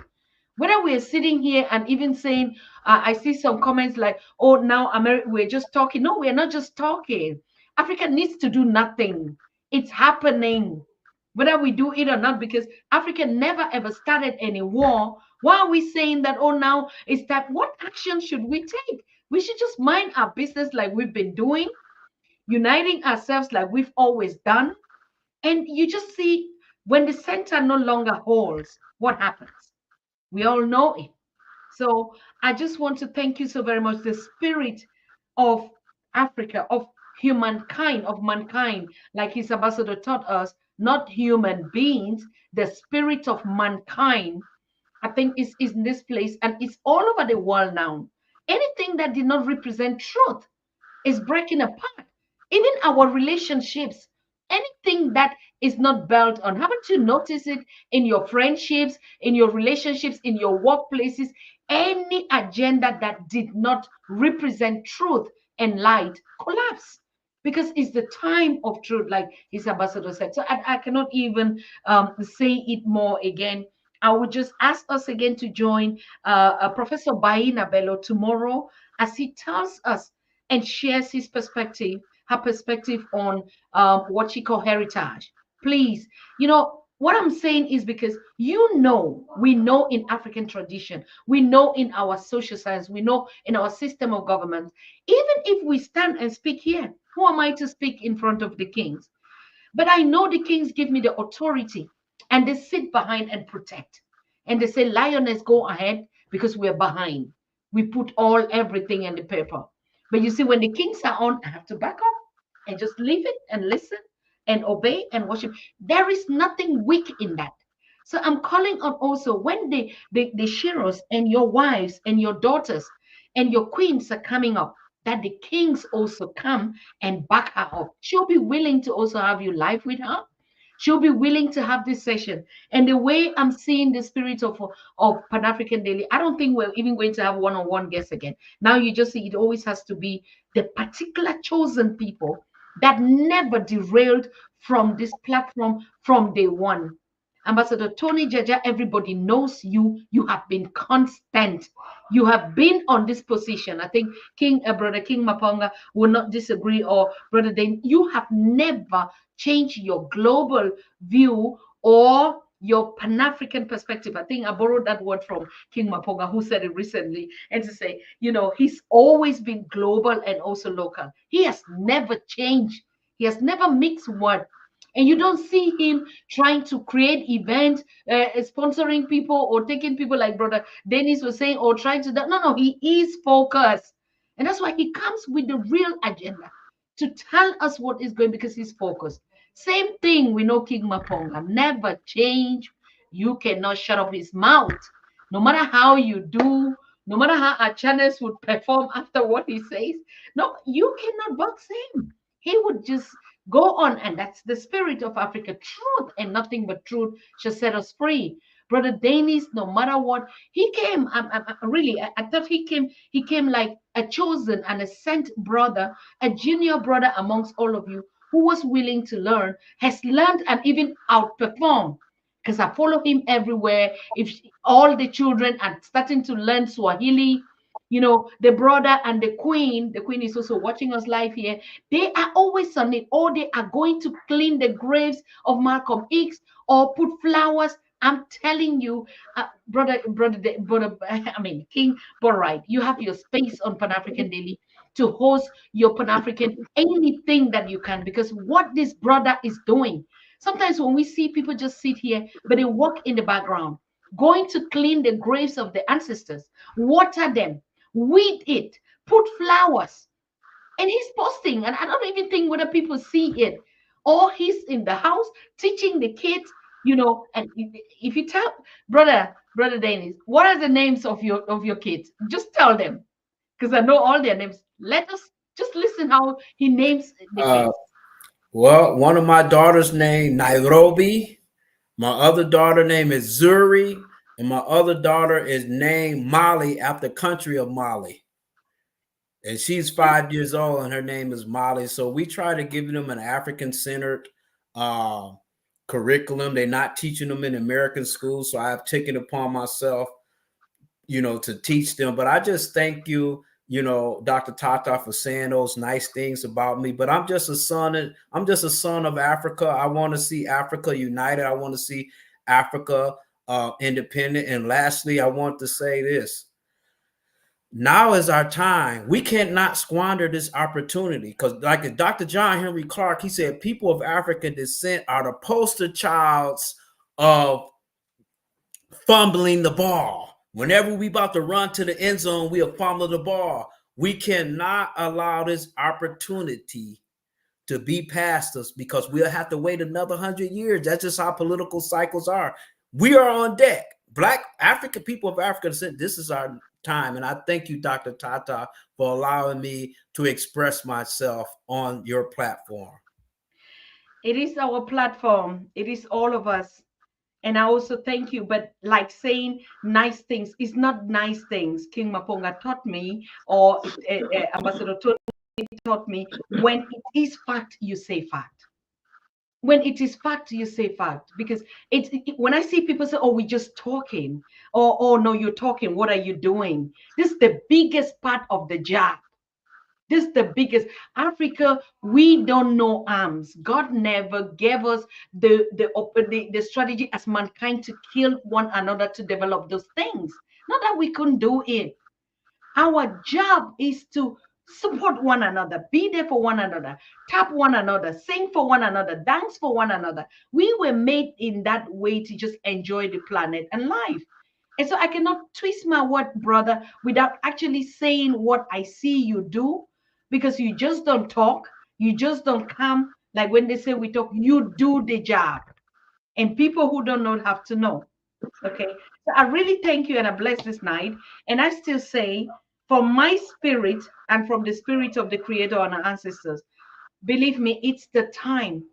Whether we're sitting here and even saying, I see some comments like, oh, now America, we're just talking. No, we're not just talking. Africa needs to do nothing. It's happening, whether we do it or not, because Africa never ever started any war. Why are we saying that, oh, now is that, what action should we take? We should just mind our business like we've been doing, uniting ourselves like we've always done. And you just see, when the center no longer holds, what happens? We all know it. So I just want to thank you so very much. The spirit of Africa, of humankind, of mankind, like his ambassador taught us, not human beings, the spirit of mankind, I think is in this place, and it's all over the world now. Anything that did not represent truth is breaking apart. Even our relationships, anything that is not built on, haven't you noticed it in your friendships, in your relationships, in your workplaces? Any agenda that did not represent truth and light collapse, because it's the time of truth, like his ambassador said. So I cannot even say it more again. I would just ask us again to join Professor Baina Bello tomorrow as he tells us and shares his perspective, her perspective on what she call heritage. Please, What I'm saying is because we know in African tradition, we know in our social science, we know in our system of government, even if we stand and speak here, who am I to speak in front of the kings? But I know the kings give me the authority and they sit behind and protect. And they say, Lioness, go ahead because we're behind. We put everything in the paper. But you see, when the kings are on, I have to back up and just leave it and listen and obey and worship. There is nothing weak in that. So I'm calling on also when the Shiros and your wives and your daughters and your queens are coming up, that the kings also come and back her up. She'll be willing to also have you live with her. She'll be willing to have this session. And the way I'm seeing the spirit of Pan African Daily, I don't think we're even going to have one-on-one guests again. Now you just see it always has to be the particular chosen people that never derailed from this platform from day one. Ambassador Tony Jaja, everybody knows you. You have been constant. You have been on this position. I think Brother King Maponga will not disagree, or Brother Dane. You have never changed your global view or your Pan-African perspective. I think I borrowed that word from King Maponga, who said it recently, and to say, he's always been global and also local. He has never changed. He has never mixed word. And you don't see him trying to create events, sponsoring people or taking people like Brother Dennis was saying, or trying to. No, he is focused. And that's why he comes with the real agenda to tell us what is going, because he's focused. Same thing, we know King Maponga never change. You cannot shut up his mouth. No matter how you do, no matter how our channels would perform after what he says, no, you cannot box him. He would just go on, and that's the spirit of Africa. Truth and nothing but truth shall set us free. Brother Danis, no matter what, he came. I thought he came like a chosen and a sent brother, a junior brother amongst all of you who was willing to learn, has learned and even outperformed. Because I follow him everywhere. If all the children are starting to learn Swahili, the brother and the queen is also watching us live here. They are always on it, or they are going to clean the graves of Malcolm X or put flowers. I'm telling you, King Bootwrights, you have your space on Pan African Daily to host your Pan African anything that you can, because what this brother is doing. Sometimes when we see people just sit here, but they walk in the background, going to clean the graves of the ancestors, water them, weed it, put flowers, and he's posting, and I don't even think whether people see it, or he's in the house teaching the kids, and if you tell brother Dennis, what are the names of your kids, just tell them, because I know all their names. Let us just listen how he names the kids. Well, one of my daughters named Nairobi, my other daughter name is Zuri, and my other daughter is named Mali after country of Mali. And she's 5 years old and her name is Molly. So we try to give them an African-centered curriculum. They're not teaching them in American schools. So I have taken upon myself, to teach them. But I just thank you, Dr. Tata, for saying those nice things about me. But I'm just a son of Africa. I want to see Africa united. I want to see Africa independent. And lastly, I want to say this. Now is our time. We cannot squander this opportunity, because like Dr. John Henry Clark, he said, people of African descent are the poster childs of fumbling the ball. Whenever we about to run to the end zone, we'll fumble the ball. We cannot allow this opportunity to be past us, because we'll have to wait another 100 years. That's just how political cycles are. We are on deck. Black African people of African descent, this is our time. And I thank you, Dr. Tata, for allowing me to express myself on your platform. It is our platform. It is all of us. And I also thank you. But like saying nice things is not nice things. King Maponga taught me, or Ambassador Tony taught me, when it is fact, you say fact. When it is fact, you say fact. Because when I see people say, oh, we're just talking, or oh no, you're talking, what are you doing? This is the biggest part of the job. This is the biggest. Africa, we don't know arms. God never gave us the strategy as mankind to kill one another to develop those things. Not that we couldn't do it. Our job is to support one another, be there for one another, tap one another, sing for one another, dance for one another. We were made in that way to just enjoy the planet and life. And so I cannot twist my word, brother, without actually saying what I see you do, because you just don't talk. You just don't come. Like when they say we talk, you do the job. And people who don't know have to know. Okay. So I really thank you and I bless this night. And I still say, from my spirit and from the spirit of the Creator and our ancestors, believe me, it's the time.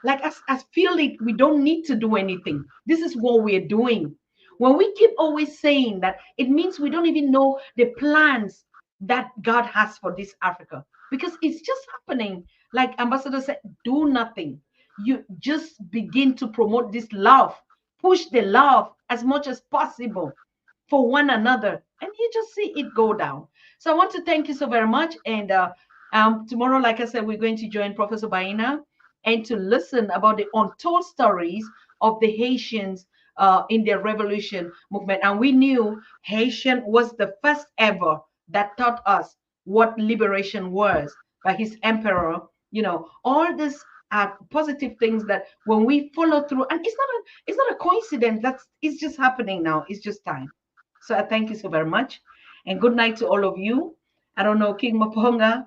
Like I feel like we don't need to do anything. This is what we're doing. When we keep always saying that, it means we don't even know the plans that God has for this Africa, because it's just happening. Like Ambassador said, do nothing. You just begin to promote this love, push the love as much as possible for one another, and you just see it go down. So I want to thank you so very much. And tomorrow, like I said, we're going to join Professor Baina and to listen about the untold stories of the Haitians in their revolution movement. And we knew Haitian was the first ever that taught us what liberation was by his emperor. You know, all these positive things that when we follow through, and it's not a coincidence. It's just happening now. It's just time. So I thank you so very much, and good night to all of you. I don't know, King Maponga,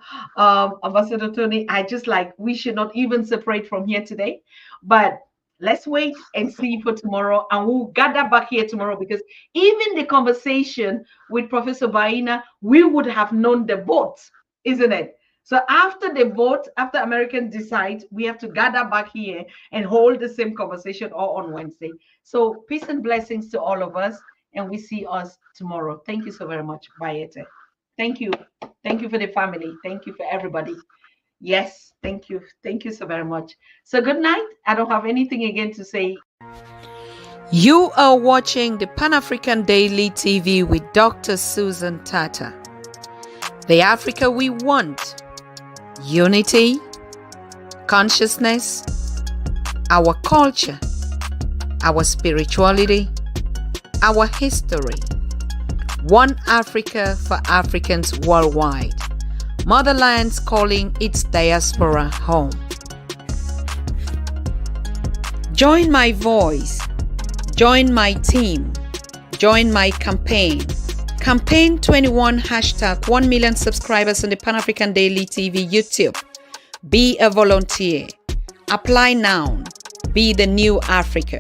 Ambassador Tony. I just like, we should not even separate from here today, but let's wait and see for tomorrow, and we'll gather back here tomorrow, because even the conversation with Professor Baina, we would have known the vote, isn't it? So after the vote, after Americans decide, we have to gather back here and hold the same conversation all on Wednesday. So peace and blessings to all of us, and we see us tomorrow. Thank you so very much. Bye. Thank you. Thank you for the family. Thank you for everybody. Yes, thank you. Thank you so very much. So good night. I don't have anything again to say. You are watching the Pan-African Daily TV with Dr. Susan Tata. The Africa we want. Unity, consciousness, our culture, our spirituality, our history. One Africa for Africans worldwide. Motherland's calling its diaspora home. Join my voice. Join my team. Join my campaign. Campaign 21 hashtag 1 million subscribers on the Pan-African Daily TV YouTube. Be a volunteer. Apply now. Be the new Africa.